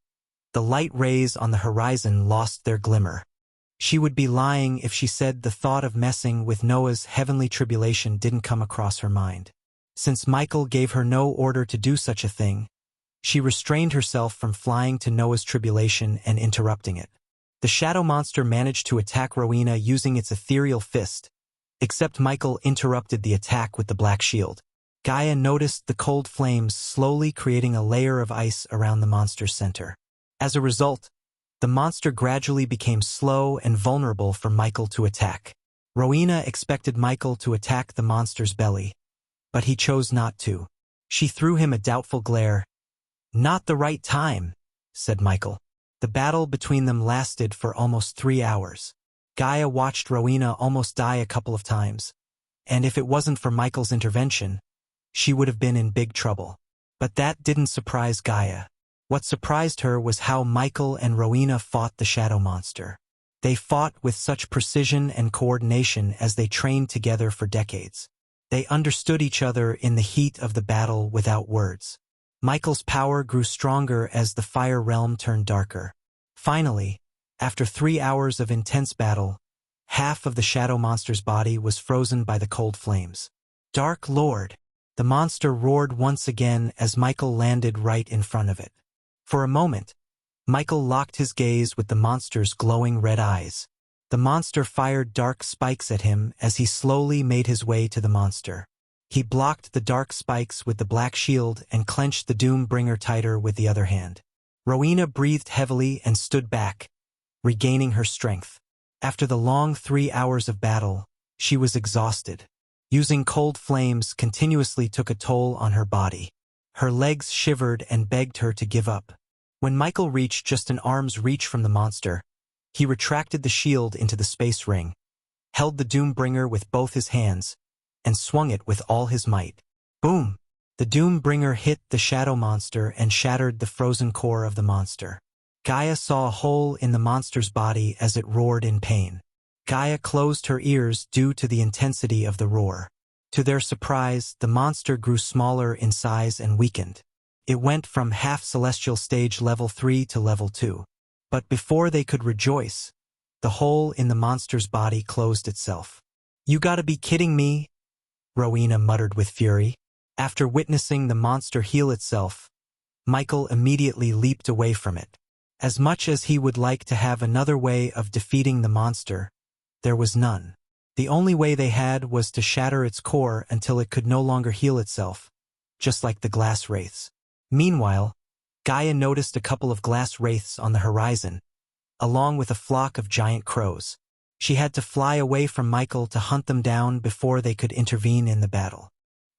the light rays on the horizon lost their glimmer. She would be lying if she said the thought of messing with Noah's heavenly tribulation didn't come across her mind. Since Michael gave her no order to do such a thing, she restrained herself from flying to Noah's tribulation and interrupting it. The shadow monster managed to attack Rowena using its ethereal fist, except Michael interrupted the attack with the black shield. Gaia noticed the cold flames slowly creating a layer of ice around the monster's center. As a result, the monster gradually became slow and vulnerable for Michael to attack. Rowena expected Michael to attack the monster's belly, but he chose not to. She threw him a doubtful glare. "Not the right time," said Michael. The battle between them lasted for almost 3 hours. Gaia watched Rowena almost die a couple of times, and if it wasn't for Michael's intervention, she would have been in big trouble. But that didn't surprise Gaia. What surprised her was how Michael and Rowena fought the shadow monster. They fought with such precision and coordination as they trained together for decades. They understood each other in the heat of the battle without words. Michael's power grew stronger as the fire realm turned darker. Finally, after 3 hours of intense battle, half of the shadow monster's body was frozen by the cold flames. "Dark Lord!" The monster roared once again as Michael landed right in front of it. For a moment, Michael locked his gaze with the monster's glowing red eyes. The monster fired dark spikes at him as he slowly made his way to the monster. He blocked the dark spikes with the black shield and clenched the Doom Bringer tighter with the other hand. Rowena breathed heavily and stood back, regaining her strength. After the long 3 hours of battle, she was exhausted. Using cold flames continuously took a toll on her body. Her legs shivered and begged her to give up. When Michael reached just an arm's reach from the monster, he retracted the shield into the space ring, held the Doombringer with both his hands, and swung it with all his might. Boom! The Doombringer hit the shadow monster and shattered the frozen core of the monster. Gaia saw a hole in the monster's body as it roared in pain. Gaia closed her ears due to the intensity of the roar. To their surprise, the monster grew smaller in size and weakened. It went from half-celestial stage level 3 to level 2. But before they could rejoice, the hole in the monster's body closed itself. "You gotta be kidding me," Rowena muttered with fury. After witnessing the monster heal itself, Michael immediately leaped away from it. As much as he would like to have another way of defeating the monster, there was none. The only way they had was to shatter its core until it could no longer heal itself, just like the glass wraiths. Meanwhile, Gaia noticed a couple of glass wraiths on the horizon, along with a flock of giant crows. She had to fly away from Michael to hunt them down before they could intervene in the battle.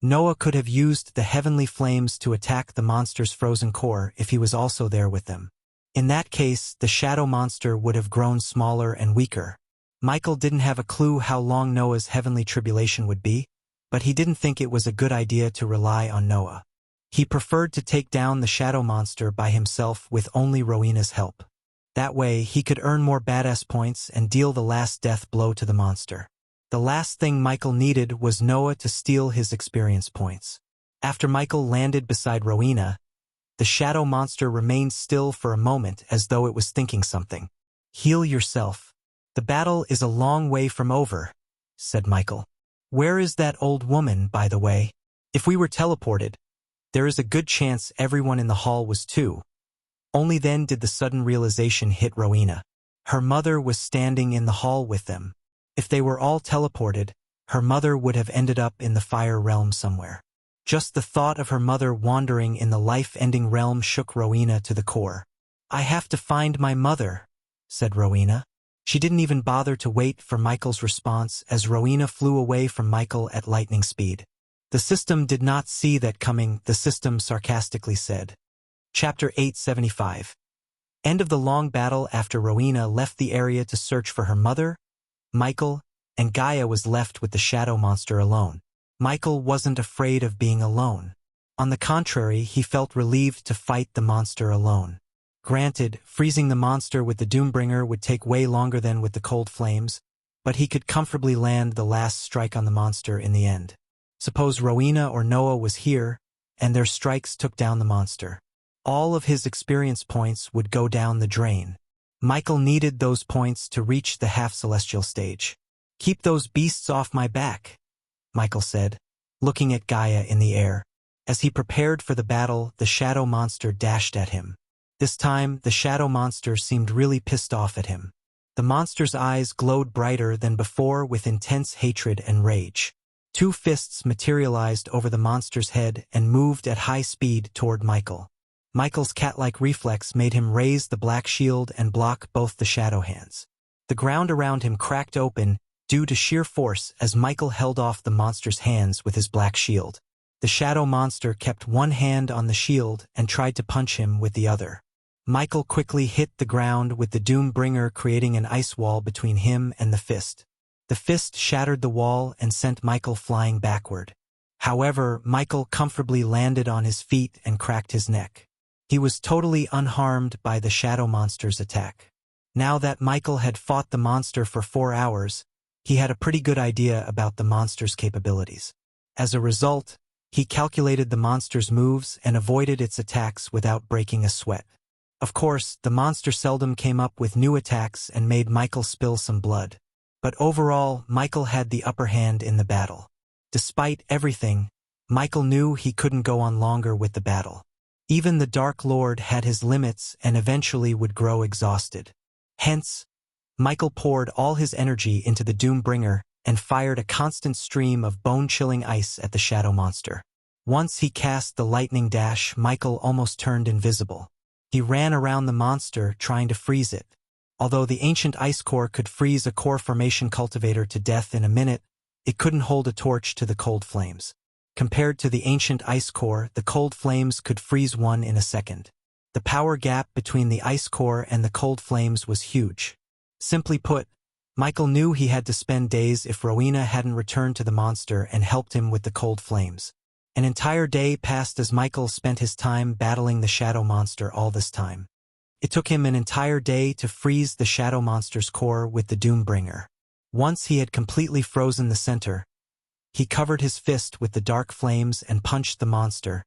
Noah could have used the heavenly flames to attack the monster's frozen core if he was also there with them. In that case, the shadow monster would have grown smaller and weaker. Michael didn't have a clue how long Noah's heavenly tribulation would be, but he didn't think it was a good idea to rely on Noah. He preferred to take down the shadow monster by himself with only Rowena's help. That way, he could earn more badass points and deal the last death blow to the monster. The last thing Michael needed was Noah to steal his experience points. After Michael landed beside Rowena, the shadow monster remained still for a moment as though it was thinking something. "Heal yourself. The battle is a long way from over," said Michael. "Where is that old woman, by the way? If we were teleported, there is a good chance everyone in the hall was too." Only then did the sudden realization hit Rowena. Her mother was standing in the hall with them. If they were all teleported, her mother would have ended up in the fire realm somewhere. Just the thought of her mother wandering in the life-ending realm shook Rowena to the core. "I have to find my mother," said Rowena. She didn't even bother to wait for Michael's response as Rowena flew away from Michael at lightning speed. "The system did not see that coming," the system sarcastically said. Chapter 875. End of the long battle. After Rowena left the area to search for her mother, Michael and Gaia was left with the shadow monster alone. Michael wasn't afraid of being alone. On the contrary, he felt relieved to fight the monster alone. Granted, freezing the monster with the Doombringer would take way longer than with the cold flames, but he could comfortably land the last strike on the monster in the end. Suppose Rowena or Noah was here, and their strikes took down the monster. All of his experience points would go down the drain. Michael needed those points to reach the half-celestial stage. "Keep those beasts off my back," Michael said, looking at Gaia in the air. As he prepared for the battle, the shadow monster dashed at him. This time, the shadow monster seemed really pissed off at him. The monster's eyes glowed brighter than before with intense hatred and rage. Two fists materialized over the monster's head and moved at high speed toward Michael. Michael's cat-like reflex made him raise the black shield and block both the shadow hands. The ground around him cracked open due to sheer force as Michael held off the monster's hands with his black shield. The shadow monster kept one hand on the shield and tried to punch him with the other. Michael quickly hit the ground with the Doombringer, creating an ice wall between him and the fist. The fist shattered the wall and sent Michael flying backward. However, Michael comfortably landed on his feet and cracked his neck. He was totally unharmed by the shadow monster's attack. Now that Michael had fought the monster for 4 hours, he had a pretty good idea about the monster's capabilities. As a result, he calculated the monster's moves and avoided its attacks without breaking a sweat. Of course, the monster seldom came up with new attacks and made Michael spill some blood. But overall, Michael had the upper hand in the battle. Despite everything, Michael knew he couldn't go on longer with the battle. Even the Dark Lord had his limits and eventually would grow exhausted. Hence, Michael poured all his energy into the Doombringer and fired a constant stream of bone-chilling ice at the shadow monster. Once he cast the lightning dash, Michael almost turned invisible. He ran around the monster trying to freeze it. Although the ancient ice core could freeze a core formation cultivator to death in a minute, it couldn't hold a torch to the cold flames. Compared to the ancient ice core, the cold flames could freeze one in a second. The power gap between the ice core and the cold flames was huge. Simply put, Michael knew he had to spend days if Rowena hadn't returned to the monster and helped him with the cold flames. An entire day passed as Michael spent his time battling the shadow monster all this time. It took him an entire day to freeze the shadow monster's core with the Doombringer. Once he had completely frozen the center, he covered his fist with the dark flames and punched the monster,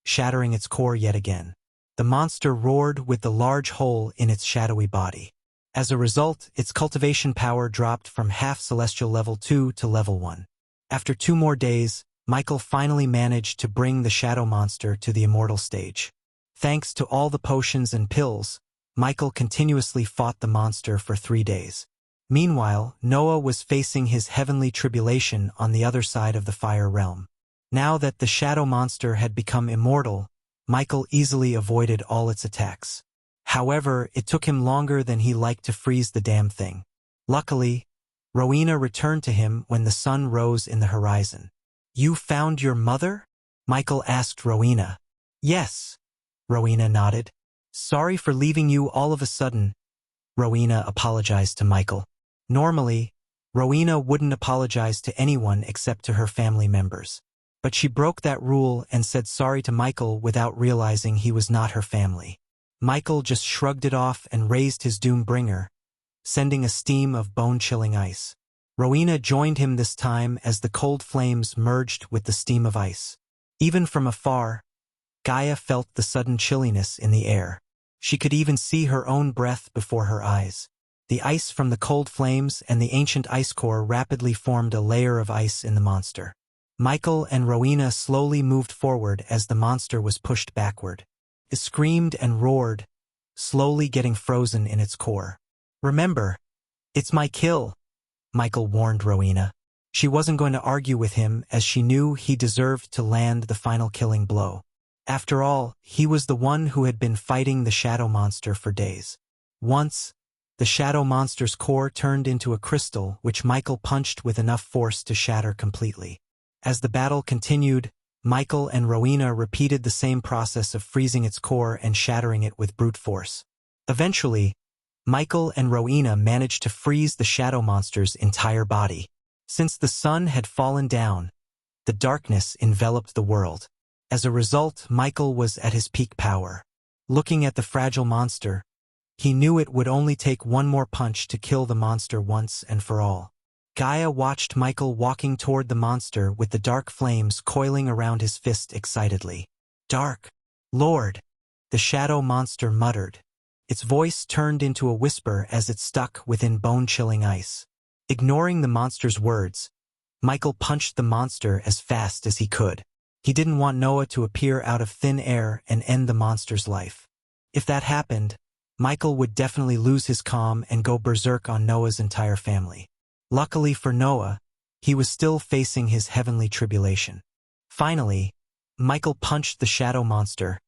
shattering its core yet again. The monster roared with the large hole in its shadowy body. As a result, its cultivation power dropped from half-celestial level 2 to level 1. After 2 more days, Michael finally managed to bring the shadow monster to the immortal stage. Thanks to all the potions and pills, Michael continuously fought the monster for 3 days. Meanwhile, Noah was facing his heavenly tribulation on the other side of the fire realm. Now that the shadow monster had become immortal, Michael easily avoided all its attacks. However, it took him longer than he liked to freeze the damn thing. Luckily, Rowena returned to him when the sun rose in the horizon. "You found your mother?" Michael asked Rowena. "Yes," Rowena nodded. "Sorry for leaving you all of a sudden," Rowena apologized to Michael. Normally, Rowena wouldn't apologize to anyone except to her family members. But she broke that rule and said sorry to Michael without realizing he was not her family. Michael just shrugged it off and raised his Doombringer, sending a steam of bone-chilling ice. Rowena joined him this time as the cold flames merged with the steam of ice. Even from afar, Gaia felt the sudden chilliness in the air. She could even see her own breath before her eyes. The ice from the cold flames and the ancient ice core rapidly formed a layer of ice in the monster. Michael and Rowena slowly moved forward as the monster was pushed backward. It screamed and roared, slowly getting frozen in its core. "Remember, it's my kill," Michael warned Rowena. She wasn't going to argue with him as she knew he deserved to land the final killing blow. After all, he was the one who had been fighting the shadow monster for days. Once, the shadow monster's core turned into a crystal which Michael punched with enough force to shatter completely. As the battle continued, Michael and Rowena repeated the same process of freezing its core and shattering it with brute force. Eventually, Michael and Rowena managed to freeze the shadow monster's entire body. Since the sun had fallen down, the darkness enveloped the world. As a result, Michael was at his peak power. Looking at the fragile monster, he knew it would only take one more punch to kill the monster once and for all. Gaia watched Michael walking toward the monster with the dark flames coiling around his fist excitedly. "Dark Lord," the shadow monster muttered. Its voice turned into a whisper as it stuck within bone-chilling ice. Ignoring the monster's words, Michael punched the monster as fast as he could. He didn't want Noah to appear out of thin air and end the monster's life. If that happened, Michael would definitely lose his calm and go berserk on Noah's entire family. Luckily for Noah, he was still facing his heavenly tribulation. Finally, Michael punched the shadow monster,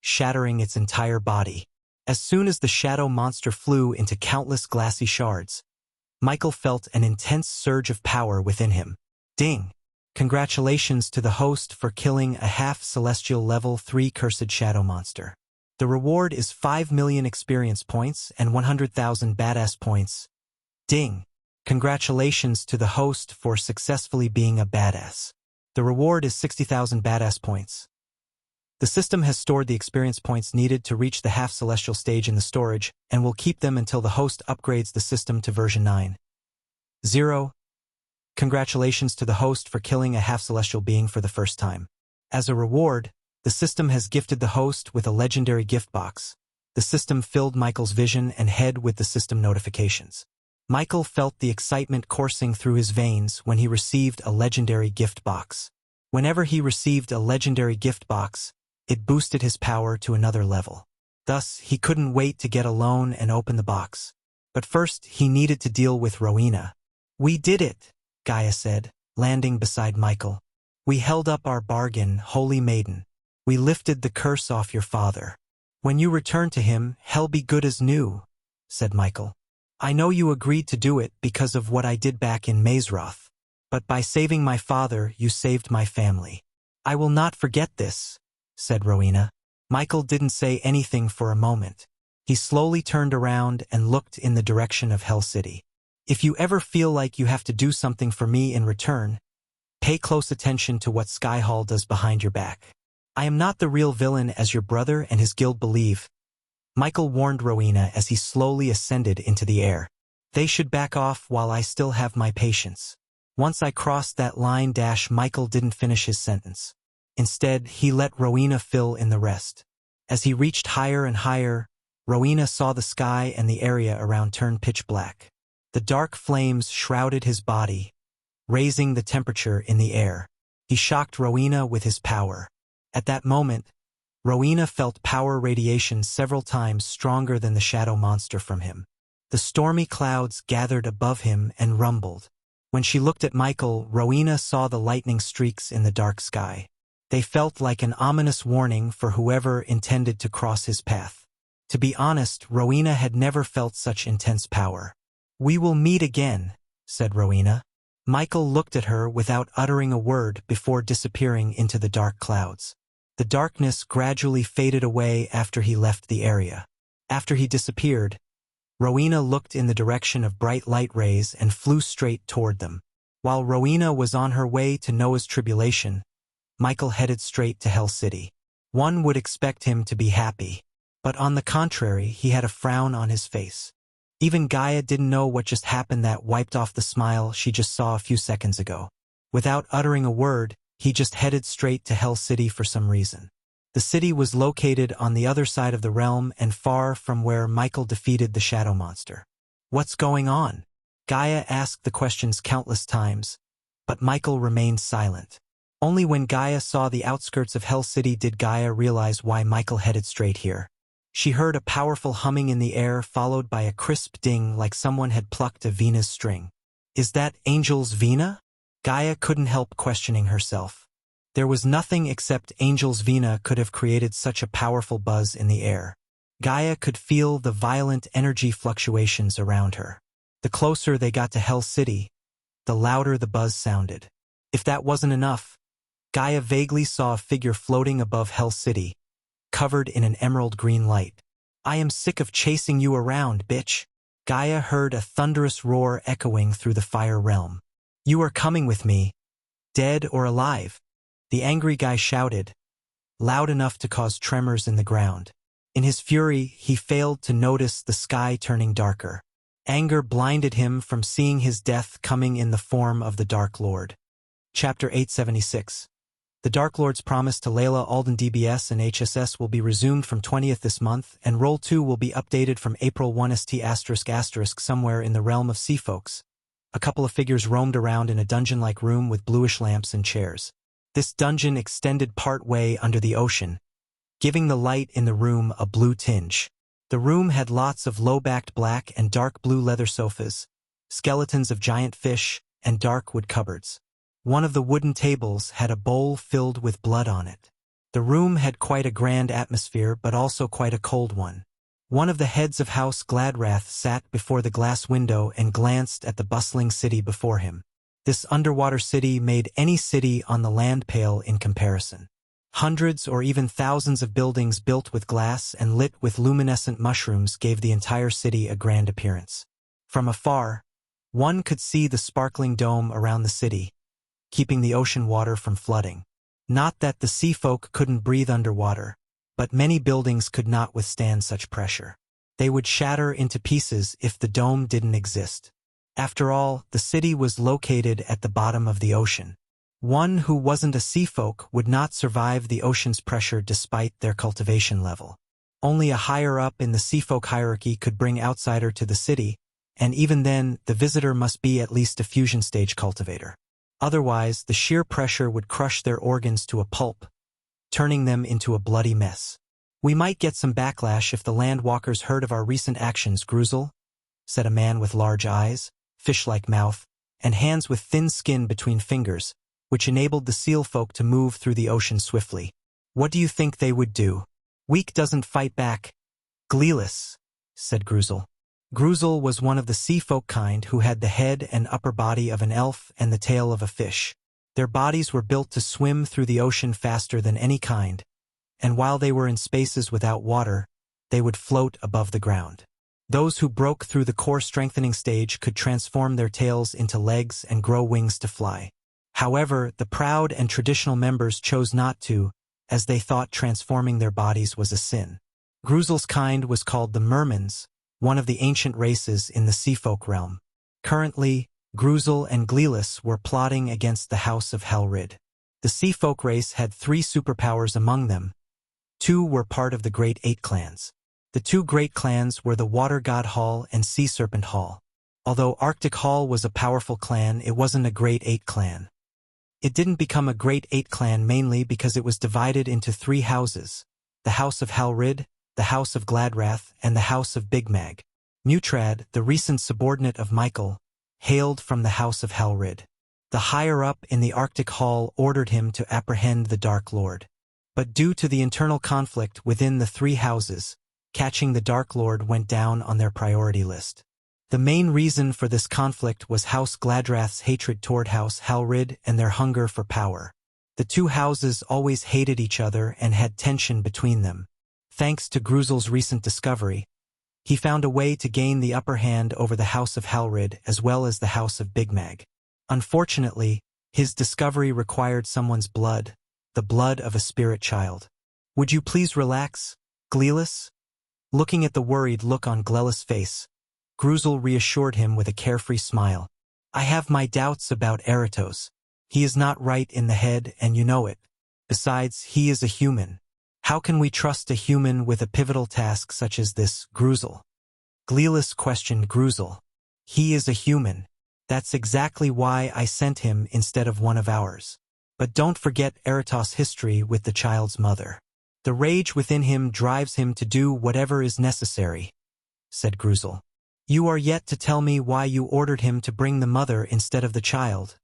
shattering its entire body. As soon as the shadow monster flew into countless glassy shards, Michael felt an intense surge of power within him. Ding! Congratulations to the host for killing a half-celestial level 3 cursed shadow monster. The reward is 5 million experience points and 100,000 badass points. Ding! Congratulations to the host for successfully being a badass. The reward is 60,000 badass points. The system has stored the experience points needed to reach the half-celestial stage in the storage and will keep them until the host upgrades the system to version 9.0. Congratulations to the host for killing a half-celestial being for the first time. As a reward, the system has gifted the host with a legendary gift box. The system filled Michael's vision and head with the system notifications. Michael felt the excitement coursing through his veins when he received a legendary gift box. Whenever he received a legendary gift box, it boosted his power to another level. Thus, he couldn't wait to get alone and open the box. But first, he needed to deal with Rowena. "We did it," Gaia said, landing beside Michael. "We held up our bargain, holy maiden. We lifted the curse off your father. When you return to him, hell be good as new," said Michael. "I know you agreed to do it because of what I did back in Mazeroth. But by saving my father, you saved my family. I will not forget this," said Rowena. Michael didn't say anything for a moment. He slowly turned around and looked in the direction of Hell City. "If you ever feel like you have to do something for me in return, pay close attention to what Skyhall does behind your back. I am not the real villain as your brother and his guild believe," Michael warned Rowena as he slowly ascended into the air. "They should back off while I still have my patience. Once I crossed that line dash," Michael didn't finish his sentence. Instead, he let Rowena fill in the rest. As he reached higher and higher, Rowena saw the sky and the area around turn pitch black. The dark flames shrouded his body, raising the temperature in the air. He shocked Rowena with his power. At that moment, Rowena felt power radiation several times stronger than the shadow monster from him. The stormy clouds gathered above him and rumbled. When she looked at Michael, Rowena saw the lightning streaks in the dark sky. They felt like an ominous warning for whoever intended to cross his path. To be honest, Rowena had never felt such intense power. "We will meet again," said Rowena. Michael looked at her without uttering a word before disappearing into the dark clouds. The darkness gradually faded away after he left the area. After he disappeared, Rowena looked in the direction of bright light rays and flew straight toward them. While Rowena was on her way to Noah's tribulation, Michael headed straight to Hell City. One would expect him to be happy, but on the contrary, he had a frown on his face. Even Gaia didn't know what just happened that wiped off the smile she just saw a few seconds ago. Without uttering a word, he just headed straight to Hell City for some reason. The city was located on the other side of the realm and far from where Michael defeated the shadow monster. "What's going on?" Gaia asked the questions countless times, but Michael remained silent. Only when Gaia saw the outskirts of Hell City did Gaia realize why Michael headed straight here. She heard a powerful humming in the air followed by a crisp ding like someone had plucked a Vina's string. "Is that Angel's Vina?" Gaia couldn't help questioning herself. There was nothing except Angel's Vina could have created such a powerful buzz in the air. Gaia could feel the violent energy fluctuations around her. The closer they got to Hell City, the louder the buzz sounded. If that wasn't enough, Gaia vaguely saw a figure floating above Hell City, covered in an emerald green light. "I am sick of chasing you around, bitch." Gaia heard a thunderous roar echoing through the fire realm. "You are coming with me, dead or alive," the angry guy shouted, loud enough to cause tremors in the ground. In his fury, he failed to notice the sky turning darker. Anger blinded him from seeing his death coming in the form of the Dark Lord. Chapter 876. The Dark Lord's promise to Layla Alden DBS and HSS will be resumed from 20th this month, and Roll 2 will be updated from April 1 st*** somewhere in the realm of sea folks. A couple of figures roamed around in a dungeon-like room with bluish lamps and chairs. This dungeon extended part way under the ocean, giving the light in the room a blue tinge. The room had lots of low-backed black and dark blue leather sofas, skeletons of giant fish, and dark wood cupboards. One of the wooden tables had a bowl filled with blood on it. The room had quite a grand atmosphere, but also quite a cold one. One of the heads of House Gladrath sat before the glass window and glanced at the bustling city before him. This underwater city made any city on the land pale in comparison. Hundreds or even thousands of buildings built with glass and lit with luminescent mushrooms gave the entire city a grand appearance. From afar, one could see the sparkling dome around the city, keeping the ocean water from flooding. Not that the sea folk couldn't breathe underwater, but many buildings could not withstand such pressure. They would shatter into pieces if the dome didn't exist. After all, the city was located at the bottom of the ocean. One who wasn't a sea folk would not survive the ocean's pressure despite their cultivation level. Only a higher up in the sea folk hierarchy could bring outsider to the city, and even then, the visitor must be at least a fusion stage cultivator. Otherwise, the sheer pressure would crush their organs to a pulp, turning them into a bloody mess. "We might get some backlash if the landwalkers heard of our recent actions, Gruzel," said a man with large eyes, fish-like mouth, and hands with thin skin between fingers, which enabled the seal folk to move through the ocean swiftly. "What do you think they would do? Weak doesn't fight back." "Gleeless," said Gruzel. Gruzel was one of the sea folk kind who had the head and upper body of an elf and the tail of a fish. Their bodies were built to swim through the ocean faster than any kind, and while they were in spaces without water, they would float above the ground. Those who broke through the core strengthening stage could transform their tails into legs and grow wings to fly. However, the proud and traditional members chose not to, as they thought transforming their bodies was a sin. Gruzel's kind was called the Mermans, one of the ancient races in the sea folk realm. Currently, Gruzel and Gleeless were plotting against the House of Helrid. The sea folk race had 3 superpowers among them. 2 were part of the Great 8 clans. The 2 great clans were the Water God Hall and Sea Serpent Hall. Although Arctic Hall was a powerful clan, it wasn't a Great 8 clan. It didn't become a Great 8 clan mainly because it was divided into 3 houses: the House of Helrid, the House of Gladrath, and the House of Big Mag. Mutrad, the recent subordinate of Michael, hailed from the House of Helrid. The higher-up in the Arctic Hall ordered him to apprehend the Dark Lord. But due to the internal conflict within the 3 houses, catching the Dark Lord went down on their priority list. The main reason for this conflict was House Gladrath's hatred toward House Helrid and their hunger for power. The 2 houses always hated each other and had tension between them. Thanks to Gruzel's recent discovery, he found a way to gain the upper hand over the House of Helrid as well as the House of Big Mag. Unfortunately, his discovery required someone's blood, the blood of a spirit child. "Would you please relax, Gleeless?" Looking at the worried look on Gleeless' face, Gruzel reassured him with a carefree smile. "I have my doubts about Eratos. He is not right in the head and you know it. Besides, he is a human. How can we trust a human with a pivotal task such as this, Gruzel?" Gleeless questioned Gruzel. "He is a human. That's exactly why I sent him instead of one of ours. But don't forget Eratos' history with the child's mother. The rage within him drives him to do whatever is necessary," said Gruzel. "You are yet to tell me why you ordered him to bring the mother instead of the child,"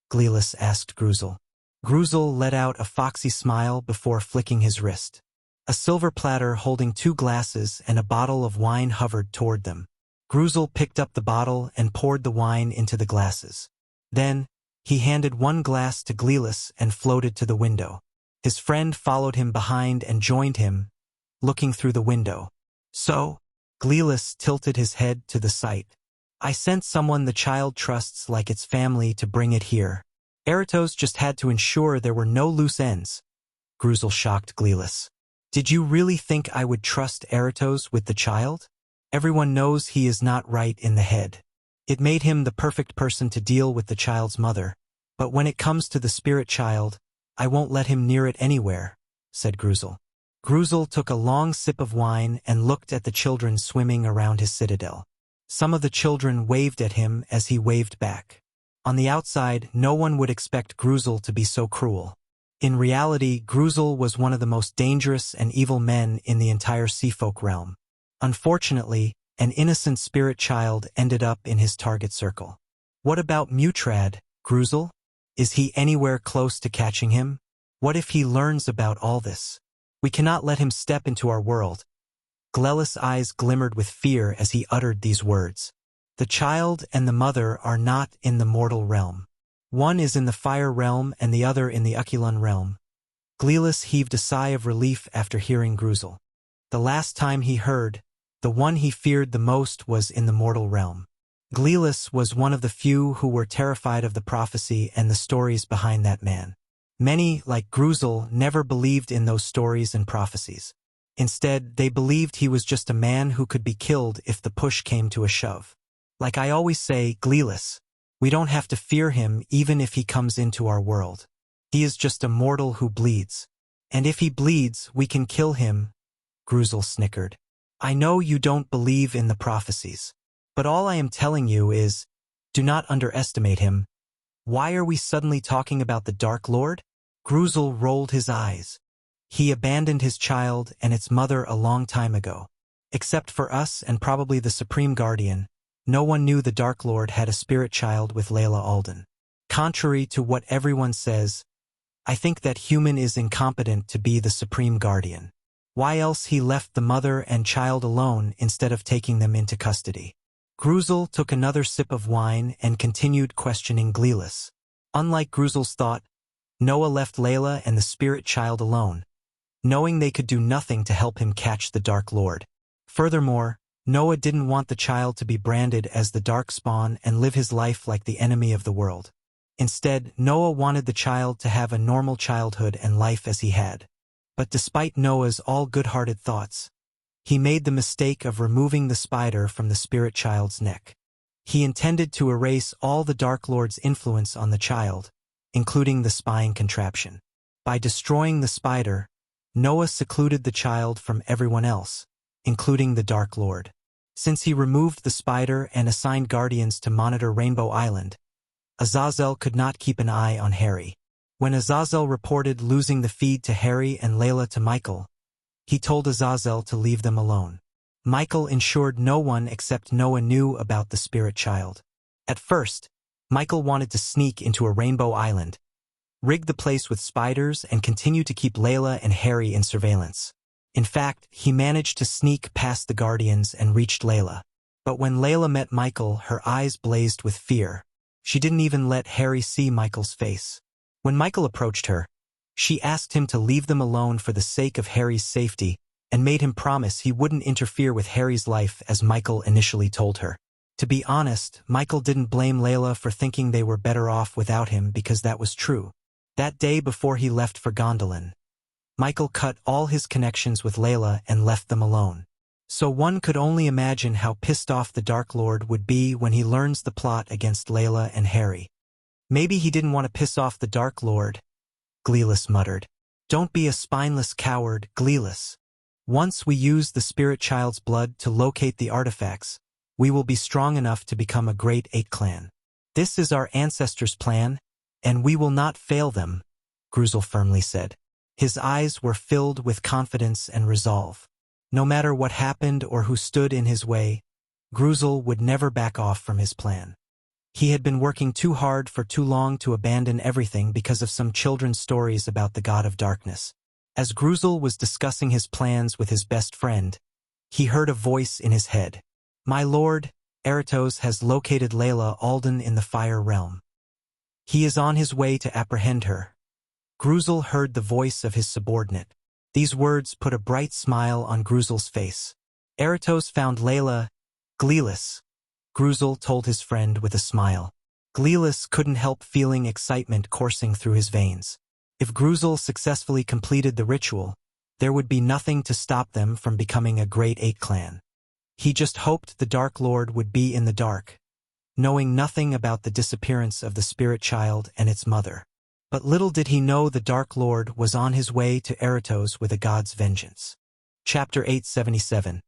Gleeless asked Gruzel. Gruzel let out a foxy smile before flicking his wrist. A silver platter holding 2 glasses and a bottle of wine hovered toward them. Gruzel picked up the bottle and poured the wine into the glasses. Then, he handed 1 glass to Gleeless and floated to the window. His friend followed him behind and joined him, looking through the window. "So?" Gleeless tilted his head to the sight. "I sent someone the child trusts like its family to bring it here. Eratos just had to ensure there were no loose ends." Gruzel shocked Gleeless. "Did you really think I would trust Eratos with the child? Everyone knows he is not right in the head. It made him the perfect person to deal with the child's mother, but when it comes to the spirit child, I won't let him near it anywhere, said Gruzel. Gruzel took a long sip of wine and looked at the children swimming around his citadel. Some of the children waved at him as he waved back. On the outside, no one would expect Gruzel to be so cruel. In reality, Gruzel was one of the most dangerous and evil men in the entire Seafolk realm. Unfortunately, an innocent spirit child ended up in his target circle. What about Mutrad, Gruzel? Is he anywhere close to catching him? What if he learns about all this? We cannot let him step into our world. Glellis' eyes glimmered with fear as he uttered these words. The child and the mother are not in the mortal realm. One is in the fire realm and the other in the Aquilan realm. Glellis heaved a sigh of relief after hearing Gruzel. The last time he heard, the one he feared the most was in the mortal realm. Glellis was one of the few who were terrified of the prophecy and the stories behind that man. Many, like Gruzel, never believed in those stories and prophecies. Instead, they believed he was just a man who could be killed if the push came to a shove. Like I always say, Glellis, we don't have to fear him even if he comes into our world. He is just a mortal who bleeds. And if he bleeds, we can kill him, Gruzel snickered. I know you don't believe in the prophecies. But all I am telling you is, do not underestimate him. Why are we suddenly talking about the Dark Lord? Gruzel rolled his eyes. He abandoned his child and its mother a long time ago. Except for us and probably the Supreme Guardian, no one knew the Dark Lord had a spirit child with Layla Alden. Contrary to what everyone says, I think that human is incompetent to be the Supreme Guardian. Why else he left the mother and child alone instead of taking them into custody? Gruzel took another sip of wine and continued questioning Glellis. Unlike Gruzel's thought, Noah left Layla and the spirit child alone, knowing they could do nothing to help him catch the Dark Lord. Furthermore, Noah didn't want the child to be branded as the Dark Spawn and live his life like the enemy of the world. Instead, Noah wanted the child to have a normal childhood and life as he had. But despite Noah's all good-hearted thoughts, he made the mistake of removing the spider from the spirit child's neck. He intended to erase all the Dark Lord's influence on the child, including the spying contraption. By destroying the spider, Noah secluded the child from everyone else, including the Dark Lord. Since he removed the spider and assigned guardians to monitor Rainbow Island, Azazel could not keep an eye on Harry. When Azazel reported losing the feed to Harry and Layla to Michael, he told Azazel to leave them alone. Michael ensured no one except Noah knew about the spirit child. At first, Michael wanted to sneak into a Rainbow Island, rig the place with spiders, and continue to keep Layla and Harry in surveillance. In fact, he managed to sneak past the Guardians and reached Layla. But when Layla met Michael, her eyes blazed with fear. She didn't even let Harry see Michael's face. When Michael approached her, she asked him to leave them alone for the sake of Harry's safety and made him promise he wouldn't interfere with Harry's life as Michael initially told her. To be honest, Michael didn't blame Layla for thinking they were better off without him because that was true. That day before he left for Gondolin, Michael cut all his connections with Layla and left them alone. So one could only imagine how pissed off the Dark Lord would be when he learns the plot against Layla and Harry. Maybe he didn't want to piss off the Dark Lord, Glellis muttered. Don't be a spineless coward, Glellis. Once we use the spirit child's blood to locate the artifacts, we will be strong enough to become a great 8 clan. This is our ancestors' plan, and we will not fail them, Gruzel firmly said. His eyes were filled with confidence and resolve. No matter what happened or who stood in his way, Gruzel would never back off from his plan. He had been working too hard for too long to abandon everything because of some children's stories about the God of Darkness. As Gruzel was discussing his plans with his best friend, he heard a voice in his head. My lord, Eratos has located Layla Alden in the Fire Realm. He is on his way to apprehend her. Gruzel heard the voice of his subordinate. These words put a bright smile on Gruzel's face. Eratos found Layla, Glellis, Gruzel told his friend with a smile. Glellis couldn't help feeling excitement coursing through his veins. If Gruzel successfully completed the ritual, there would be nothing to stop them from becoming a great 8 clan. He just hoped the Dark Lord would be in the dark, knowing nothing about the disappearance of the spirit child and its mother. But little did he know the Dark Lord was on his way to Eratos with a god's vengeance. Chapter 877.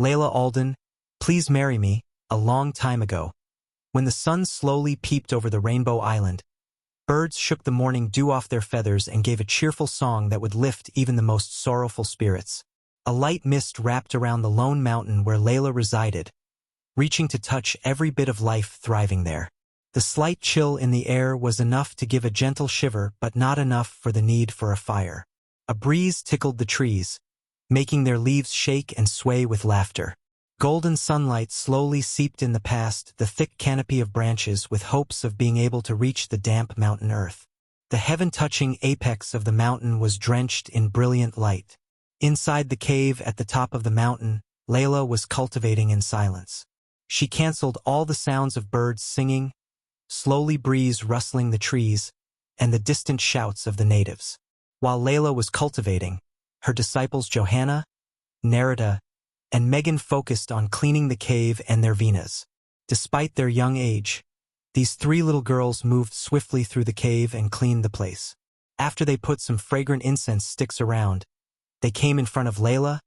Layla Alden, please marry me. A long time ago, when the sun slowly peeped over the Rainbow Island, birds shook the morning dew off their feathers and gave a cheerful song that would lift even the most sorrowful spirits. A light mist wrapped around the lone mountain where Layla resided, reaching to touch every bit of life thriving there. The slight chill in the air was enough to give a gentle shiver, but not enough for the need for a fire. A breeze tickled the trees, making their leaves shake and sway with laughter. Golden sunlight slowly seeped in past the thick canopy of branches with hopes of being able to reach the damp mountain earth. The heaven-touching apex of the mountain was drenched in brilliant light. Inside the cave at the top of the mountain, Layla was cultivating in silence. She canceled all the sounds of birds singing, slowly breeze rustling the trees, and the distant shouts of the natives. While Layla was cultivating, her disciples Johanna, Nerida, and Megan focused on cleaning the cave and their vinas. Despite their young age, these three little girls moved swiftly through the cave and cleaned the place. After they put some fragrant incense sticks around, they came in front of Layla,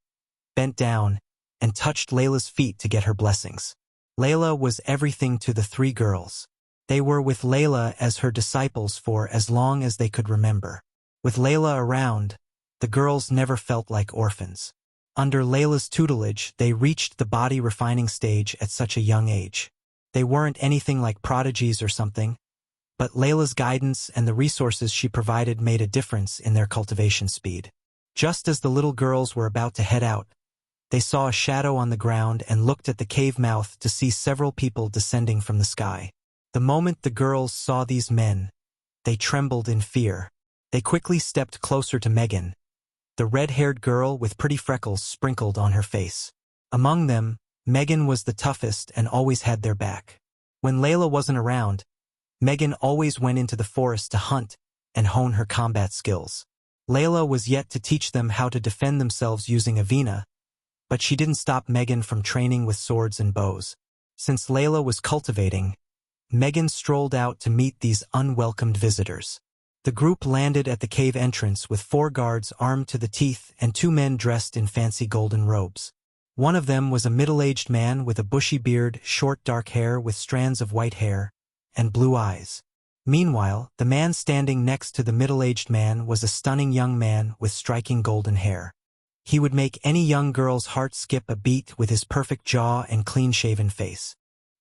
bent down, and touched Layla's feet to get her blessings. Layla was everything to the three girls. They were with Layla as her disciples for as long as they could remember. With Layla around, the girls never felt like orphans. Under Layla's tutelage, they reached the body refining stage at such a young age. They weren't anything like prodigies or something, but Layla's guidance and the resources she provided made a difference in their cultivation speed. Just as the little girls were about to head out, they saw a shadow on the ground and looked at the cave mouth to see several people descending from the sky. The moment the girls saw these men, they trembled in fear. They quickly stepped closer to Megan, the red-haired girl with pretty freckles sprinkled on her face. Among them, Megan was the toughest and always had their back. When Layla wasn't around, Megan always went into the forest to hunt and hone her combat skills. Layla was yet to teach them how to defend themselves using a vina, but she didn't stop Megan from training with swords and bows. Since Layla was cultivating, Megan strolled out to meet these unwelcomed visitors. The group landed at the cave entrance with 4 guards armed to the teeth and 2 men dressed in fancy golden robes. One of them was a middle-aged man with a bushy beard, short dark hair with strands of white hair, and blue eyes. Meanwhile, the man standing next to the middle-aged man was a stunning young man with striking golden hair. He would make any young girl's heart skip a beat with his perfect jaw and clean-shaven face.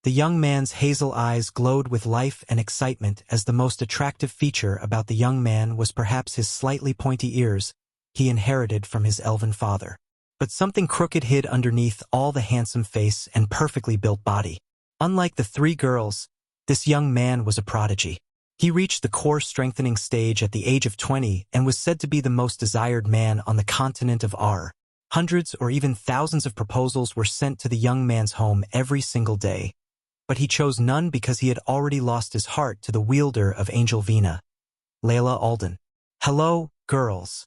The young man's hazel eyes glowed with life and excitement, as the most attractive feature about the young man was perhaps his slightly pointy ears he inherited from his elven father. But something crooked hid underneath all the handsome face and perfectly built body. Unlike the 3 girls, this young man was a prodigy. He reached the core-strengthening stage at the age of 20 and was said to be the most desired man on the continent of Ar. Hundreds or even thousands of proposals were sent to the young man's home every single day. But he chose none because he had already lost his heart to the wielder of Angel Vina, Layla Alden. "Hello, girls."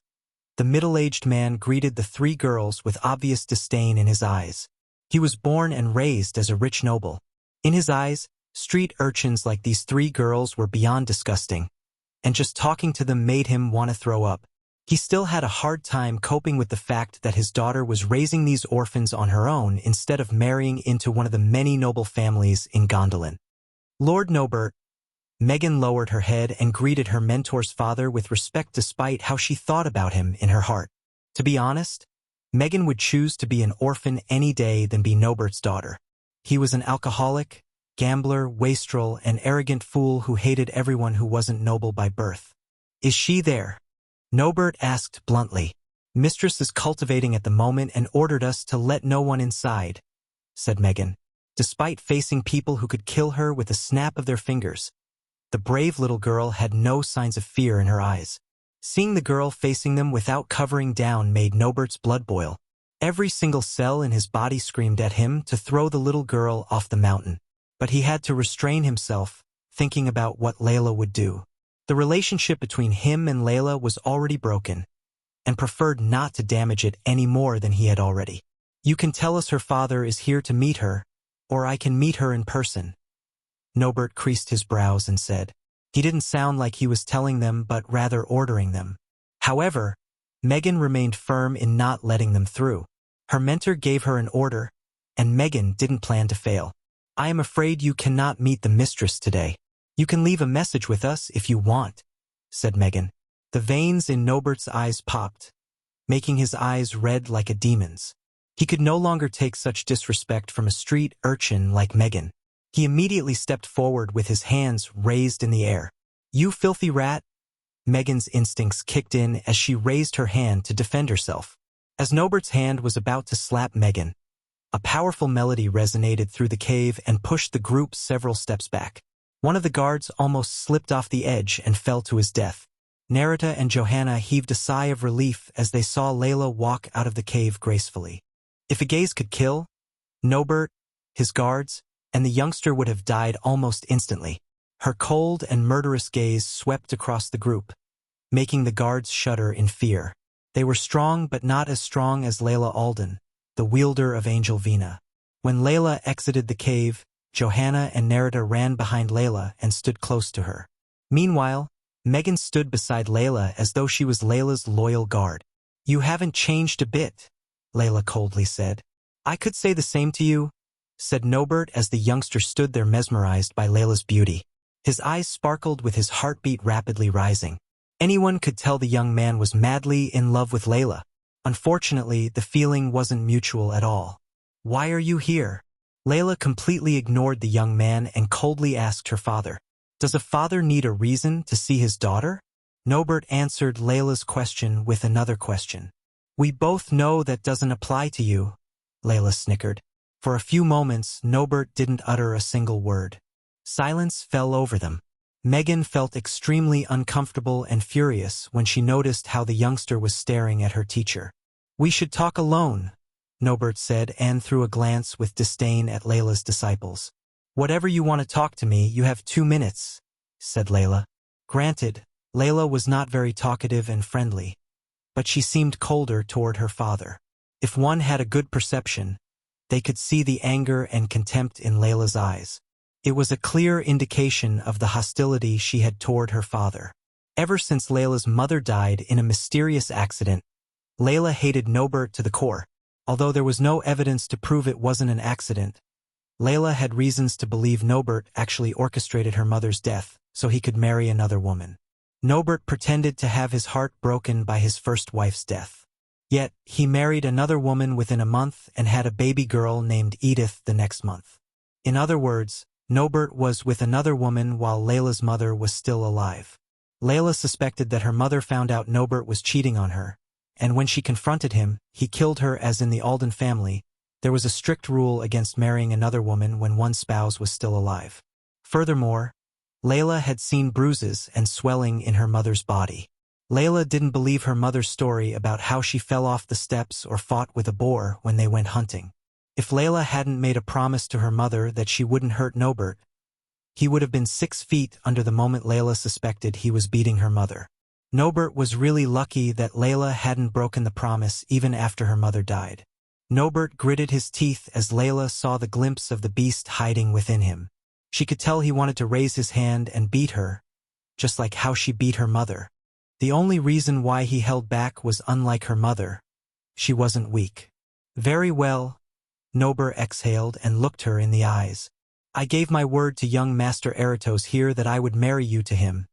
The middle-aged man greeted the 3 girls with obvious disdain in his eyes. He was born and raised as a rich noble. In his eyes, street urchins like these 3 girls were beyond disgusting, and just talking to them made him want to throw up. He still had a hard time coping with the fact that his daughter was raising these orphans on her own instead of marrying into one of the many noble families in Gondolin. "Lord Nobert." Megan lowered her head and greeted her mentor's father with respect despite how she thought about him in her heart. To be honest, Megan would choose to be an orphan any day than be Nobert's daughter. He was an alcoholic, gambler, wastrel, and arrogant fool who hated everyone who wasn't noble by birth. "Is she there?" Nobert asked bluntly. "Mistress is cultivating at the moment and ordered us to let no one inside," said Megan. Despite facing people who could kill her with a snap of their fingers, the brave little girl had no signs of fear in her eyes. Seeing the girl facing them without covering down made Nobert's blood boil. Every single cell in his body screamed at him to throw the little girl off the mountain. But he had to restrain himself, thinking about what Layla would do. The relationship between him and Layla was already broken, and preferred not to damage it any more than he had already. "You can tell us her father is here to meet her, or I can meet her in person." Nobert creased his brows and said, He didn't sound like he was telling them but rather ordering them. However, Megan remained firm in not letting them through. Her mentor gave her an order, and Megan didn't plan to fail. "I am afraid you cannot meet the mistress today. You can leave a message with us if you want," said Megan. The veins in Nobert's eyes popped, making his eyes red like a demon's. He could no longer take such disrespect from a street urchin like Megan. He immediately stepped forward with his hands raised in the air. "You filthy rat!" Megan's instincts kicked in as she raised her hand to defend herself. As Nobert's hand was about to slap Megan, a powerful melody resonated through the cave and pushed the group several steps back. One of the guards almost slipped off the edge and fell to his death. Narita and Johanna heaved a sigh of relief as they saw Layla walk out of the cave gracefully. If a gaze could kill, Nobert, his guards, and the youngster would have died almost instantly. Her cold and murderous gaze swept across the group, making the guards shudder in fear. They were strong but not as strong as Layla Alden, the wielder of Angel Vina. When Layla exited the cave, Johanna and Narita ran behind Layla and stood close to her. Meanwhile, Megan stood beside Layla as though she was Layla's loyal guard. "You haven't changed a bit," Layla coldly said. "I could say the same to you," said Nobert as the youngster stood there mesmerized by Layla's beauty. His eyes sparkled with his heartbeat rapidly rising. Anyone could tell the young man was madly in love with Layla. Unfortunately, the feeling wasn't mutual at all. "Why are you here?" Layla completely ignored the young man and coldly asked her father. "Does a father need a reason to see his daughter?" Nobert answered Layla's question with another question. "We both know that doesn't apply to you," Layla snickered. For a few moments, Nobert didn't utter a single word. Silence fell over them. Megan felt extremely uncomfortable and furious when she noticed how the youngster was staring at her teacher. "We should talk alone," Nobert said, and threw a glance with disdain at Layla's disciples. "Whatever you want to talk to me, you have 2 minutes," said Layla. Granted, Layla was not very talkative and friendly, but she seemed colder toward her father. If one had a good perception, they could see the anger and contempt in Layla's eyes. It was a clear indication of the hostility she had toward her father. Ever since Layla's mother died in a mysterious accident, Layla hated Nobert to the core. Although there was no evidence to prove it wasn't an accident, Layla had reasons to believe Nobert actually orchestrated her mother's death so he could marry another woman. Nobert pretended to have his heart broken by his first wife's death. Yet, he married another woman within a month and had a baby girl named Edith the next month. In other words, Nobert was with another woman while Layla's mother was still alive. Layla suspected that her mother found out Nobert was cheating on her, and when she confronted him, he killed her. As in the Alden family, there was a strict rule against marrying another woman when one spouse was still alive. Furthermore, Layla had seen bruises and swelling in her mother's body. Layla didn't believe her mother's story about how she fell off the steps or fought with a boar when they went hunting. If Layla hadn't made a promise to her mother that she wouldn't hurt Nobert, he would have been 6 feet under the moment Layla suspected he was beating her mother. Nobert was really lucky that Layla hadn't broken the promise even after her mother died. Nobert gritted his teeth as Layla saw the glimpse of the beast hiding within him. She could tell he wanted to raise his hand and beat her, just like how she beat her mother. The only reason why he held back was unlike her mother. She wasn't weak. "Very well," Nobert exhaled and looked her in the eyes. "I gave my word to young Master Eratos here that I would marry you to him."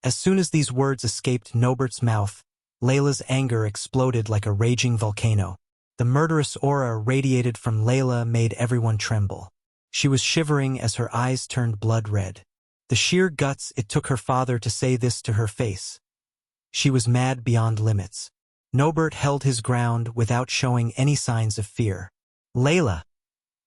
As soon as these words escaped Nobert's mouth, Layla's anger exploded like a raging volcano. The murderous aura radiated from Layla made everyone tremble. She was shivering as her eyes turned blood red. The sheer guts it took her father to say this to her face. She was mad beyond limits. Nobert held his ground without showing any signs of fear. "Layla!"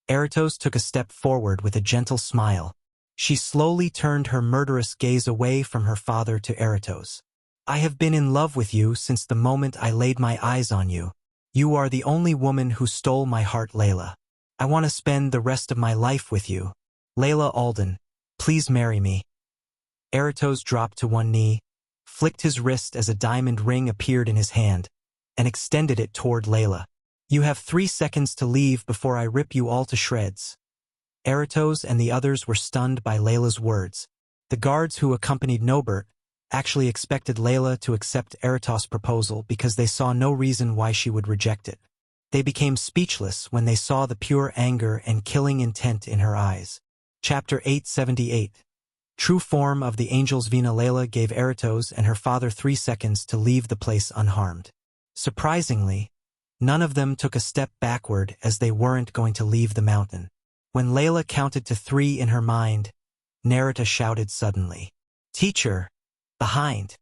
Eratos took a step forward with a gentle smile. She slowly turned her murderous gaze away from her father to Eratos. "I have been in love with you since the moment I laid my eyes on you. You are the only woman who stole my heart, Layla. I want to spend the rest of my life with you. Layla Alden, please marry me." Eratos dropped to one knee, flicked his wrist as a diamond ring appeared in his hand, and extended it toward Layla. "You have 3 seconds to leave before I rip you all to shreds." Eratos and the others were stunned by Layla's words. The guards who accompanied Nobert actually expected Layla to accept Eratos' proposal because they saw no reason why she would reject it. They became speechless when they saw the pure anger and killing intent in her eyes. Chapter 878. True form of the angel's Vina. Layla gave Eratos and her father 3 seconds to leave the place unharmed. Surprisingly, none of them took a step backward as they weren't going to leave the mountain. When Layla counted to 3 in her mind, Narita shouted suddenly, "Teacher! Behind!"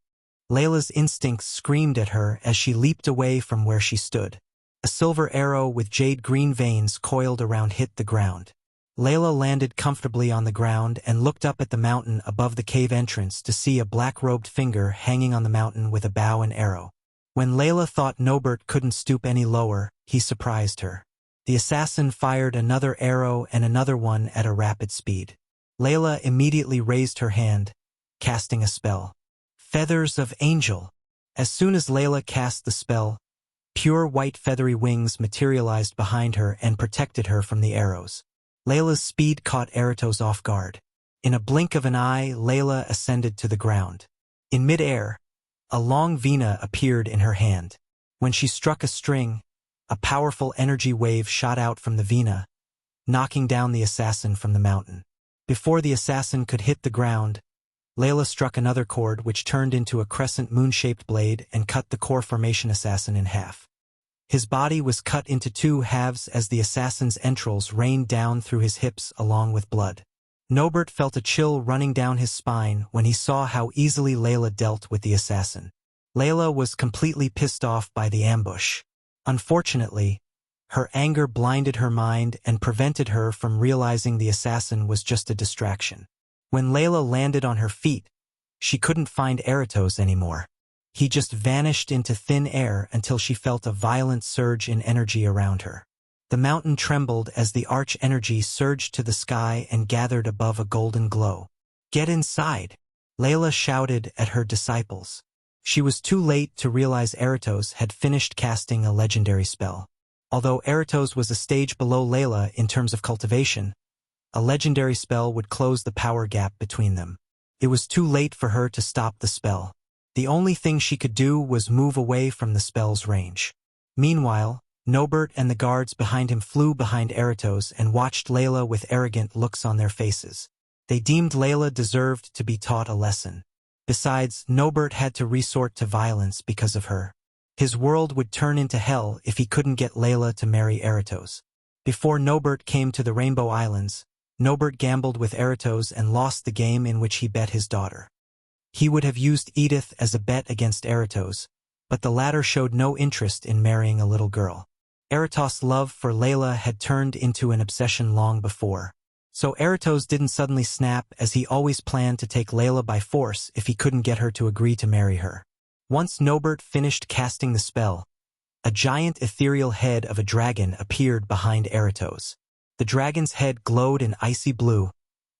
Layla's instincts screamed at her as she leaped away from where she stood. A silver arrow with jade-green veins coiled around hit the ground. Layla landed comfortably on the ground and looked up at the mountain above the cave entrance to see a black-robed finger hanging on the mountain with a bow and arrow. When Layla thought Nobert couldn't stoop any lower, he surprised her. The assassin fired another arrow and another one at a rapid speed. Layla immediately raised her hand, casting a spell. Feathers of Angel. As soon as Layla cast the spell, pure white feathery wings materialized behind her and protected her from the arrows. Layla's speed caught Eratos off guard. In a blink of an eye, Layla ascended to the ground. In mid-air, a long Vina appeared in her hand. When she struck a string, a powerful energy wave shot out from the Vina, knocking down the assassin from the mountain. Before the assassin could hit the ground, Layla struck another chord which turned into a crescent moon-shaped blade and cut the core formation assassin in half. His body was cut into 2 halves as the assassin's entrails rained down through his hips along with blood. Nobert felt a chill running down his spine when he saw how easily Layla dealt with the assassin. Layla was completely pissed off by the ambush. Unfortunately, her anger blinded her mind and prevented her from realizing the assassin was just a distraction. When Layla landed on her feet, she couldn't find Eratos anymore. He just vanished into thin air until she felt a violent surge in energy around her. The mountain trembled as the arch energy surged to the sky and gathered above a golden glow. "Get inside!" Layla shouted at her disciples. She was too late to realize Eratos had finished casting a legendary spell. Although Eratos was a stage below Layla in terms of cultivation, a legendary spell would close the power gap between them. It was too late for her to stop the spell. The only thing she could do was move away from the spell's range. Meanwhile, Nobert and the guards behind him flew behind Eratos and watched Layla with arrogant looks on their faces. They deemed Layla deserved to be taught a lesson. Besides, Nobert had to resort to violence because of her. His world would turn into hell if he couldn't get Layla to marry Eratos. Before Nobert came to the Rainbow Islands, Nobert gambled with Eratos and lost the game in which he bet his daughter. He would have used Edith as a bet against Eratos, but the latter showed no interest in marrying a little girl. Eratos' love for Layla had turned into an obsession long before. So Eratos didn't suddenly snap, as he always planned to take Layla by force if he couldn't get her to agree to marry her. Once Nobert finished casting the spell, a giant ethereal head of a dragon appeared behind Eratos. The dragon's head glowed in icy blue,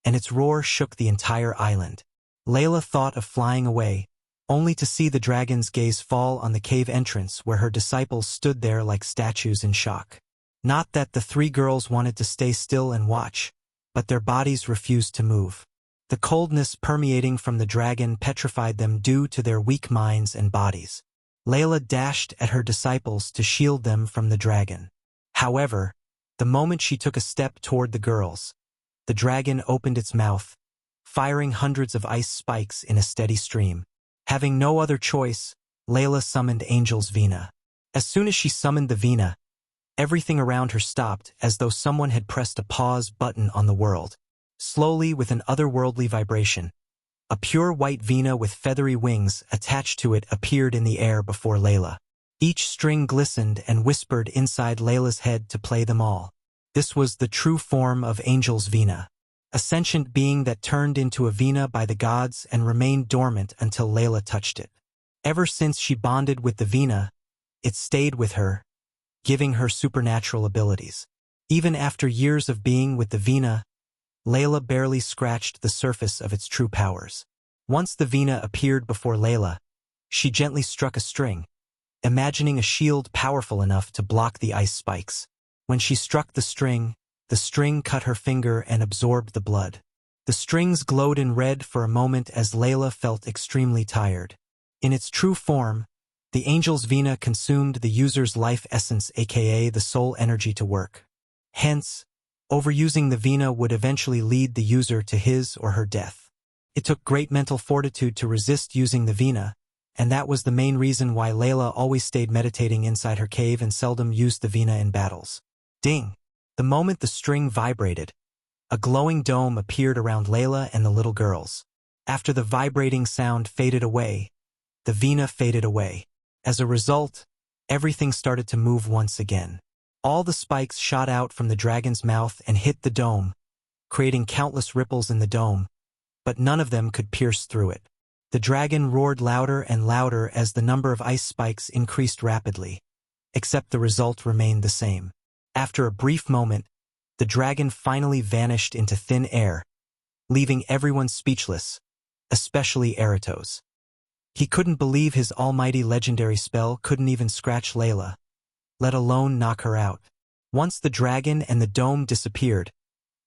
and its roar shook the entire island. Layla thought of flying away, only to see the dragon's gaze fall on the cave entrance where her disciples stood there like statues in shock. Not that the 3 girls wanted to stay still and watch, but their bodies refused to move. The coldness permeating from the dragon petrified them due to their weak minds and bodies. Layla dashed at her disciples to shield them from the dragon. However, the moment she took a step toward the girls, the dragon opened its mouth, firing hundreds of ice spikes in a steady stream. Having no other choice, Layla summoned Angel's Vina. As soon as she summoned the Vina, everything around her stopped as though someone had pressed a pause button on the world. Slowly, with an otherworldly vibration, a pure white Vina with feathery wings attached to it appeared in the air before Layla. Each string glistened and whispered inside Layla's head to play them all. This was the true form of Angel's Vina, a sentient being that turned into a Vina by the gods and remained dormant until Layla touched it. Ever since she bonded with the Vina, it stayed with her, giving her supernatural abilities. Even after years of being with the Vina, Layla barely scratched the surface of its true powers. Once the Vina appeared before Layla, she gently struck a string, imagining a shield powerful enough to block the ice spikes. When she struck the string cut her finger and absorbed the blood. The strings glowed in red for a moment as Layla felt extremely tired. In its true form, the angel's vina consumed the user's life essence, aka the soul energy, to work. Hence, overusing the vina would eventually lead the user to his or her death. It took great mental fortitude to resist using the vina, and that was the main reason why Layla always stayed meditating inside her cave and seldom used the vina in battles. Ding! The moment the string vibrated, a glowing dome appeared around Layla and the little girls. After the vibrating sound faded away, the vina faded away. As a result, everything started to move once again. All the spikes shot out from the dragon's mouth and hit the dome, creating countless ripples in the dome, but none of them could pierce through it. The dragon roared louder and louder as the number of ice spikes increased rapidly, except the result remained the same. After a brief moment, the dragon finally vanished into thin air, leaving everyone speechless, especially Eratos. He couldn't believe his almighty legendary spell couldn't even scratch Layla, let alone knock her out. Once the dragon and the dome disappeared,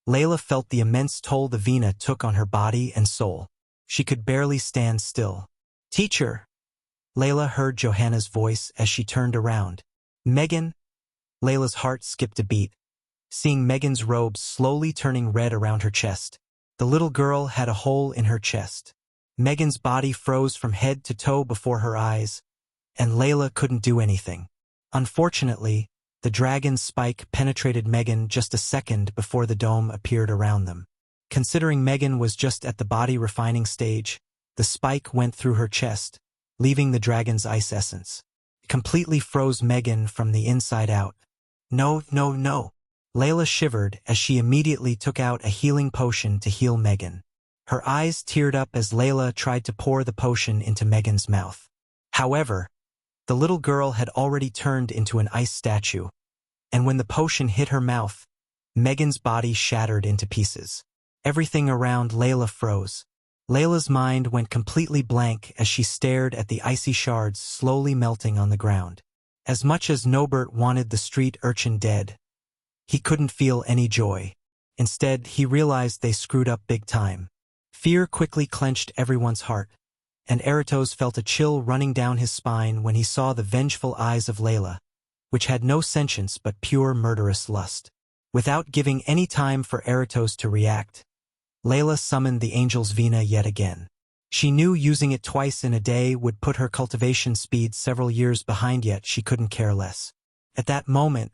Layla felt the immense toll the vina took on her body and soul. She could barely stand still. "Teacher!" Layla heard Johanna's voice as she turned around. "Megan?" Layla's heart skipped a beat, seeing Megan's robe slowly turning red around her chest. The little girl had a hole in her chest. Megan's body froze from head to toe before her eyes, and Layla couldn't do anything. Unfortunately, the dragon's spike penetrated Megan just a second before the dome appeared around them. Considering Megan was just at the body refining stage, the spike went through her chest, leaving the dragon's ice essence. It completely froze Megan from the inside out. "No, no, no." Layla shivered as she immediately took out a healing potion to heal Megan. Her eyes teared up as Layla tried to pour the potion into Megan's mouth. However, the little girl had already turned into an ice statue, and when the potion hit her mouth, Megan's body shattered into pieces. Everything around Layla froze. Layla's mind went completely blank as she stared at the icy shards slowly melting on the ground. As much as Nobert wanted the street urchin dead, he couldn't feel any joy. Instead, he realized they screwed up big time. Fear quickly clenched everyone's heart, and Eratos felt a chill running down his spine when he saw the vengeful eyes of Layla, which had no sentience but pure murderous lust. Without giving any time for Eratos to react, Layla summoned the angel's vina yet again. She knew using it twice in a day would put her cultivation speed several years behind, yet she couldn't care less. At that moment,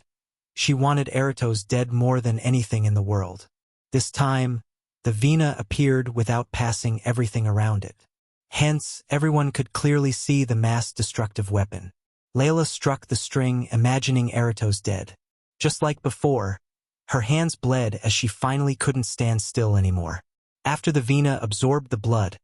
she wanted Eratos dead more than anything in the world. This time, the vina appeared without passing everything around it. Hence, everyone could clearly see the mass destructive weapon. Layla struck the string, imagining Eratos dead. Just like before, her hands bled as she finally couldn't stand still anymore. After the vina absorbed the blood,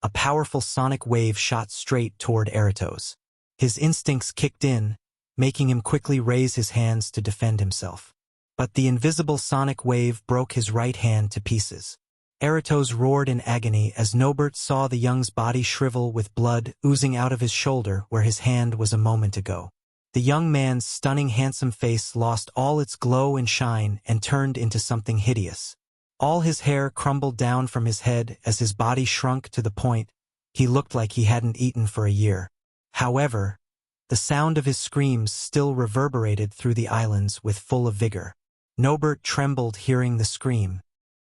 a powerful sonic wave shot straight toward Eratos. His instincts kicked in, making him quickly raise his hands to defend himself. But the invisible sonic wave broke his right hand to pieces. Eratos roared in agony as Nobert saw the young's body shrivel with blood oozing out of his shoulder where his hand was a moment ago. The young man's stunning handsome face lost all its glow and shine and turned into something hideous. All his hair crumbled down from his head as his body shrunk to the point he looked like he hadn't eaten for a year. However, the sound of his screams still reverberated through the islands with full of vigor. Nobert trembled hearing the scream.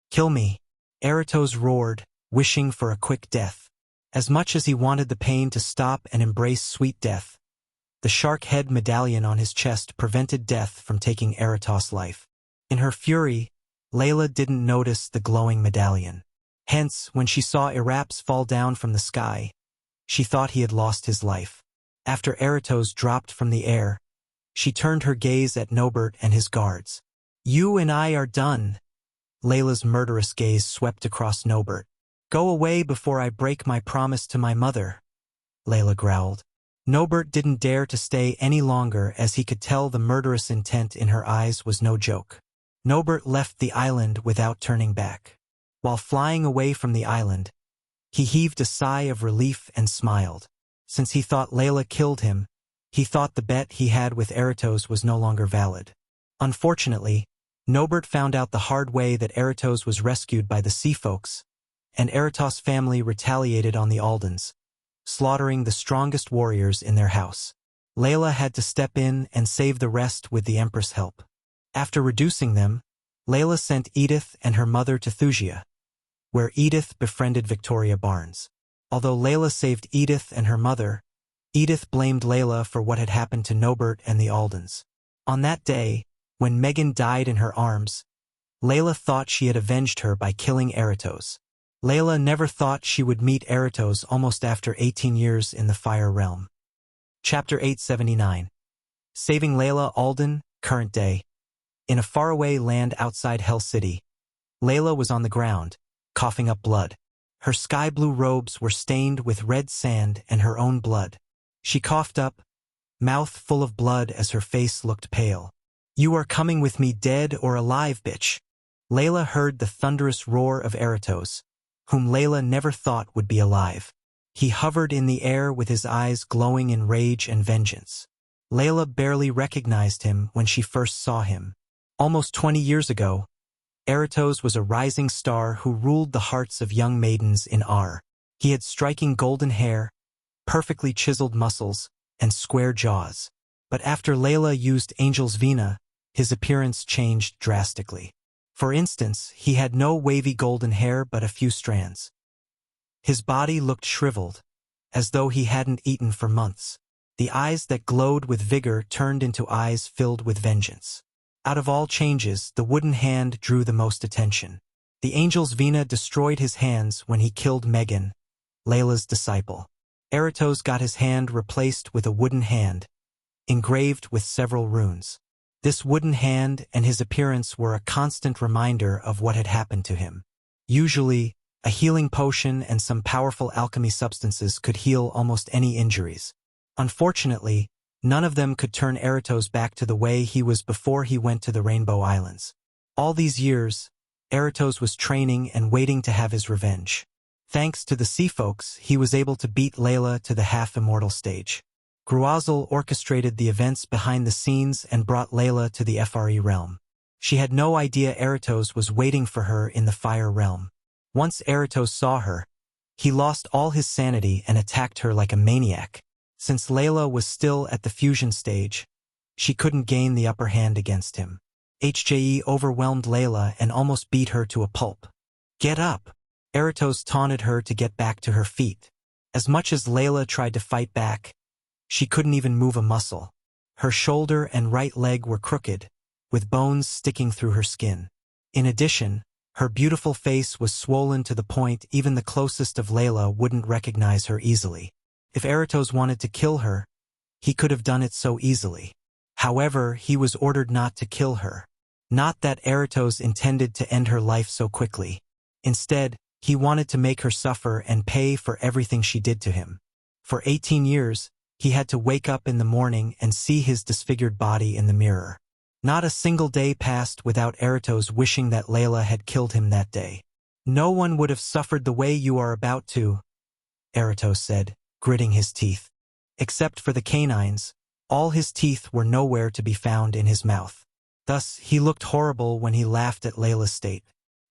"Kill me!" Eratos roared, wishing for a quick death. As much as he wanted the pain to stop and embrace sweet death, the shark head medallion on his chest prevented death from taking Eratos' life. In her fury, Layla didn't notice the glowing medallion. Hence, when she saw Eraps fall down from the sky, she thought he had lost his life. After Eratos dropped from the air, she turned her gaze at Nobert and his guards. "You and I are done." Layla's murderous gaze swept across Nobert. "Go away before I break my promise to my mother," Layla growled. Nobert didn't dare to stay any longer as he could tell the murderous intent in her eyes was no joke. Nobert left the island without turning back. While flying away from the island, he heaved a sigh of relief and smiled. Since he thought Layla killed him, he thought the bet he had with Eratos was no longer valid. Unfortunately, Nobert found out the hard way that Eratos was rescued by the Sea Folks, and Eratos' family retaliated on the Aldens, slaughtering the strongest warriors in their house. Layla had to step in and save the rest with the Empress' help. After reducing them, Layla sent Edith and her mother to Thusia, where Edith befriended Victoria Barnes. Although Layla saved Edith and her mother, Edith blamed Layla for what had happened to Nobert and the Aldens. On that day, when Megan died in her arms, Layla thought she had avenged her by killing Eratos. Layla never thought she would meet Eratos almost after 18 years in the Fire Realm. Chapter 879. Saving Layla Alden, current day. In a faraway land outside Hell City, Layla was on the ground, coughing up blood. Her sky-blue robes were stained with red sand and her own blood. She coughed up, mouth full of blood as her face looked pale. "You are coming with me dead or alive, bitch." Layla heard the thunderous roar of Eratos, whom Layla never thought would be alive. He hovered in the air with his eyes glowing in rage and vengeance. Layla barely recognized him when she first saw him. Almost 20 years ago, Eratos was a rising star who ruled the hearts of young maidens in Ar. He had striking golden hair, perfectly chiseled muscles, and square jaws. But after Layla used Angel's Vina, his appearance changed drastically. For instance, he had no wavy golden hair but a few strands. His body looked shriveled, as though he hadn't eaten for months. The eyes that glowed with vigor turned into eyes filled with vengeance. Out of all changes, the wooden hand drew the most attention. The Angel's Vina destroyed his hands when he killed Megan, Layla's disciple. Eratos got his hand replaced with a wooden hand, engraved with several runes. This wooden hand and his appearance were a constant reminder of what had happened to him. Usually, a healing potion and some powerful alchemy substances could heal almost any injuries. Unfortunately, none of them could turn Eratos back to the way he was before he went to the Rainbow Islands. All these years, Eratos was training and waiting to have his revenge. Thanks to the Sea Folks, he was able to beat Layla to the half-immortal stage. Gruazel orchestrated the events behind the scenes and brought Layla to the FRE realm. She had no idea Eratos was waiting for her in the Fire realm. Once Eratos saw her, he lost all his sanity and attacked her like a maniac. Since Layla was still at the fusion stage, she couldn't gain the upper hand against him. HJE overwhelmed Layla and almost beat her to a pulp. "Get up!" Eratos taunted her to get back to her feet. As much as Layla tried to fight back, she couldn't even move a muscle. Her shoulder and right leg were crooked, with bones sticking through her skin. In addition, her beautiful face was swollen to the point even the closest of Layla wouldn't recognize her easily. If Eratos wanted to kill her, he could have done it so easily. However, he was ordered not to kill her. Not that Eratos intended to end her life so quickly. Instead, he wanted to make her suffer and pay for everything she did to him. For 18 years, he had to wake up in the morning and see his disfigured body in the mirror. Not a single day passed without Eratos wishing that Layla had killed him that day. "No one would have suffered the way you are about to," Eratos said, gritting his teeth. Except for the canines, all his teeth were nowhere to be found in his mouth. Thus, he looked horrible when he laughed at Layla's state.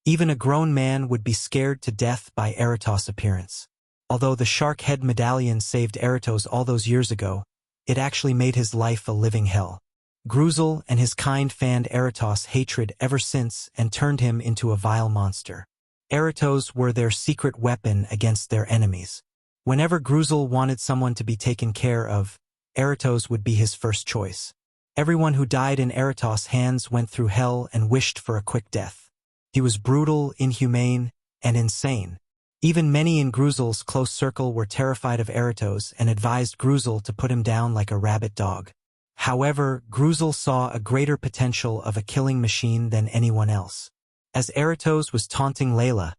Even a grown man would be scared to death by Eratos' appearance. Although the shark head medallion saved Eratos all those years ago, it actually made his life a living hell. Gruzel and his kind fanned Eratos' hatred ever since and turned him into a vile monster. Eratos were their secret weapon against their enemies. Whenever Gruzel wanted someone to be taken care of, Eratos would be his first choice. Everyone who died in Eratos' hands went through hell and wished for a quick death. He was brutal, inhumane, and insane. Even many in Gruzel's close circle were terrified of Eratos and advised Gruzel to put him down like a rabid dog. However, Gruzel saw a greater potential of a killing machine than anyone else. As Eratos was taunting Layla,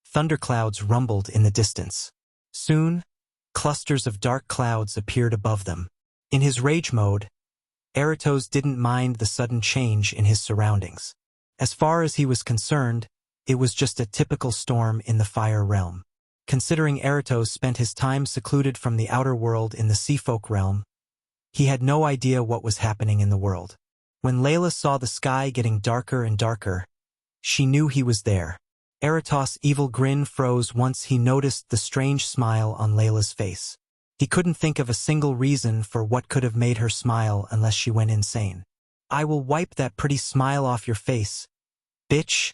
thunderclouds rumbled in the distance. Soon, clusters of dark clouds appeared above them. In his rage mode, Eratos didn't mind the sudden change in his surroundings. As far as he was concerned, it was just a typical storm in the Fire realm. Considering Eratos spent his time secluded from the outer world in the Seafolk realm, he had no idea what was happening in the world. When Layla saw the sky getting darker and darker, she knew he was there. Eratos' evil grin froze once he noticed the strange smile on Layla's face. He couldn't think of a single reason for what could have made her smile unless she went insane. "I will wipe that pretty smile off your face, bitch,"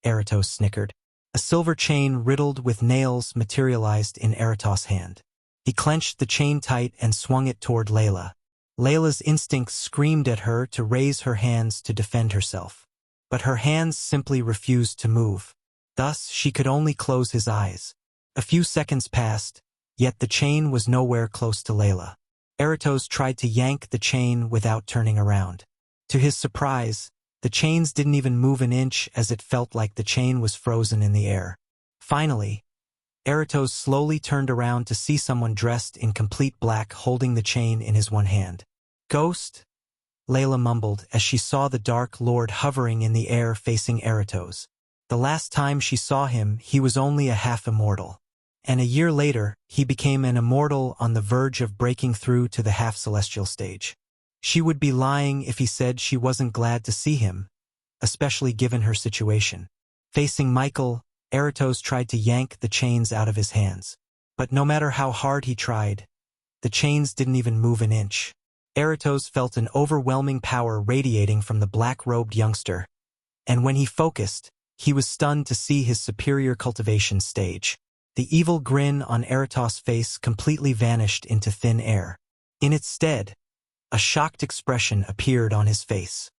Eratos snickered. A silver chain riddled with nails materialized in Eratos' hand. He clenched the chain tight and swung it toward Layla. Layla's instincts screamed at her to raise her hands to defend herself. But her hands simply refused to move. Thus, she could only close his eyes. A few seconds passed, yet the chain was nowhere close to Layla. Eratos tried to yank the chain without turning around. To his surprise, the chains didn't even move an inch, as it felt like the chain was frozen in the air. Finally, Eratos slowly turned around to see someone dressed in complete black holding the chain in his one hand. "Ghost?" Layla mumbled as she saw the Dark Lord hovering in the air facing Eratos. The last time she saw him, he was only a half-immortal. And a year later, he became an immortal on the verge of breaking through to the half-celestial stage. She would be lying if he said she wasn't glad to see him, especially given her situation. Facing Michael, Eratos tried to yank the chains out of his hands. But no matter how hard he tried, the chains didn't even move an inch. Eratos felt an overwhelming power radiating from the black-robed youngster, and when he focused, he was stunned to see his superior cultivation stage. The evil grin on Eratos' face completely vanished into thin air. In its stead, a shocked expression appeared on his face.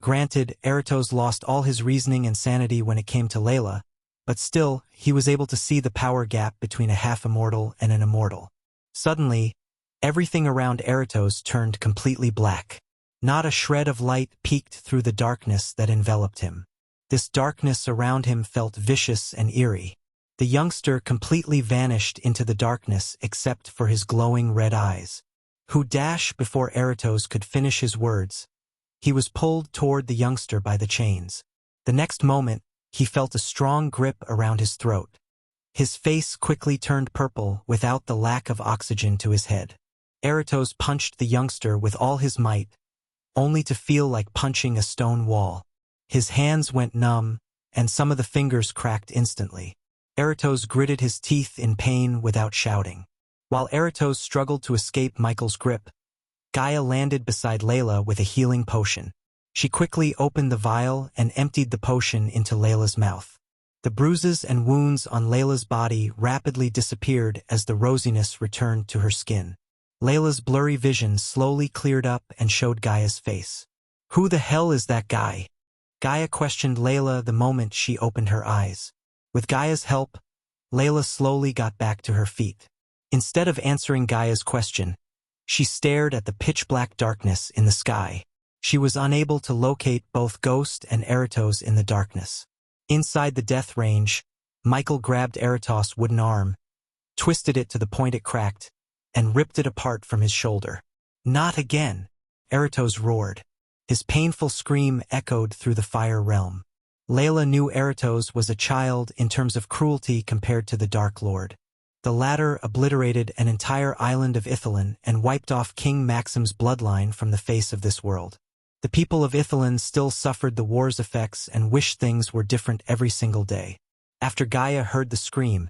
Granted, Eratos lost all his reasoning and sanity when it came to Layla, but still, he was able to see the power gap between a half-immortal and an immortal. Suddenly, everything around Eratos turned completely black. Not a shred of light peeked through the darkness that enveloped him. This darkness around him felt vicious and eerie. The youngster completely vanished into the darkness except for his glowing red eyes. Before Eratos could finish his words, he was pulled toward the youngster by the chains. The next moment, he felt a strong grip around his throat. His face quickly turned purple without the lack of oxygen to his head. Eratos punched the youngster with all his might, only to feel like punching a stone wall. His hands went numb, and some of the fingers cracked instantly. Eratos gritted his teeth in pain without shouting. While Eratos struggled to escape Michael's grip, Gaia landed beside Layla with a healing potion. She quickly opened the vial and emptied the potion into Layla's mouth. The bruises and wounds on Layla's body rapidly disappeared as the rosiness returned to her skin. Layla's blurry vision slowly cleared up and showed Gaia's face. "Who the hell is that guy?" Gaia questioned Layla the moment she opened her eyes. With Gaia's help, Layla slowly got back to her feet. Instead of answering Gaia's question, she stared at the pitch-black darkness in the sky. She was unable to locate both Ghost and Eratos in the darkness. Inside the death range, Michael grabbed Eratos' wooden arm, twisted it to the point it cracked, and ripped it apart from his shoulder. "Not again!" Eratos roared. His painful scream echoed through the fire realm. Layla knew Eratos was a child in terms of cruelty compared to the Dark Lord. The latter obliterated an entire island of Ithilien and wiped off King Maxim's bloodline from the face of this world. The people of Ithilien still suffered the war's effects and wished things were different every single day. After Gaia heard the scream,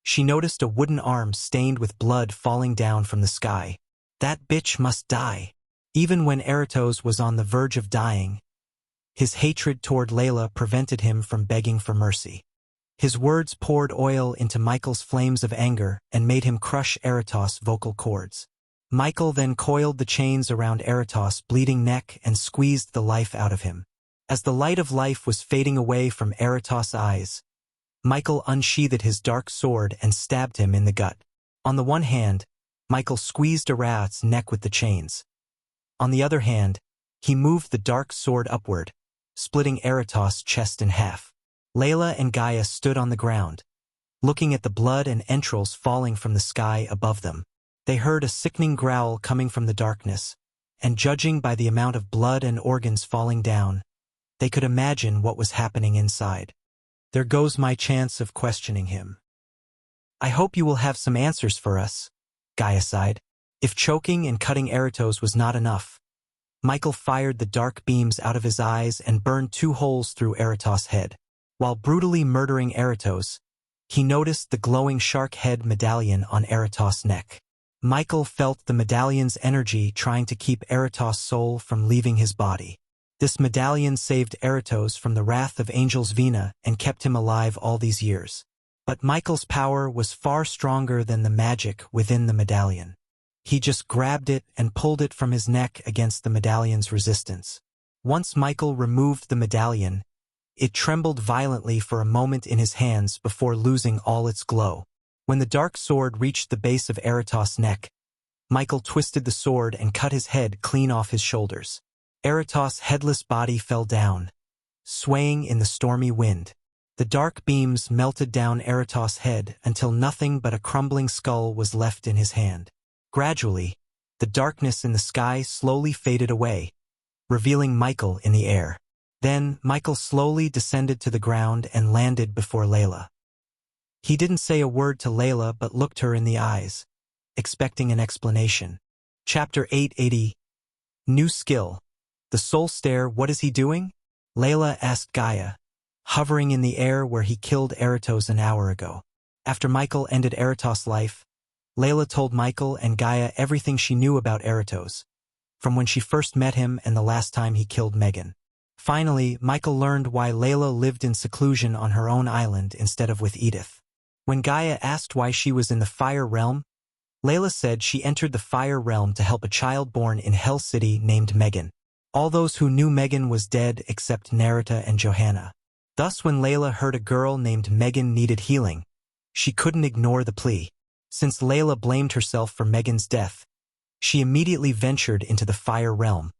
she noticed a wooden arm stained with blood falling down from the sky. That bitch must die. Even when Eratos was on the verge of dying, his hatred toward Layla prevented him from begging for mercy. His words poured oil into Michael's flames of anger and made him crush Eratos' vocal cords. Michael then coiled the chains around Eratos' bleeding neck and squeezed the life out of him. As the light of life was fading away from Eratos' eyes, Michael unsheathed his dark sword and stabbed him in the gut. On the one hand, Michael squeezed Eratos' neck with the chains. On the other hand, he moved the dark sword upward, splitting Eratos' chest in half. Layla and Gaia stood on the ground, looking at the blood and entrails falling from the sky above them. They heard a sickening growl coming from the darkness, and judging by the amount of blood and organs falling down, they could imagine what was happening inside. "There goes my chance of questioning him. I hope you will have some answers for us," Gaia sighed. If choking and cutting Eratos was not enough, Michael fired the dark beams out of his eyes and burned 2 holes through Eratos' head. While brutally murdering Eratos, he noticed the glowing shark head medallion on Eratos' neck. Michael felt the medallion's energy trying to keep Eratos' soul from leaving his body. This medallion saved Eratos from the wrath of Angel's Vina and kept him alive all these years. But Michael's power was far stronger than the magic within the medallion. He just grabbed it and pulled it from his neck against the medallion's resistance. Once Michael removed the medallion, it trembled violently for a moment in his hands before losing all its glow. When the dark sword reached the base of Eratos' neck, Michael twisted the sword and cut his head clean off his shoulders. Eratos' headless body fell down, swaying in the stormy wind. The dark beams melted down Eratos' head until nothing but a crumbling skull was left in his hand. Gradually, the darkness in the sky slowly faded away, revealing Michael in the air. Then, Michael slowly descended to the ground and landed before Layla. He didn't say a word to Layla but looked her in the eyes, expecting an explanation. Chapter 880. New skill. The soul stare. What is he doing? Layla asked Gaia, hovering in the air where he killed Eratos an hour ago. After Michael ended Eratos' life, Layla told Michael and Gaia everything she knew about Eratos, from when she first met him and the last time he killed Megan. Finally, Michael learned why Layla lived in seclusion on her own island instead of with Edith. When Gaia asked why she was in the Fire Realm, Layla said she entered the Fire Realm to help a child born in Hell City named Megan. All those who knew Megan was dead except Narita and Johanna. Thus, when Layla heard a girl named Megan needed healing, she couldn't ignore the plea. Since Layla blamed herself for Megan's death, she immediately ventured into the Fire Realm,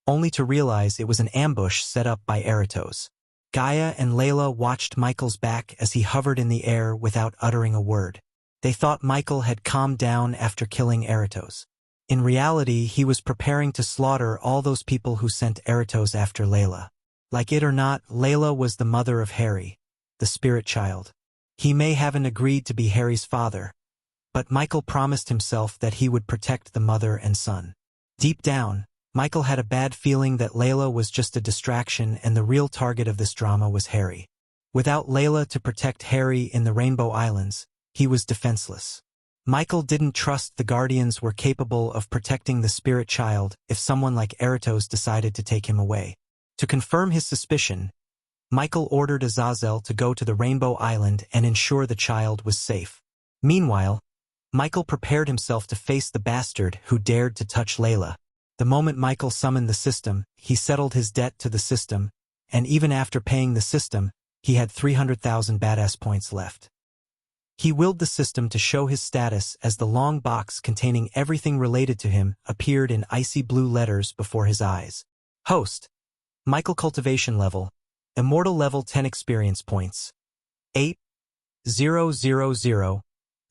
only to realize it was an ambush set up by Eratos. Gaia and Layla watched Michael's back as he hovered in the air without uttering a word. They thought Michael had calmed down after killing Eratos. In reality, he was preparing to slaughter all those people who sent Eratos after Layla. Like it or not, Layla was the mother of Harry, the spirit child. He may haven't agreed to be Harry's father, but Michael promised himself that he would protect the mother and son. Deep down, Michael had a bad feeling that Layla was just a distraction and the real target of this drama was Harry. Without Layla to protect Harry in the Rainbow Islands, he was defenseless. Michael didn't trust the Guardians were capable of protecting the spirit child if someone like Eratos decided to take him away. To confirm his suspicion, Michael ordered Azazel to go to the Rainbow Island and ensure the child was safe. Meanwhile, Michael prepared himself to face the bastard who dared to touch Layla. The moment Michael summoned the system, he settled his debt to the system, and even after paying the system, he had 300,000 badass points left. He willed the system to show his status as the long box containing everything related to him appeared in icy blue letters before his eyes. Host. Michael cultivation level. Immortal level 10 experience points. 8,000,000/8,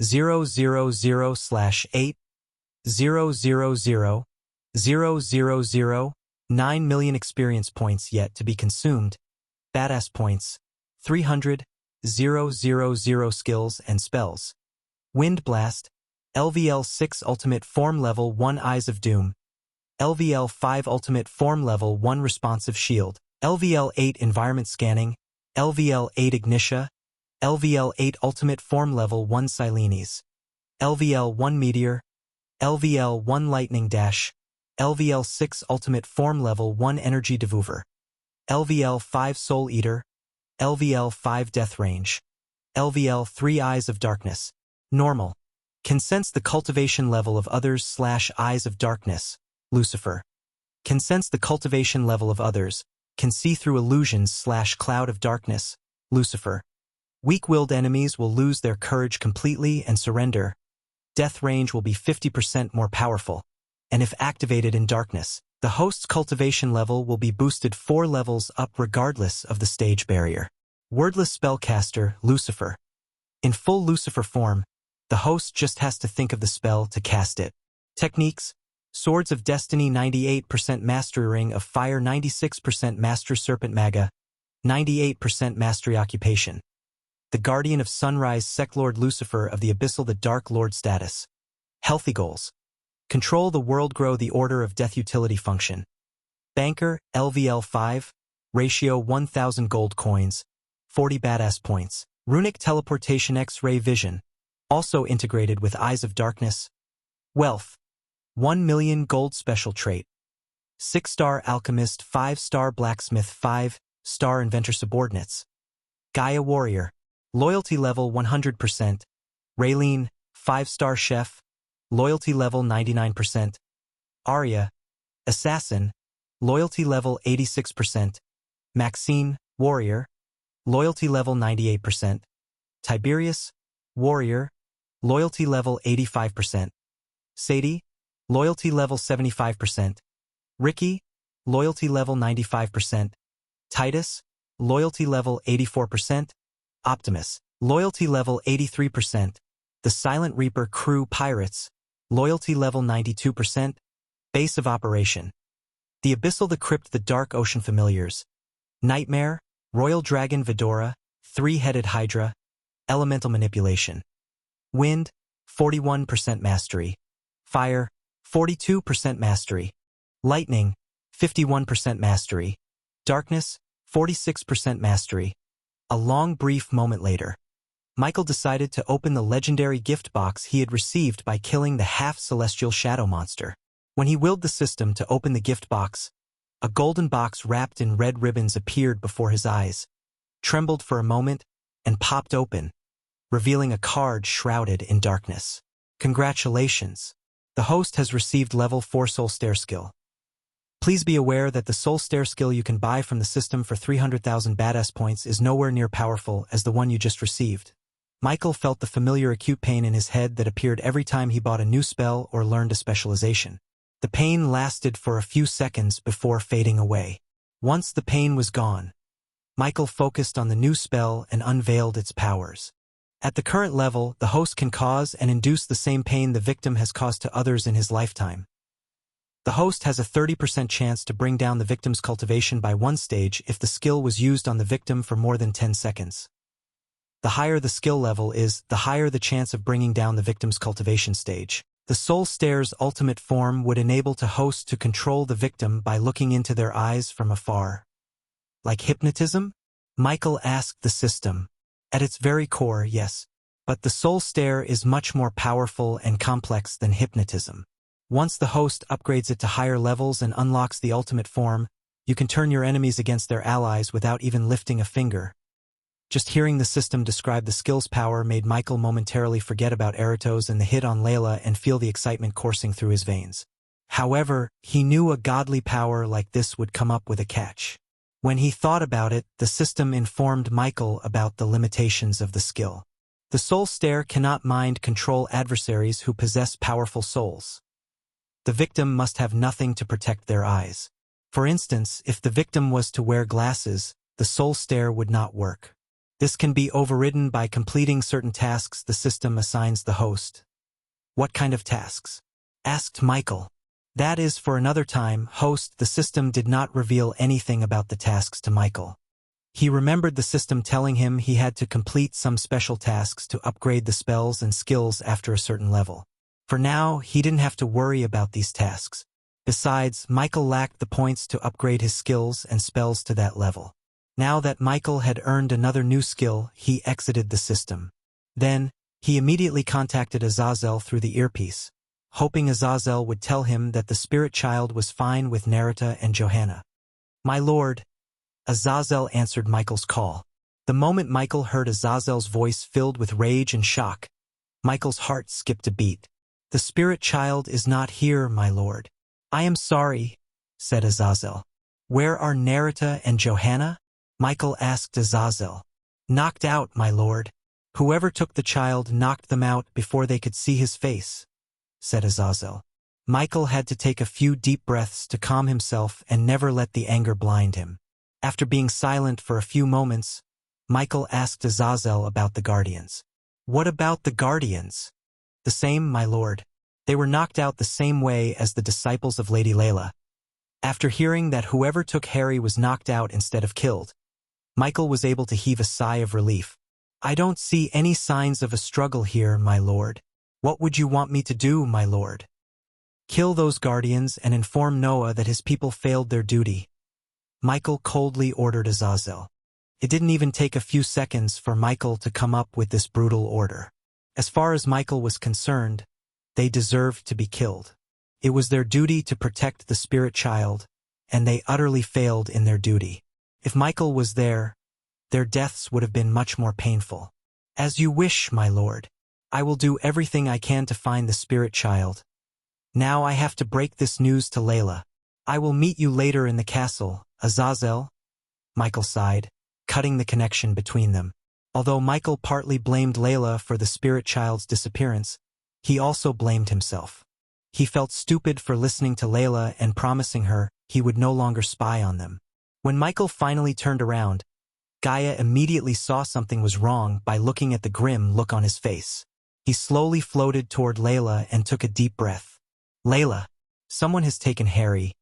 0,000,000, 9 million experience points yet to be consumed. Badass points. 300,000 skills and spells. Wind Blast. LVL 6 Ultimate Form Level 1 Eyes of Doom. LVL 5 Ultimate Form Level 1 Responsive Shield. LVL 8 Environment Scanning. LVL 8 Ignitia. LVL 8 Ultimate Form Level 1 Silenes. LVL 1 Meteor. LVL 1 Lightning Dash. LVL 6 Ultimate Form Level 1 Energy Devour. LVL 5 Soul Eater. LVL 5 Death Range. LVL 3 Eyes of Darkness. Normal. Can sense the cultivation level of others / Eyes of Darkness. Lucifer. Can sense the cultivation level of others. Can see through illusions / Cloud of Darkness. Lucifer. Weak-willed enemies will lose their courage completely and surrender. Death range will be 50% more powerful. And if activated in darkness, the host's cultivation level will be boosted 4 levels up regardless of the stage barrier. Wordless Spellcaster, Lucifer. In full Lucifer form, the host just has to think of the spell to cast it. Techniques: Swords of Destiny 98% Mastery Ring of Fire 96% Master Serpent Maga 98% Mastery Occupation. The Guardian of Sunrise Seclord Lucifer of the Abyssal the Dark Lord status. Healthy goals: Control the world, grow the Order of Death utility function. Banker, LVL 5, ratio 1000 gold coins, 40 badass points. Runic teleportation X-ray vision, also integrated with Eyes of Darkness. Wealth, 1 million gold special trait. 6-star alchemist, 5-star blacksmith, 5-star inventor subordinates. Gaia warrior, loyalty level 100%. Raylene, 5-star chef, loyalty level 99%. Arya, assassin, loyalty level 86%. Maxine, warrior, loyalty level 98%. Tiberius, warrior, loyalty level 85%. Sadie, loyalty level 75%. Ricky, loyalty level 95%. Titus, loyalty level 84%. Optimus, loyalty level 83%. The Silent Reaper crew pirates, loyalty level 92%. Base of operation. The Abyssal, the Crypt, the Dark Ocean familiars. Nightmare, Royal Dragon Vidora, 3-headed Hydra, elemental manipulation. Wind, 41% mastery. Fire, 42% mastery. Lightning, 51% mastery. Darkness, 46% mastery. A long brief moment later, Michael decided to open the legendary gift box he had received by killing the half-celestial shadow monster. When he willed the system to open the gift box, a golden box wrapped in red ribbons appeared before his eyes, trembled for a moment, and popped open, revealing a card shrouded in darkness. Congratulations! The host has received level 4 Soul Stare skill. Please be aware that the Soul Stare skill you can buy from the system for 300,000 badass points is nowhere near powerful as the one you just received. Michael felt the familiar acute pain in his head that appeared every time he bought a new spell or learned a specialization. The pain lasted for a few seconds before fading away. Once the pain was gone, Michael focused on the new spell and unveiled its powers. At the current level, the host can cause and induce the same pain the victim has caused to others in his lifetime. The host has a 30% chance to bring down the victim's cultivation by 1 stage if the skill was used on the victim for more than 10 seconds. The higher the skill level is, the higher the chance of bringing down the victim's cultivation stage. The Soul Stare's ultimate form would enable the host to control the victim by looking into their eyes from afar. Like hypnotism? Michael asked the system. At its very core, yes. But the Soul Stare is much more powerful and complex than hypnotism. Once the host upgrades it to higher levels and unlocks the ultimate form, you can turn your enemies against their allies without even lifting a finger. Just hearing the system describe the skill's power made Michael momentarily forget about Eratos and the hit on Layla and feel the excitement coursing through his veins. However, he knew a godly power like this would come up with a catch. When he thought about it, the system informed Michael about the limitations of the skill. The Soul Stare cannot mind control adversaries who possess powerful souls. The victim must have nothing to protect their eyes. For instance, if the victim was to wear glasses, the Soul Stare would not work. This can be overridden by completing certain tasks the system assigns the host. What kind of tasks? Asked Michael. That is for another time, host. The system did not reveal anything about the tasks to Michael. He remembered the system telling him he had to complete some special tasks to upgrade the spells and skills after a certain level. For now, he didn't have to worry about these tasks. Besides, Michael lacked the points to upgrade his skills and spells to that level. Now that Michael had earned another new skill, he exited the system. Then, he immediately contacted Azazel through the earpiece, hoping Azazel would tell him that the spirit child was fine with Narita and Johanna. "My lord," Azazel answered Michael's call. The moment Michael heard Azazel's voice filled with rage and shock, Michael's heart skipped a beat. "The spirit child is not here, my lord." "I am sorry," said Azazel. "Where are Narita and Johanna?" Michael asked Azazel. "Knocked out, my lord. Whoever took the child knocked them out before they could see his face," said Azazel. Michael had to take a few deep breaths to calm himself and never let the anger blind him. After being silent for a few moments, Michael asked Azazel about the Guardians. "What about the Guardians?" "The same, my lord. They were knocked out the same way as the disciples of Lady Layla." After hearing that whoever took Harry was knocked out instead of killed, Michael was able to heave a sigh of relief. "I don't see any signs of a struggle here, my lord. What would you want me to do, my lord?" Kill those guardians and inform Noah that his people failed their duty, Michael coldly ordered Azazel. It didn't even take a few seconds for Michael to come up with this brutal order. As far as Michael was concerned, they deserved to be killed. It was their duty to protect the spirit child, and they utterly failed in their duty. If Michael was there, their deaths would have been much more painful. As you wish, my lord. I will do everything I can to find the spirit child. Now I have to break this news to Layla. I will meet you later in the castle, Azazel. Michael sighed, cutting the connection between them. Although Michael partly blamed Layla for the spirit child's disappearance, he also blamed himself. He felt stupid for listening to Layla and promising her he would no longer spy on them. When Michael finally turned around, Gaia immediately saw something was wrong by looking at the grim look on his face. He slowly floated toward Layla and took a deep breath. Layla, someone has taken Harry.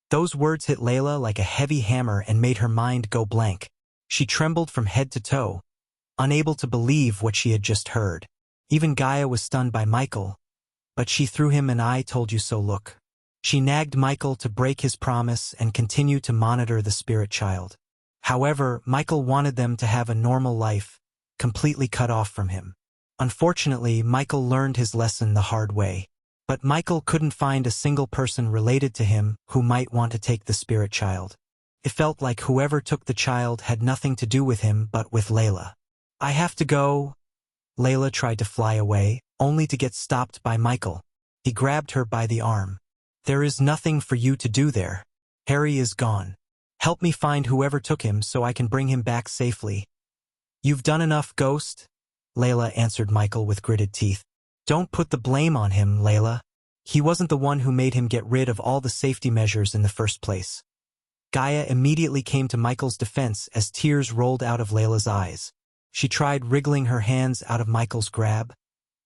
Those words hit Layla like a heavy hammer and made her mind go blank. She trembled from head to toe, unable to believe what she had just heard. Even Gaia was stunned by Michael, but she threw him an "I told you so" look. She nagged Michael to break his promise and continue to monitor the spirit child. However, Michael wanted them to have a normal life, completely cut off from him. Unfortunately, Michael learned his lesson the hard way. But Michael couldn't find a single person related to him who might want to take the spirit child. It felt like whoever took the child had nothing to do with him but with Layla. I have to go. Layla tried to fly away, only to get stopped by Michael. He grabbed her by the arm. There is nothing for you to do there. Harry is gone. Help me find whoever took him so I can bring him back safely. You've done enough, Ghost, Layla answered Michael with gritted teeth. Don't put the blame on him, Layla. He wasn't the one who made him get rid of all the safety measures in the first place. Gaia immediately came to Michael's defense as tears rolled out of Layla's eyes. She tried wriggling her hands out of Michael's grab,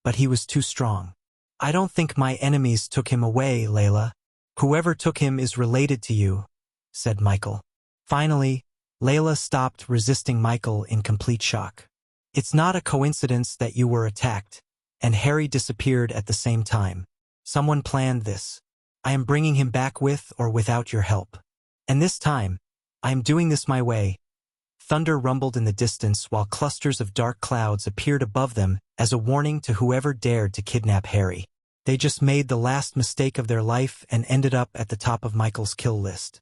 but he was too strong. I don't think my enemies took him away, Layla. Whoever took him is related to you, said Michael. Finally, Layla stopped resisting Michael in complete shock. It's not a coincidence that you were attacked, and Harry disappeared at the same time. Someone planned this. I am bringing him back with or without your help. And this time, I am doing this my way. Thunder rumbled in the distance while clusters of dark clouds appeared above them as a warning to whoever dared to kidnap Harry. They just made the last mistake of their life and ended up at the top of Michael's kill list.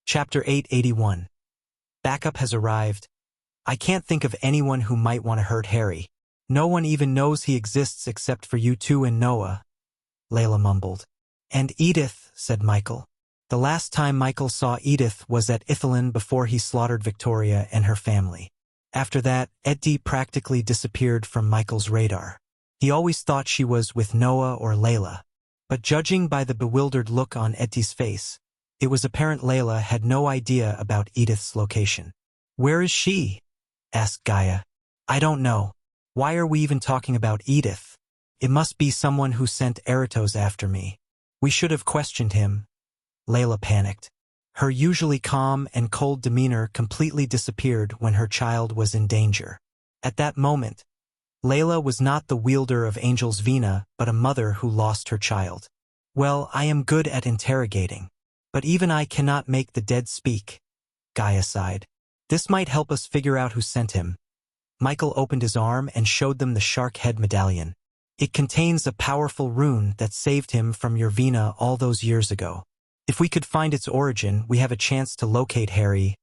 Chapter 881. Backup has arrived. I can't think of anyone who might want to hurt Harry. No one even knows he exists except for you two and Noah, Layla mumbled. And Edith, said Michael. The last time Michael saw Edith was at Ithelin before he slaughtered Victoria and her family. After that, Eddie practically disappeared from Michael's radar. He always thought she was with Noah or Layla. But judging by the bewildered look on Eddie's face, it was apparent Layla had no idea about Edith's location. Where is she? Asked Gaia. I don't know. Why are we even talking about Edith? It must be someone who sent Eratos after me. We should have questioned him. Layla panicked. Her usually calm and cold demeanor completely disappeared when her child was in danger. At that moment, Layla was not the wielder of Angel's Vina, but a mother who lost her child. Well, I am good at interrogating. But even I cannot make the dead speak, Gaia sighed. This might help us figure out who sent him. Michael opened his arm and showed them the shark head medallion. It contains a powerful rune that saved him from your Vina all those years ago. If we could find its origin, we have a chance to locate Harry.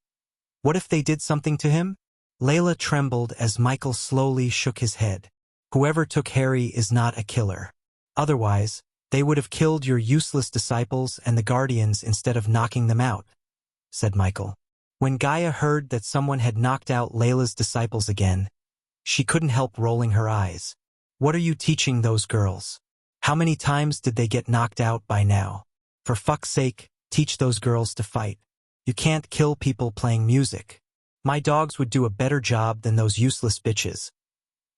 What if they did something to him? Layla trembled as Michael slowly shook his head. Whoever took Harry is not a killer. Otherwise, they would have killed your useless disciples and the guardians instead of knocking them out, said Michael. When Gaia heard that someone had knocked out Layla's disciples again, she couldn't help rolling her eyes. What are you teaching those girls? How many times did they get knocked out by now? For fuck's sake, teach those girls to fight. You can't kill people playing music. My dogs would do a better job than those useless bitches.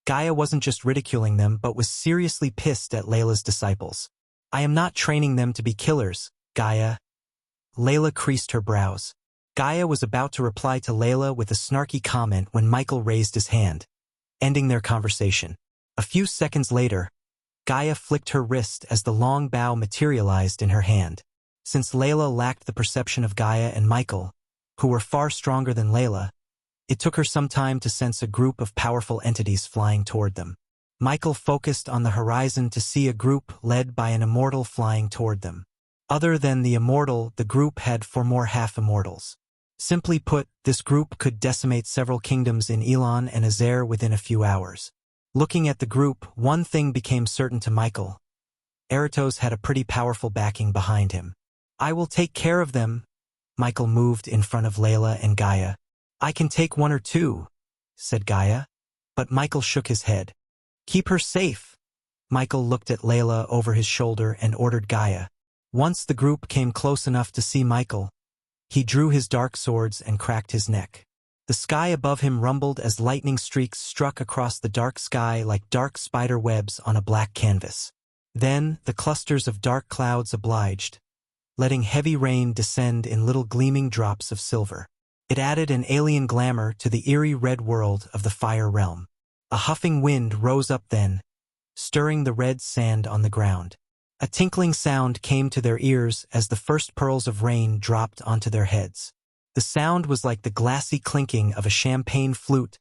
Gaia wasn't just ridiculing them but was seriously pissed at Layla's disciples. I am not training them to be killers, Gaia. Layla creased her brows. Gaia was about to reply to Layla with a snarky comment when Michael raised his hand, ending their conversation. A few seconds later, Gaia flicked her wrist as the long bow materialized in her hand. Since Layla lacked the perception of Gaia and Michael, who were far stronger than Layla, it took her some time to sense a group of powerful entities flying toward them. Michael focused on the horizon to see a group led by an immortal flying toward them. Other than the immortal, the group had 4 more half-immortals. Simply put, this group could decimate several kingdoms in Elon and Azer within a few hours. Looking at the group, one thing became certain to Michael. Eratos had a pretty powerful backing behind him. "I will take care of them." Michael moved in front of Layla and Gaia. "I can take 1 or 2, said Gaia. But Michael shook his head. "Keep her safe." Michael looked at Layla over his shoulder and ordered Gaia. Once the group came close enough to see Michael, he drew his dark swords and cracked his neck. The sky above him rumbled as lightning streaks struck across the dark sky like dark spider webs on a black canvas. Then the clusters of dark clouds obliged, letting heavy rain descend in little gleaming drops of silver. It added an alien glamour to the eerie red world of the fire realm. A huffing wind rose up then, stirring the red sand on the ground. A tinkling sound came to their ears as the first pearls of rain dropped onto their heads. The sound was like the glassy clinking of a champagne flute,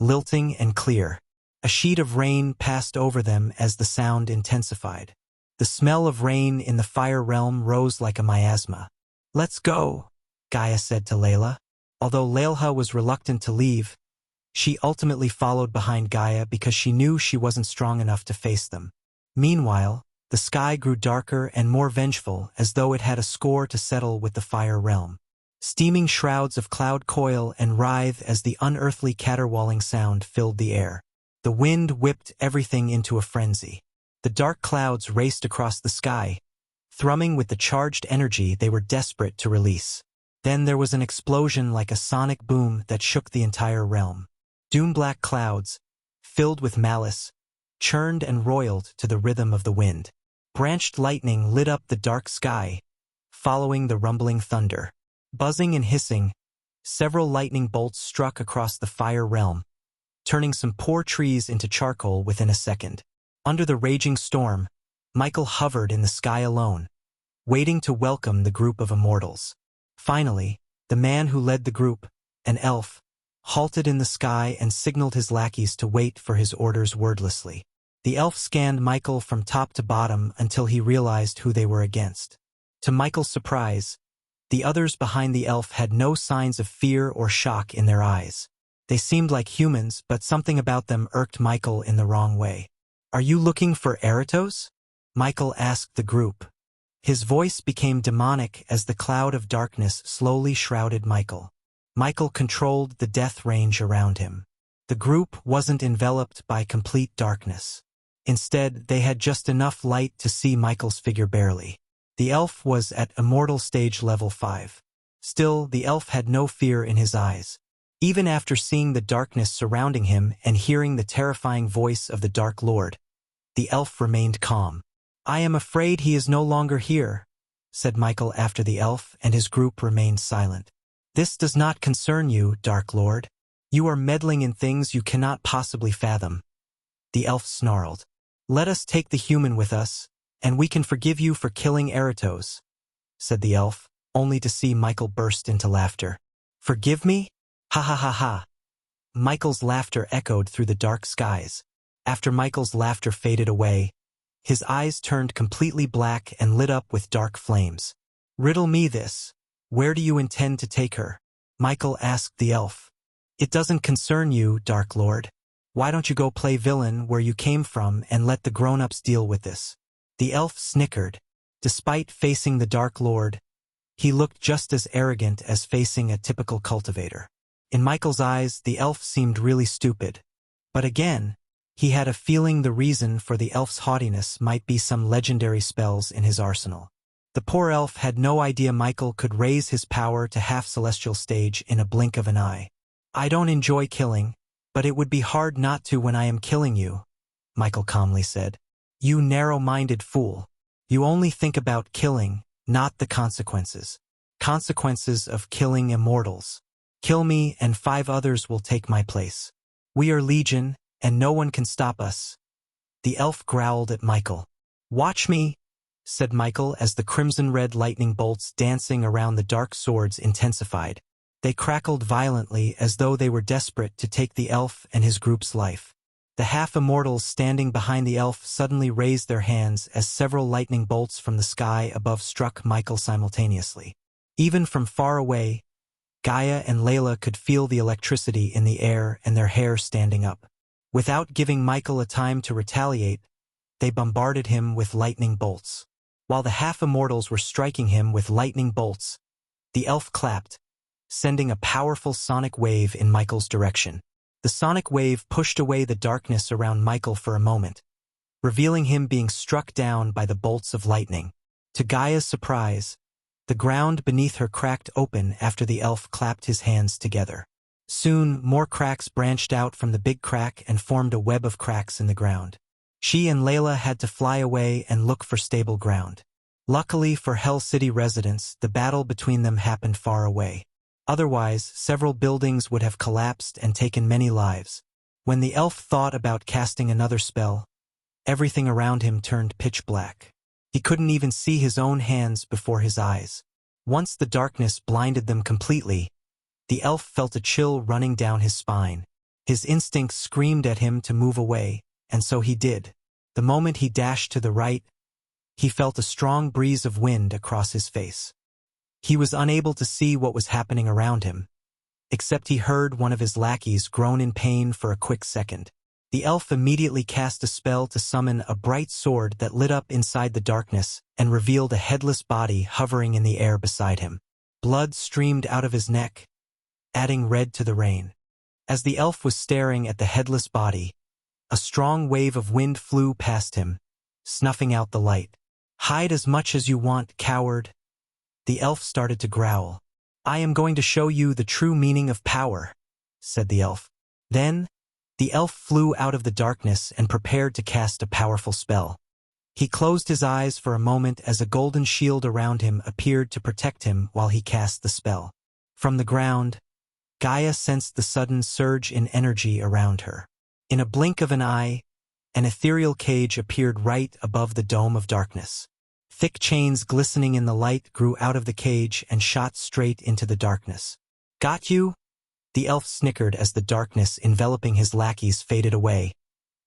lilting and clear. A sheet of rain passed over them as the sound intensified. The smell of rain in the fire realm rose like a miasma. "Let's go," Gaia said to Layla. Although Layla was reluctant to leave, she ultimately followed behind Gaia because she knew she wasn't strong enough to face them. Meanwhile, the sky grew darker and more vengeful, as though it had a score to settle with the fire realm. Steaming shrouds of cloud coil and writhe as the unearthly caterwauling sound filled the air. The wind whipped everything into a frenzy. The dark clouds raced across the sky, thrumming with the charged energy they were desperate to release. Then there was an explosion like a sonic boom that shook the entire realm. Doom-black clouds, filled with malice, churned and roiled to the rhythm of the wind. Branched lightning lit up the dark sky, following the rumbling thunder. Buzzing and hissing, several lightning bolts struck across the fire realm, turning some poor trees into charcoal within a second. Under the raging storm, Michael hovered in the sky alone, waiting to welcome the group of immortals. Finally, the man who led the group, an elf, halted in the sky and signaled his lackeys to wait for his orders wordlessly. The elf scanned Michael from top to bottom until he realized who they were against. To Michael's surprise, the others behind the elf had no signs of fear or shock in their eyes. They seemed like humans, but something about them irked Michael in the wrong way. "Are you looking for Eratos?" Michael asked the group. His voice became demonic as the cloud of darkness slowly shrouded Michael. Michael controlled the death range around him. The group wasn't enveloped by complete darkness. Instead, they had just enough light to see Michael's figure barely. The elf was at Immortal Stage Level 5. Still, the elf had no fear in his eyes. Even after seeing the darkness surrounding him and hearing the terrifying voice of the Dark Lord, the elf remained calm. "I am afraid he is no longer here," said Michael after the elf and his group remained silent. "This does not concern you, Dark Lord. You are meddling in things you cannot possibly fathom." The elf snarled. "Let us take the human with us, and we can forgive you for killing Eratos," said the elf, only to see Michael burst into laughter. "Forgive me? Ha ha ha ha." Michael's laughter echoed through the dark skies. After Michael's laughter faded away, his eyes turned completely black and lit up with dark flames. "Riddle me this. Where do you intend to take her?" Michael asked the elf. "It doesn't concern you, Dark Lord. Why don't you go play villain where you came from and let the grown-ups deal with this?" The elf snickered. Despite facing the Dark Lord, he looked just as arrogant as facing a typical cultivator. In Michael's eyes, the elf seemed really stupid. But again, he had a feeling the reason for the elf's haughtiness might be some legendary spells in his arsenal. The poor elf had no idea Michael could raise his power to half-celestial stage in a blink of an eye. "I don't enjoy killing, but it would be hard not to when I am killing you," Michael calmly said. "You narrow-minded fool. You only think about killing, not the consequences. Consequences of killing immortals. Kill me and 5 others will take my place. We are legion, and no one can stop us." The elf growled at Michael. "Watch me," said Michael as the crimson-red lightning bolts dancing around the dark swords intensified. They crackled violently as though they were desperate to take the elf and his group's life. The half-immortals standing behind the elf suddenly raised their hands as several lightning bolts from the sky above struck Michael simultaneously. Even from far away, Gaia and Layla could feel the electricity in the air and their hair standing up. Without giving Michael a time to retaliate, they bombarded him with lightning bolts. While the half-immortals were striking him with lightning bolts, the elf clapped, sending a powerful sonic wave in Michael's direction. The sonic wave pushed away the darkness around Michael for a moment, revealing him being struck down by the bolts of lightning. To Gaia's surprise, the ground beneath her cracked open after the elf clapped his hands together. Soon, more cracks branched out from the big crack and formed a web of cracks in the ground. She and Layla had to fly away and look for stable ground. Luckily for Hell City residents, the battle between them happened far away. Otherwise, several buildings would have collapsed and taken many lives. When the elf thought about casting another spell, everything around him turned pitch black. He couldn't even see his own hands before his eyes. Once the darkness blinded them completely, the elf felt a chill running down his spine. His instincts screamed at him to move away, and so he did. The moment he dashed to the right, he felt a strong breeze of wind across his face. He was unable to see what was happening around him, except he heard one of his lackeys groan in pain for a quick second. The elf immediately cast a spell to summon a bright sword that lit up inside the darkness and revealed a headless body hovering in the air beside him. Blood streamed out of his neck, adding red to the rain. As the elf was staring at the headless body, a strong wave of wind flew past him, snuffing out the light. "Hide as much as you want, coward." The elf started to growl. "I am going to show you the true meaning of power," said the elf. Then, the elf flew out of the darkness and prepared to cast a powerful spell. He closed his eyes for a moment as a golden shield around him appeared to protect him while he cast the spell. From the ground, Gaia sensed the sudden surge in energy around her. In a blink of an eye, an ethereal cage appeared right above the dome of darkness. Thick chains glistening in the light grew out of the cage and shot straight into the darkness. "Got you?" The elf snickered as the darkness enveloping his lackeys faded away,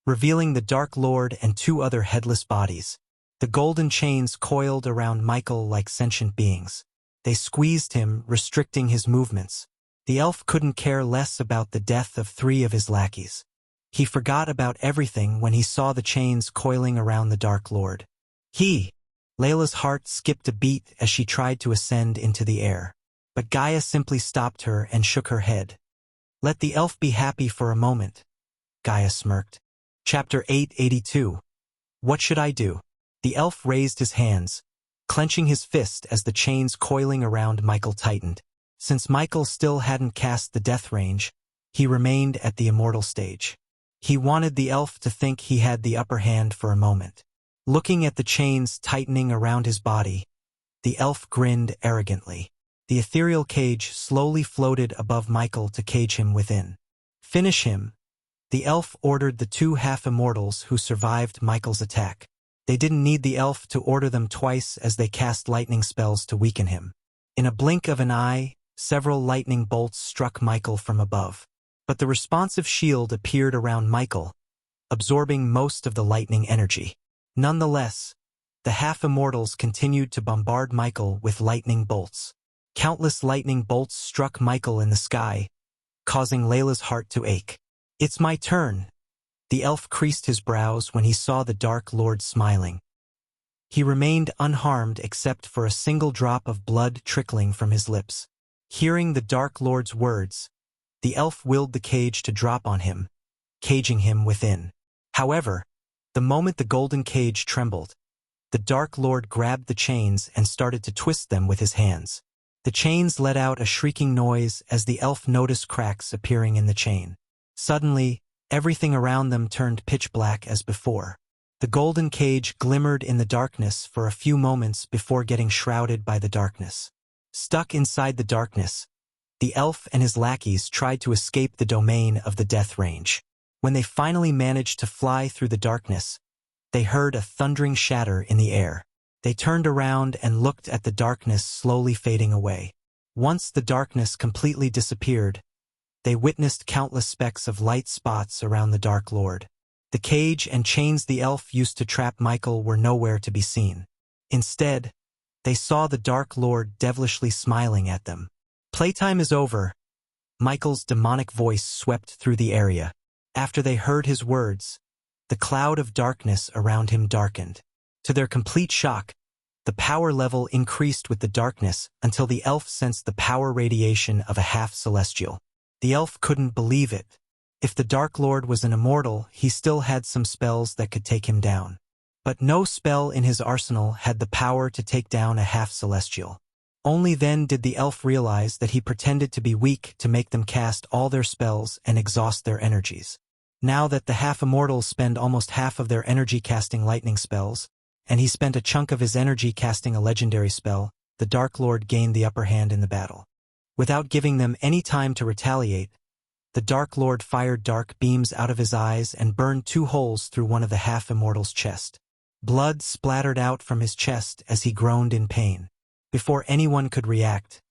revealing the Dark Lord and two other headless bodies. The golden chains coiled around Michael like sentient beings. They squeezed him, restricting his movements. The elf couldn't care less about the death of three of his lackeys. He forgot about everything when he saw the chains coiling around the Dark Lord. Layla's heart skipped a beat as she tried to ascend into the air. But Gaia simply stopped her and shook her head. "Let the elf be happy for a moment," Gaia smirked. Chapter 882. What should I do? The elf raised his hands, clenching his fist as the chains coiling around Michael tightened. Since Michael still hadn't cast the death range, he remained at the immortal stage. He wanted the elf to think he had the upper hand for a moment. Looking at the chains tightening around his body, the elf grinned arrogantly. The ethereal cage slowly floated above Michael to cage him within. "Finish him," the elf ordered the two half-immortals who survived Michael's attack. They didn't need the elf to order them twice as they cast lightning spells to weaken him. In a blink of an eye, several lightning bolts struck Michael from above. But the responsive shield appeared around Michael, absorbing most of the lightning energy. Nonetheless, the half-immortals continued to bombard Michael with lightning bolts. Countless lightning bolts struck Michael in the sky, causing Layla's heart to ache. "It's my turn." The elf creased his brows when he saw the Dark Lord smiling. He remained unharmed except for a single drop of blood trickling from his lips. Hearing the Dark Lord's words, the elf willed the cage to drop on him, caging him within. However, the moment the golden cage trembled, the Dark Lord grabbed the chains and started to twist them with his hands. The chains let out a shrieking noise as the elf noticed cracks appearing in the chain. Suddenly, everything around them turned pitch black as before. The golden cage glimmered in the darkness for a few moments before getting shrouded by the darkness. Stuck inside the darkness, the elf and his lackeys tried to escape the domain of the death range. When they finally managed to fly through the darkness, they heard a thundering shatter in the air. They turned around and looked at the darkness slowly fading away. Once the darkness completely disappeared, they witnessed countless specks of light spots around the Dark Lord. The cage and chains the elf used to trap Michael were nowhere to be seen. Instead, they saw the Dark Lord devilishly smiling at them. "Playtime is over." Michael's demonic voice swept through the area. After they heard his words, the cloud of darkness around him darkened. To their complete shock, the power level increased with the darkness until the elf sensed the power radiation of a half-celestial. The elf couldn't believe it. If the Dark Lord was an immortal, he still had some spells that could take him down. But no spell in his arsenal had the power to take down a half-celestial. Only then did the elf realize that he pretended to be weak to make them cast all their spells and exhaust their energies. Now that the half-immortals spend almost half of their energy casting lightning spells, and he spent a chunk of his energy casting a legendary spell, the Dark Lord gained the upper hand in the battle. Without giving them any time to retaliate, the Dark Lord fired dark beams out of his eyes and burned 2 holes through one of the half-immortals' chest. Blood splattered out from his chest as he groaned in pain. Before anyone could react,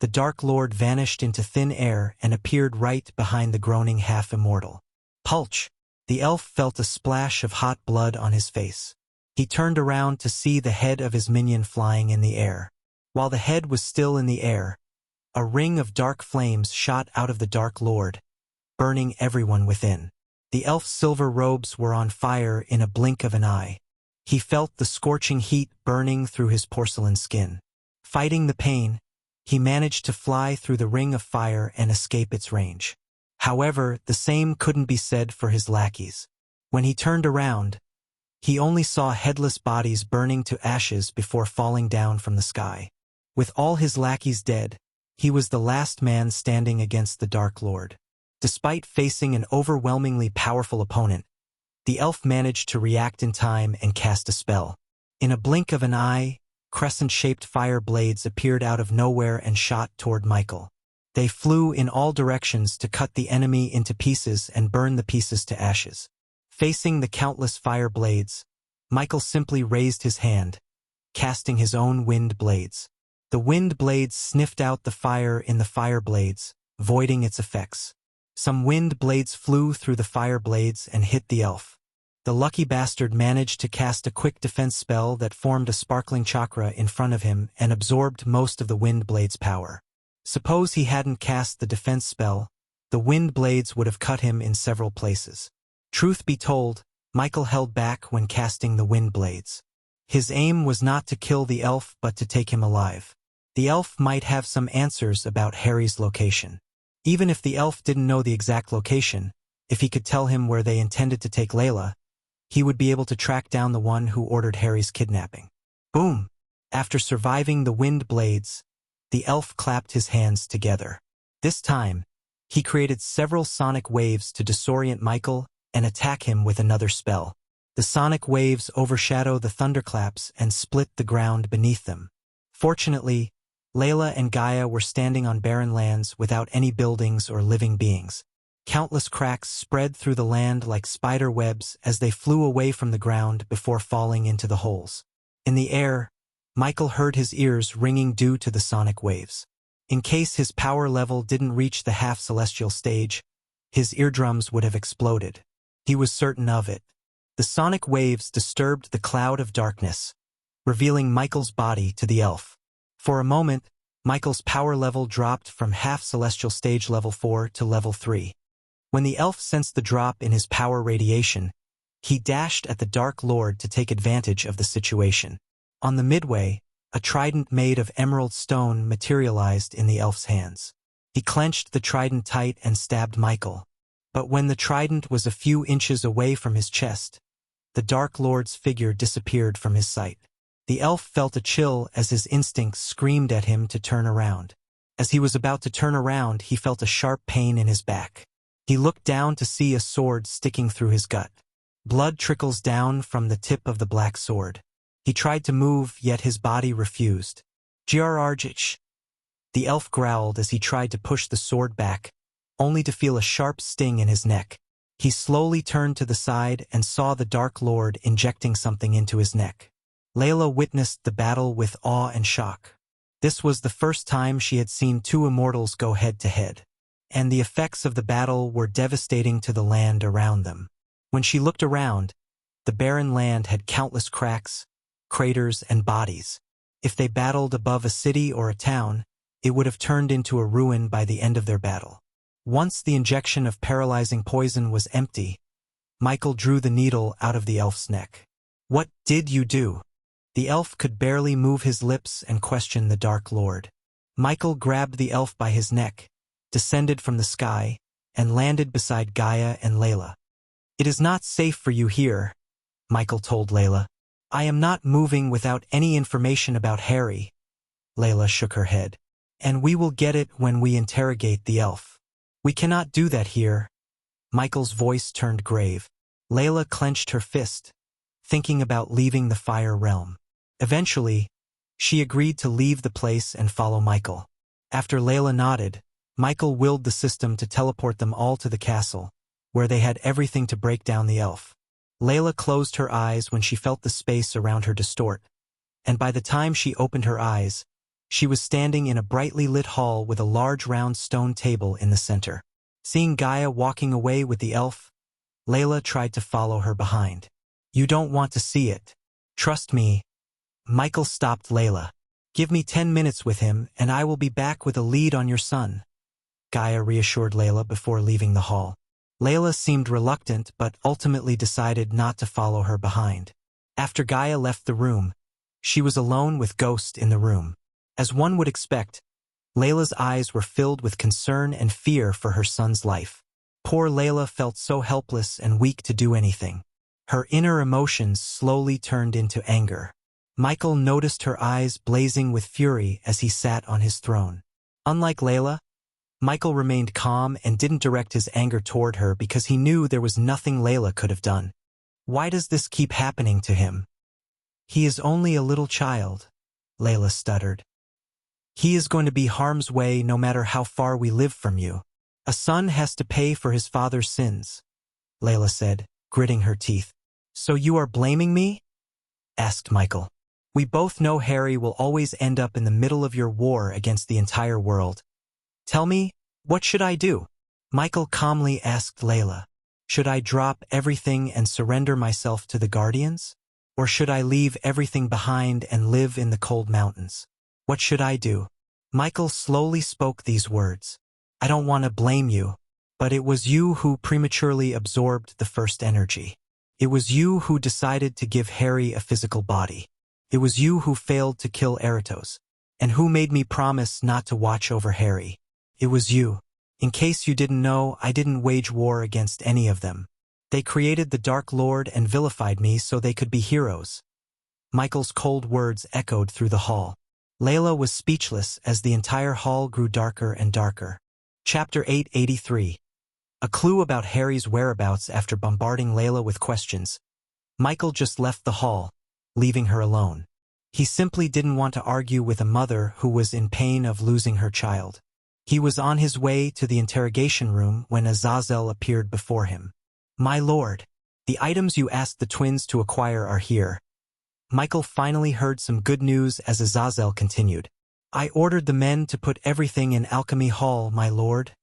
the Dark Lord vanished into thin air and appeared right behind the groaning half-immortal. Pulch! The elf felt a splash of hot blood on his face. He turned around to see the head of his minion flying in the air. While the head was still in the air, a ring of dark flames shot out of the Dark Lord, burning everyone within. The elf's silver robes were on fire in a blink of an eye. He felt the scorching heat burning through his porcelain skin. Fighting the pain, he managed to fly through the ring of fire and escape its range. However, the same couldn't be said for his lackeys. When he turned around, he only saw headless bodies burning to ashes before falling down from the sky. With all his lackeys dead, he was the last man standing against the Dark Lord. Despite facing an overwhelmingly powerful opponent, the elf managed to react in time and cast a spell. In a blink of an eye, crescent-shaped fire blades appeared out of nowhere and shot toward Michael. They flew in all directions to cut the enemy into pieces and burn the pieces to ashes. Facing the countless fire blades, Michael simply raised his hand, casting his own wind blades. The wind blades sniffed out the fire in the fire blades, voiding its effects. Some wind blades flew through the fire blades and hit the elf. The lucky bastard managed to cast a quick defense spell that formed a sparkling chakra in front of him and absorbed most of the wind blade's power. Suppose he hadn't cast the defense spell, the wind blades would have cut him in several places. Truth be told, Michael held back when casting the wind blades. His aim was not to kill the elf but to take him alive. The elf might have some answers about Harry's location. Even if the elf didn't know the exact location, if he could tell him where they intended to take Layla, he would be able to track down the one who ordered Harry's kidnapping. Boom! After surviving the wind blades, the elf clapped his hands together. This time, he created several sonic waves to disorient Michael and attack him with another spell. The sonic waves overshadow the thunderclaps and split the ground beneath them. Fortunately, Layla and Gaia were standing on barren lands without any buildings or living beings. Countless cracks spread through the land like spider webs as they flew away from the ground before falling into the holes. In the air, Michael heard his ears ringing due to the sonic waves. In case his power level didn't reach the half-celestial stage, his eardrums would have exploded. He was certain of it. The sonic waves disturbed the cloud of darkness, revealing Michael's body to the elf. For a moment, Michael's power level dropped from half-celestial stage level 4 to level 3. When the elf sensed the drop in his power radiation, he dashed at the Dark Lord to take advantage of the situation. On the midway, a trident made of emerald stone materialized in the elf's hands. He clenched the trident tight and stabbed Michael. But when the trident was a few inches away from his chest, the Dark Lord's figure disappeared from his sight. The elf felt a chill as his instincts screamed at him to turn around. As he was about to turn around, he felt a sharp pain in his back. He looked down to see a sword sticking through his gut. Blood trickles down from the tip of the black sword. He tried to move, yet his body refused. "Grrrgh!" The elf growled as he tried to push the sword back, only to feel a sharp sting in his neck. He slowly turned to the side and saw the Dark Lord injecting something into his neck. Layla witnessed the battle with awe and shock. This was the first time she had seen two immortals go head-to-head, and the effects of the battle were devastating to the land around them. When she looked around, the barren land had countless cracks, craters, and bodies. If they battled above a city or a town, it would have turned into a ruin by the end of their battle. Once the injection of paralyzing poison was empty, Michael drew the needle out of the elf's neck. "What did you do?" The elf could barely move his lips and question the Dark Lord. Michael grabbed the elf by his neck, descended from the sky, and landed beside Gaia and Layla. "It is not safe for you here," Michael told Layla. "I am not moving without any information about Harry." Layla shook her head. "And we will get it when we interrogate the elf." "We cannot do that here." Michael's voice turned grave. Layla clenched her fist, thinking about leaving the Fire Realm. Eventually, she agreed to leave the place and follow Michael. After Layla nodded, Michael willed the system to teleport them all to the castle, where they had everything to break down the elf. Layla closed her eyes when she felt the space around her distort, and by the time she opened her eyes, she was standing in a brightly lit hall with a large round stone table in the center. Seeing Gaia walking away with the elf, Layla tried to follow her behind. "You don't want to see it. Trust me." Michael stopped Layla. "Give me 10 minutes with him, and I will be back with a lead on your son," Gaia reassured Layla before leaving the hall. Layla seemed reluctant but ultimately decided not to follow her behind. After Gaia left the room, she was alone with Ghost in the room. As one would expect, Layla's eyes were filled with concern and fear for her son's life. Poor Layla felt so helpless and weak to do anything. Her inner emotions slowly turned into anger. Michael noticed her eyes blazing with fury as he sat on his throne. Unlike Layla, Michael remained calm and didn't direct his anger toward her because he knew there was nothing Layla could have done. "Why does this keep happening to him?" "He is only a little child," Layla stuttered. "He is going to be harm's way no matter how far we live from you. A son has to pay for his father's sins," Layla said, gritting her teeth. "So you are blaming me?" asked Michael. "We both know Harry will always end up in the middle of your war against the entire world. Tell me, what should I do?" Michael calmly asked Layla. "Should I drop everything and surrender myself to the Guardians? Or should I leave everything behind and live in the cold mountains? What should I do?" Michael slowly spoke these words. "I don't want to blame you, but it was you who prematurely absorbed the first energy. It was you who decided to give Harry a physical body. It was you who failed to kill Eratos, and who made me promise not to watch over Harry. It was you. In case you didn't know, I didn't wage war against any of them. They created the Dark Lord and vilified me so they could be heroes." Michael's cold words echoed through the hall. Layla was speechless as the entire hall grew darker and darker. Chapter 883. A clue about Harry's whereabouts. After bombarding Layla with questions, Michael just left the hall, leaving her alone. He simply didn't want to argue with a mother who was in pain of losing her child. He was on his way to the interrogation room when Azazel appeared before him. "My lord, the items you asked the twins to acquire are here." Michael finally heard some good news as Azazel continued. "I ordered the men to put everything in Alchemy Hall, my lord,"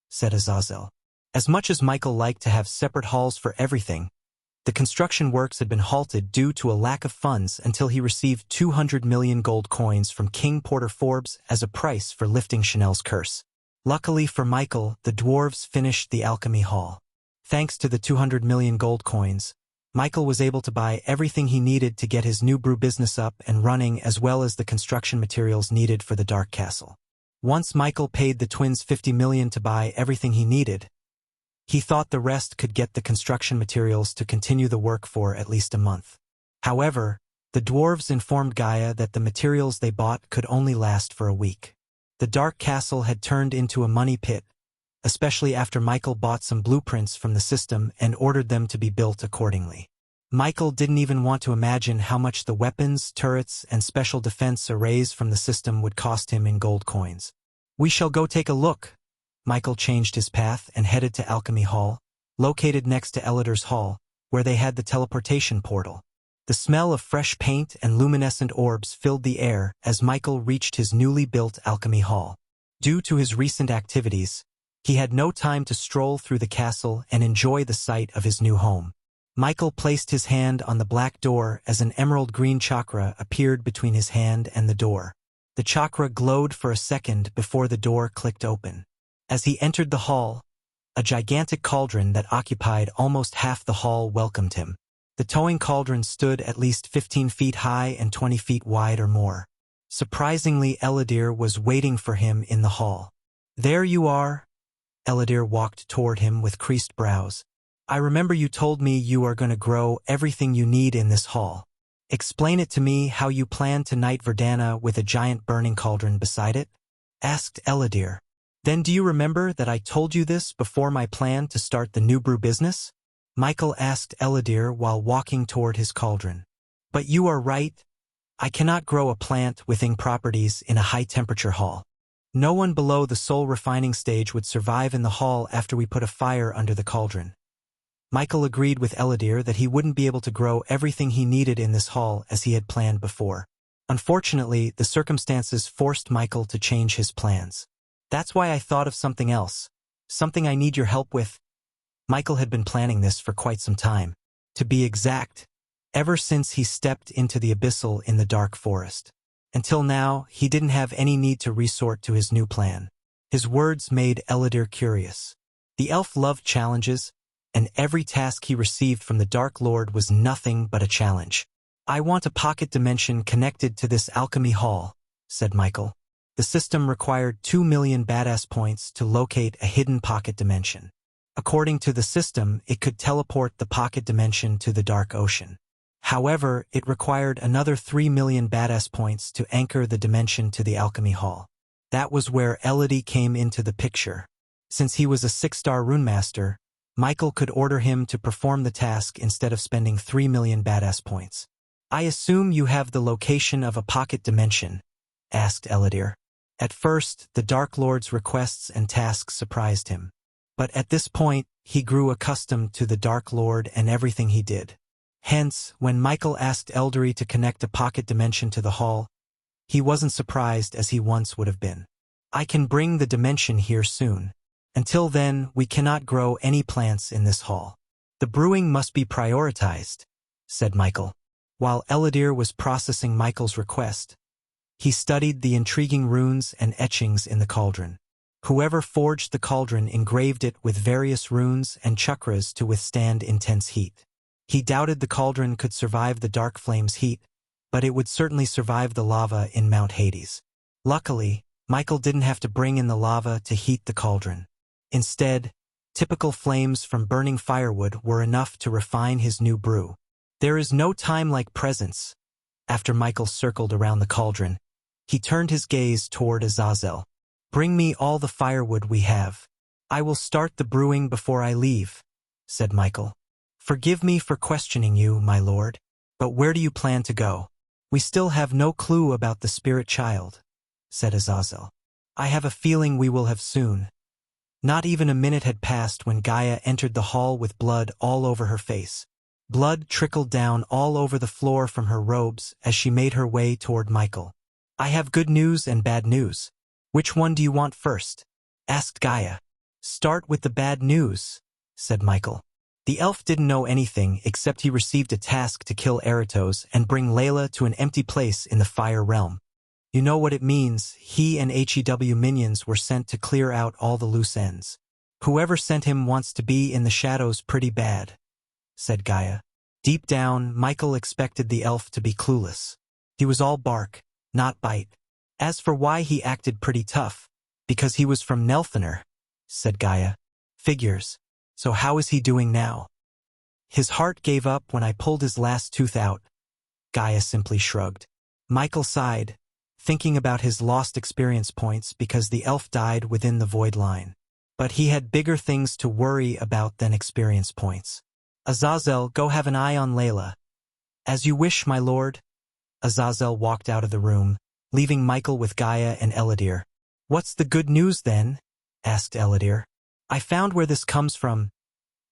said Azazel. As much as Michael liked to have separate halls for everything, the construction works had been halted due to a lack of funds until he received 200 million gold coins from King Porter Forbes as a price for lifting Chanel's curse. Luckily for Michael, the dwarves finished the Alchemy Hall. Thanks to the 200 million gold coins, Michael was able to buy everything he needed to get his new brew business up and running, as well as the construction materials needed for the Dark Castle. Once Michael paid the twins 50 million to buy everything he needed, he thought the rest could get the construction materials to continue the work for at least a month. However, the dwarves informed Gaia that the materials they bought could only last for a week. The Dark Castle had turned into a money pit, especially after Michael bought some blueprints from the system and ordered them to be built accordingly. Michael didn't even want to imagine how much the weapons, turrets, and special defense arrays from the system would cost him in gold coins. "We shall go take a look." Michael changed his path and headed to Alchemy Hall, located next to Elidar's hall, where they had the teleportation portal. The smell of fresh paint and luminescent orbs filled the air as Michael reached his newly built alchemy hall. Due to his recent activities, he had no time to stroll through the castle and enjoy the sight of his new home. Michael placed his hand on the black door as an emerald-green chakra appeared between his hand and the door. The chakra glowed for a second before the door clicked open. As he entered the hall, a gigantic cauldron that occupied almost half the hall welcomed him. The towing cauldron stood at least 15 feet high and 20 feet wide or more. Surprisingly, Eladir was waiting for him in the hall. "There you are." Eladir walked toward him with creased brows. "I remember you told me you are going to grow everything you need in this hall. Explain it to me how you plan to knight Verdana with a giant burning cauldron beside it?" asked Eladir. "Then do you remember that I told you this before my plan to start the new brew business?" Michael asked Eladir while walking toward his cauldron. "But you are right. I cannot grow a plant with ing properties in a high-temperature hall. No one below the soul refining stage would survive in the hall after we put a fire under the cauldron." Michael agreed with Eladir that he wouldn't be able to grow everything he needed in this hall as he had planned before. Unfortunately, the circumstances forced Michael to change his plans. "That's why I thought of something else. Something I need your help with." Michael had been planning this for quite some time. To be exact, ever since he stepped into the abyssal in the dark forest. Until now, he didn't have any need to resort to his new plan. His words made Eladir curious. The elf loved challenges, and every task he received from the Dark Lord was nothing but a challenge. "I want a pocket dimension connected to this alchemy hall," said Michael. The system required 2 million badass points to locate a hidden pocket dimension. According to the system, it could teleport the pocket dimension to the Dark Ocean. However, it required another 3 million badass points to anchor the dimension to the alchemy hall. That was where Elodie came into the picture. Since he was a 6-star runemaster, Michael could order him to perform the task instead of spending 3 million badass points. "I assume you have the location of a pocket dimension?" asked Eladir. At first, the Dark Lord's requests and tasks surprised him. But at this point, he grew accustomed to the Dark Lord and everything he did. Hence, when Michael asked Eldari to connect a pocket dimension to the hall, he wasn't surprised as he once would have been. "I can bring the dimension here soon. Until then, we cannot grow any plants in this hall. The brewing must be prioritized," said Michael. While Eladir was processing Michael's request, he studied the intriguing runes and etchings in the cauldron. Whoever forged the cauldron engraved it with various runes and chakras to withstand intense heat. He doubted the cauldron could survive the dark flame's heat, but it would certainly survive the lava in Mount Hades. Luckily, Michael didn't have to bring in the lava to heat the cauldron. Instead, typical flames from burning firewood were enough to refine his new brew. There is no time like presence. After Michael circled around the cauldron, he turned his gaze toward Azazel. "Bring me all the firewood we have. I will start the brewing before I leave," said Michael. "Forgive me for questioning you, my lord, but where do you plan to go?" "We still have no clue about the spirit child," said Azazel. "I have a feeling we will have soon." Not even a minute had passed when Gaia entered the hall with blood all over her face. Blood trickled down all over the floor from her robes as she made her way toward Michael. "I have good news and bad news. Which one do you want first?" asked Gaia. "Start with the bad news," said Michael. The elf didn't know anything except he received a task to kill Eratos and bring Layla to an empty place in the Fire Realm. You know what it means. He and HEW minions were sent to clear out all the loose ends. "Whoever sent him wants to be in the shadows pretty bad," said Gaia. Deep down, Michael expected the elf to be clueless. He was all bark, not bite. As for why he acted pretty tough, because he was from Nelthaner, said Gaia. "Figures. So how is he doing now?" "His heart gave up when I pulled his last tooth out," Gaia simply shrugged. Michael sighed, thinking about his lost experience points because the elf died within the void line. But he had bigger things to worry about than experience points. "Azazel, go have an eye on Layla." "As you wish, my lord." Azazel walked out of the room, leaving Michael with Gaia and Eladir. "What's the good news then?" asked Eladir. "I found where this comes from."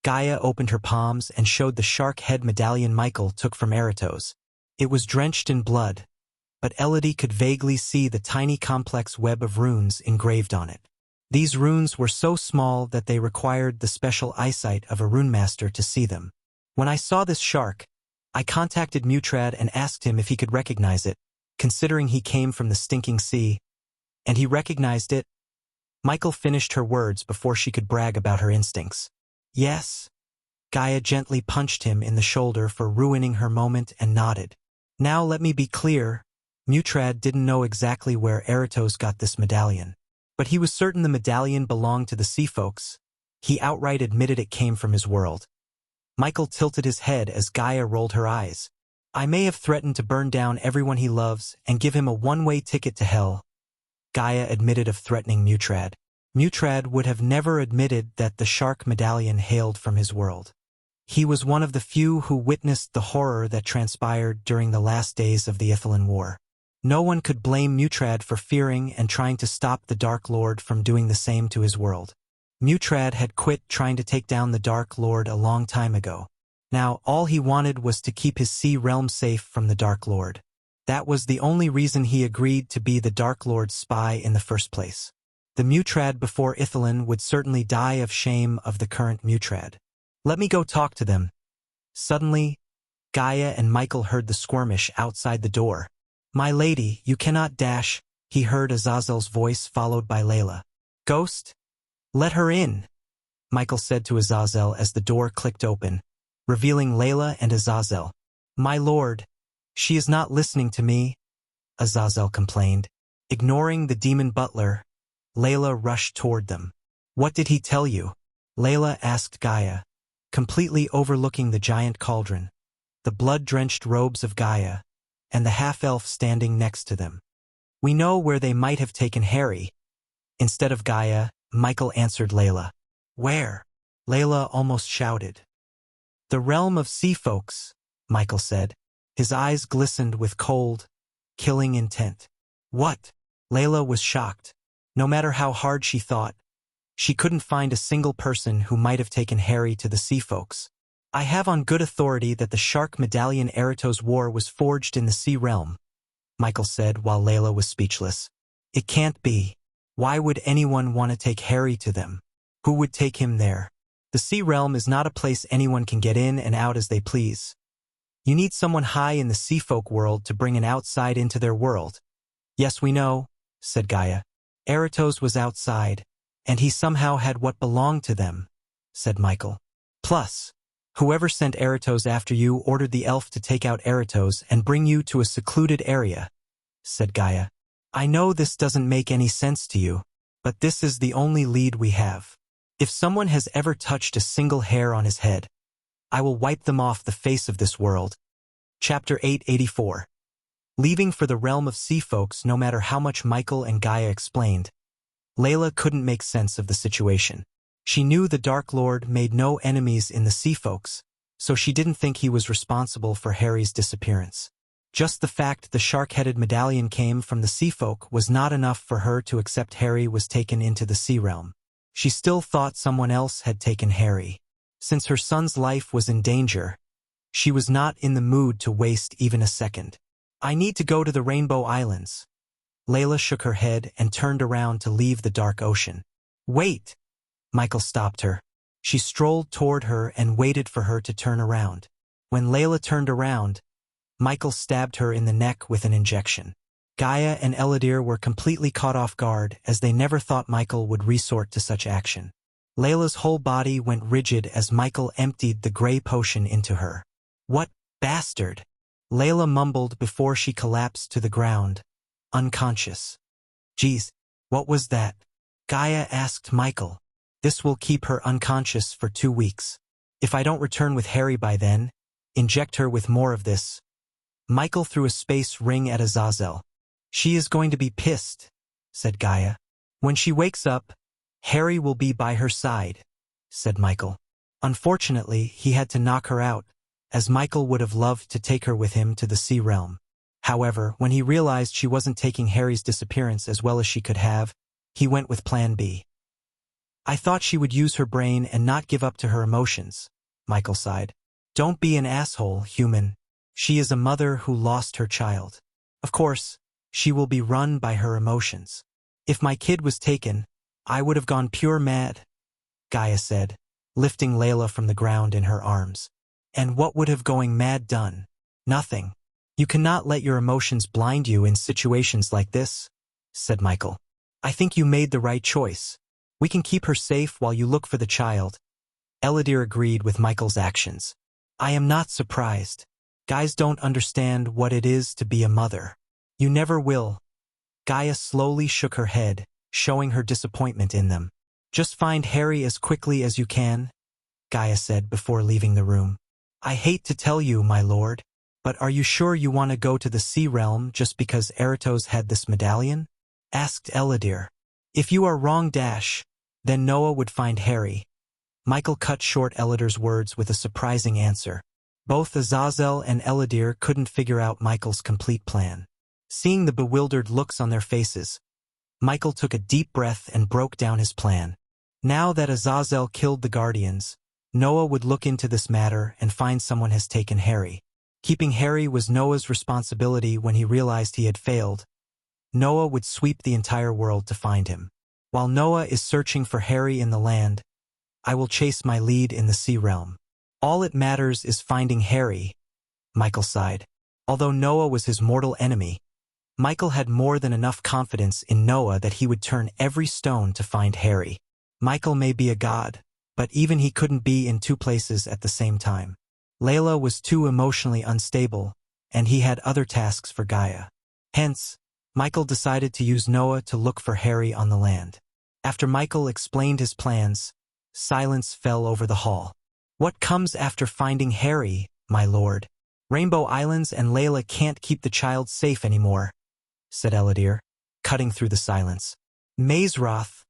Gaia opened her palms and showed the shark head medallion Michael took from Eratos. It was drenched in blood, but Elodie could vaguely see the tiny complex web of runes engraved on it. These runes were so small that they required the special eyesight of a runemaster to see them. When I saw this shark, I contacted Mutrad and asked him if he could recognize it, considering he came from the stinking sea, and he recognized it. Michael finished her words before she could brag about her instincts. Yes. Gaia gently punched him in the shoulder for ruining her moment and nodded. Now let me be clear, Mutrad didn't know exactly where Eratos got this medallion. But he was certain the medallion belonged to the sea folks. He outright admitted it came from his world. Michael tilted his head as Gaia rolled her eyes. I may have threatened to burn down everyone he loves and give him a one-way ticket to hell. Gaia admitted of threatening Mutrad. Mutrad would have never admitted that the shark medallion hailed from his world. He was one of the few who witnessed the horror that transpired during the last days of the Ithilien War. No one could blame Mutrad for fearing and trying to stop the Dark Lord from doing the same to his world. Mutrad had quit trying to take down the Dark Lord a long time ago. Now, all he wanted was to keep his sea realm safe from the Dark Lord. That was the only reason he agreed to be the Dark Lord's spy in the first place. The Mutrad before Ithilien would certainly die of shame of the current Mutrad. Let me go talk to them. Suddenly, Gaia and Michael heard the skirmish outside the door. My lady, you cannot dash, he heard Azazel's voice followed by Layla. Ghost? Let her in, Michael said to Azazel as the door clicked open, revealing Layla and Azazel. My lord, she is not listening to me, Azazel complained. Ignoring the demon butler, Layla rushed toward them. What did he tell you? Layla asked Gaia, completely overlooking the giant cauldron, the blood-drenched robes of Gaia, and the half-elf standing next to them. We know where they might have taken Harry. Instead of Gaia, Michael answered Layla. Where? Layla almost shouted. The realm of sea folks, Michael said. His eyes glistened with cold, killing intent. What? Layla was shocked. No matter how hard she thought, she couldn't find a single person who might have taken Harry to the sea folks. I have on good authority that the shark medallion Eratos wore was forged in the sea realm, Michael said while Layla was speechless. It can't be. Why would anyone want to take Harry to them? Who would take him there? The sea realm is not a place anyone can get in and out as they please. You need someone high in the sea folk world to bring an outside into their world. Yes, we know, said Gaia. Eratos was outside, and he somehow had what belonged to them, said Michael. Plus, whoever sent Eratos after you ordered the elf to take out Eratos and bring you to a secluded area, said Gaia. I know this doesn't make any sense to you, but this is the only lead we have. If someone has ever touched a single hair on his head, I will wipe them off the face of this world. Chapter 884. Leaving for the realm of sea folks no matter how much Michael and Gaia explained, Layla couldn't make sense of the situation. She knew the Dark Lord made no enemies in the sea folks, so she didn't think he was responsible for Harry's disappearance. Just the fact the shark-headed medallion came from the sea folk was not enough for her to accept Harry was taken into the sea realm. She still thought someone else had taken Harry. Since her son's life was in danger, she was not in the mood to waste even a second. I need to go to the Rainbow Islands. Layla shook her head and turned around to leave the dark ocean. Wait! Michael stopped her. She strolled toward her and waited for her to turn around. When Layla turned around, Michael stabbed her in the neck with an injection. Gaia and Eladir were completely caught off guard as they never thought Michael would resort to such action. Layla's whole body went rigid as Michael emptied the gray potion into her. What bastard! Layla mumbled before she collapsed to the ground, unconscious. Geez, what was that? Gaia asked Michael. This will keep her unconscious for 2 weeks. If I don't return with Harry by then, inject her with more of this. Michael threw a space ring at Azazel. She is going to be pissed, said Gaia. When she wakes up, Harry will be by her side, said Michael. Unfortunately, he had to knock her out, as Michael would have loved to take her with him to the sea realm. However, when he realized she wasn't taking Harry's disappearance as well as she could have, he went with Plan B. I thought she would use her brain and not give up to her emotions, Michael sighed. Don't be an asshole, human. She is a mother who lost her child. Of course, she will be run by her emotions. If my kid was taken, I would have gone pure mad, Gaia said, lifting Layla from the ground in her arms. And what would have going mad done? Nothing. You cannot let your emotions blind you in situations like this, said Michael. I think you made the right choice. We can keep her safe while you look for the child. Eladir agreed with Michael's actions. I am not surprised. Guys don't understand what it is to be a mother. You never will. Gaia slowly shook her head, showing her disappointment in them. Just find Harry as quickly as you can, Gaia said before leaving the room. I hate to tell you, my lord, but are you sure you want to go to the Sea Realm just because Eratos had this medallion? Asked Eladir. If you are wrong, then Noah would find Harry. Michael cut short Eladir's words with a surprising answer. Both Azazel and Eladir couldn't figure out Michael's complete plan. Seeing the bewildered looks on their faces, Michael took a deep breath and broke down his plan. Now that Azazel killed the Guardians, Noah would look into this matter and find someone has taken Harry. Keeping Harry was Noah's responsibility. When he realized he had failed, Noah would sweep the entire world to find him. While Noah is searching for Harry in the land, I will chase my lead in the Sea Realm. All it matters is finding Harry, Michael sighed. Although Noah was his mortal enemy, Michael had more than enough confidence in Noah that he would turn every stone to find Harry. Michael may be a god, but even he couldn't be in two places at the same time. Layla was too emotionally unstable, and he had other tasks for Gaia. Hence, Michael decided to use Noah to look for Harry on the land. After Michael explained his plans, silence fell over the hall. What comes after finding Harry, my lord? Rainbow Islands and Layla can't keep the child safe anymore, said Eladir, cutting through the silence. Mazeroth.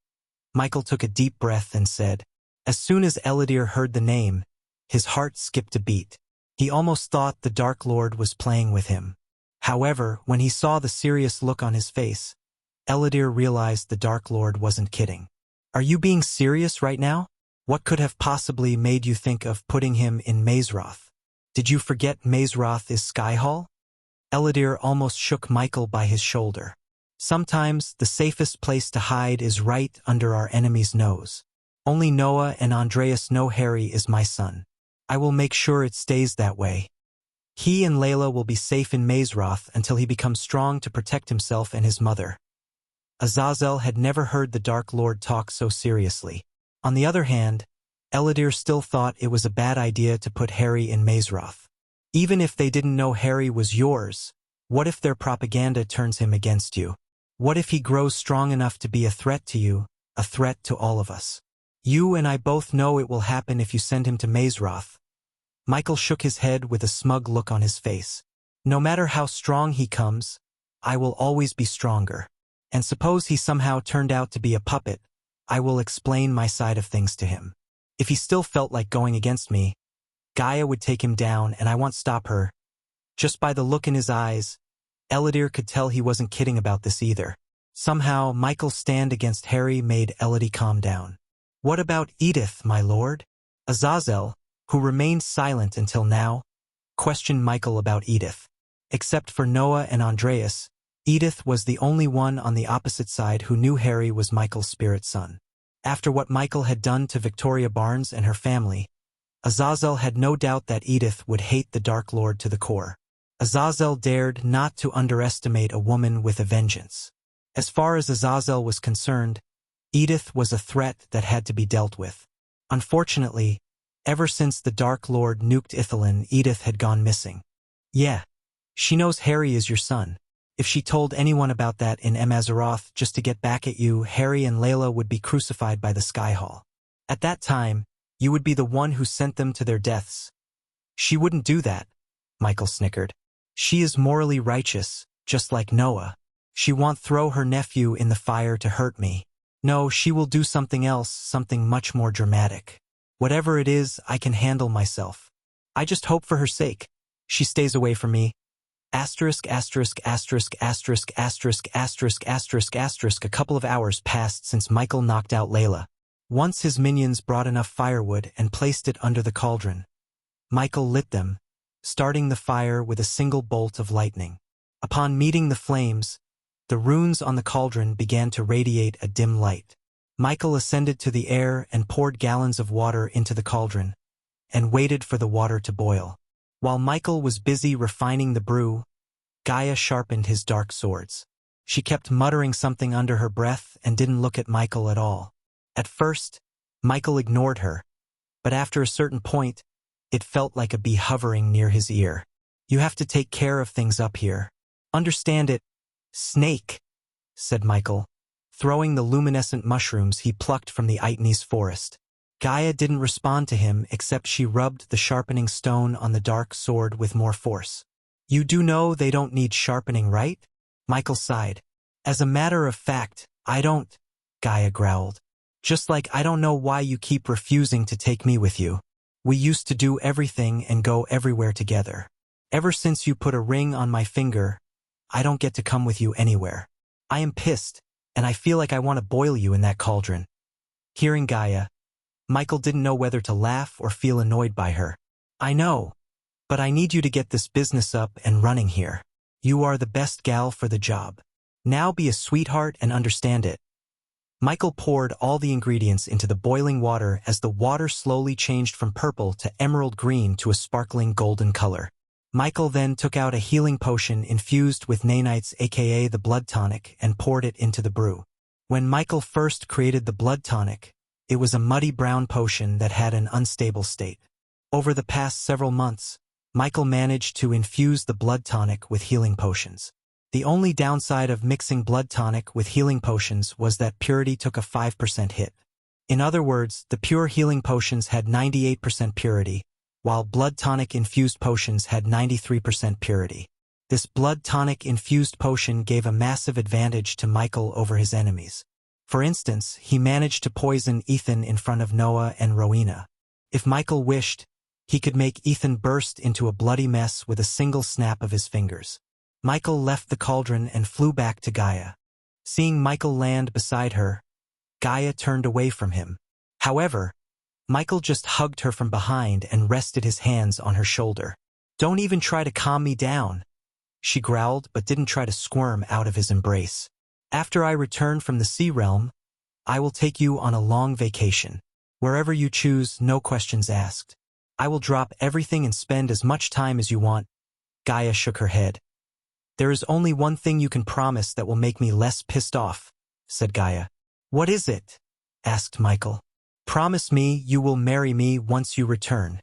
Michael took a deep breath and said. As soon as Eladir heard the name, his heart skipped a beat. He almost thought the Dark Lord was playing with him. However, when he saw the serious look on his face, Eladir realized the Dark Lord wasn't kidding. Are you being serious right now? What could have possibly made you think of putting him in Mazeroth? Did you forget Mazeroth is Skyhall? Eladir almost shook Michael by his shoulder. Sometimes the safest place to hide is right under our enemy's nose. Only Noah and Andreas know Harry is my son. I will make sure it stays that way. He and Layla will be safe in Mazeroth until he becomes strong to protect himself and his mother. Azazel had never heard the Dark Lord talk so seriously. On the other hand, Eladir still thought it was a bad idea to put Harry in Mazeroth. Even if they didn't know Harry was yours, what if their propaganda turns him against you? What if he grows strong enough to be a threat to you, a threat to all of us? You and I both know it will happen if you send him to Mazeroth. Michael shook his head with a smug look on his face. No matter how strong he comes, I will always be stronger. And suppose he somehow turned out to be a puppet, I will explain my side of things to him. If he still felt like going against me, Gaia would take him down and I won't stop her. Just by the look in his eyes, Eladir could tell he wasn't kidding about this either. Somehow, Michael's stand against Harry made Eladir calm down. What about Edith, my lord? Azazel, who remained silent until now, questioned Michael about Edith. Except for Noah and Andreas, Edith was the only one on the opposite side who knew Harry was Michael's spirit son. After what Michael had done to Victoria Barnes and her family, Azazel had no doubt that Edith would hate the Dark Lord to the core. Azazel dared not to underestimate a woman with a vengeance. As far as Azazel was concerned, Edith was a threat that had to be dealt with. Unfortunately, ever since the Dark Lord nuked Ithelin, Edith had gone missing. Yeah, she knows Harry is your son. If she told anyone about that in Mazeroth just to get back at you, Harry and Layla would be crucified by the Skyhall. At that time, you would be the one who sent them to their deaths. She wouldn't do that, Michael snickered. She is morally righteous, just like Noah. She won't throw her nephew in the fire to hurt me. No, she will do something else, something much more dramatic. Whatever it is, I can handle myself. I just hope for her sake she stays away from me. Asterisk, asterisk, asterisk, asterisk, asterisk, asterisk, asterisk, asterisk. A couple of hours passed since Michael knocked out Layla. Once his minions brought enough firewood and placed it under the cauldron. Michael lit them, starting the fire with a single bolt of lightning. Upon meeting the flames, the runes on the cauldron began to radiate a dim light. Michael ascended to the air and poured gallons of water into the cauldron, and waited for the water to boil. While Michael was busy refining the brew, Gaia sharpened his dark swords. She kept muttering something under her breath and didn't look at Michael at all. At first, Michael ignored her, but after a certain point, it felt like a bee hovering near his ear. "You have to take care of things up here. Understand it, snake," said Michael, throwing the luminescent mushrooms he plucked from the Aitnes forest. Gaia didn't respond to him except she rubbed the sharpening stone on the dark sword with more force. "You do know they don't need sharpening, right?" Michael sighed. "As a matter of fact, I don't," Gaia growled. "Just like I don't know why you keep refusing to take me with you. We used to do everything and go everywhere together. Ever since you put a ring on my finger, I don't get to come with you anywhere. I am pissed, and I feel like I want to boil you in that cauldron." Hearing Gaia, Michael didn't know whether to laugh or feel annoyed by her. "I know, but I need you to get this business up and running here. You are the best gal for the job. Now be a sweetheart and understand it." Michael poured all the ingredients into the boiling water as the water slowly changed from purple to emerald green to a sparkling golden color. Michael then took out a healing potion infused with nanites, aka the blood tonic, and poured it into the brew. When Michael first created the blood tonic, it was a muddy brown potion that had an unstable state. Over the past several months, Michael managed to infuse the blood tonic with healing potions. The only downside of mixing blood tonic with healing potions was that purity took a 5% hit. In other words, the pure healing potions had 98% purity, while blood tonic infused potions had 93% purity. This blood tonic infused potion gave a massive advantage to Michael over his enemies. For instance, he managed to poison Ethan in front of Noah and Rowena. If Michael wished, he could make Ethan burst into a bloody mess with a single snap of his fingers. Michael left the cauldron and flew back to Gaia. Seeing Michael land beside her, Gaia turned away from him. However, Michael just hugged her from behind and rested his hands on her shoulder. "Don't even try to calm me down," she growled, but didn't try to squirm out of his embrace. "After I return from the Sea Realm, I will take you on a long vacation. Wherever you choose, no questions asked. I will drop everything and spend as much time as you want." Gaia shook her head. "There is only one thing you can promise that will make me less pissed off," said Gaia. "What is it?" asked Michael. "Promise me you will marry me once you return."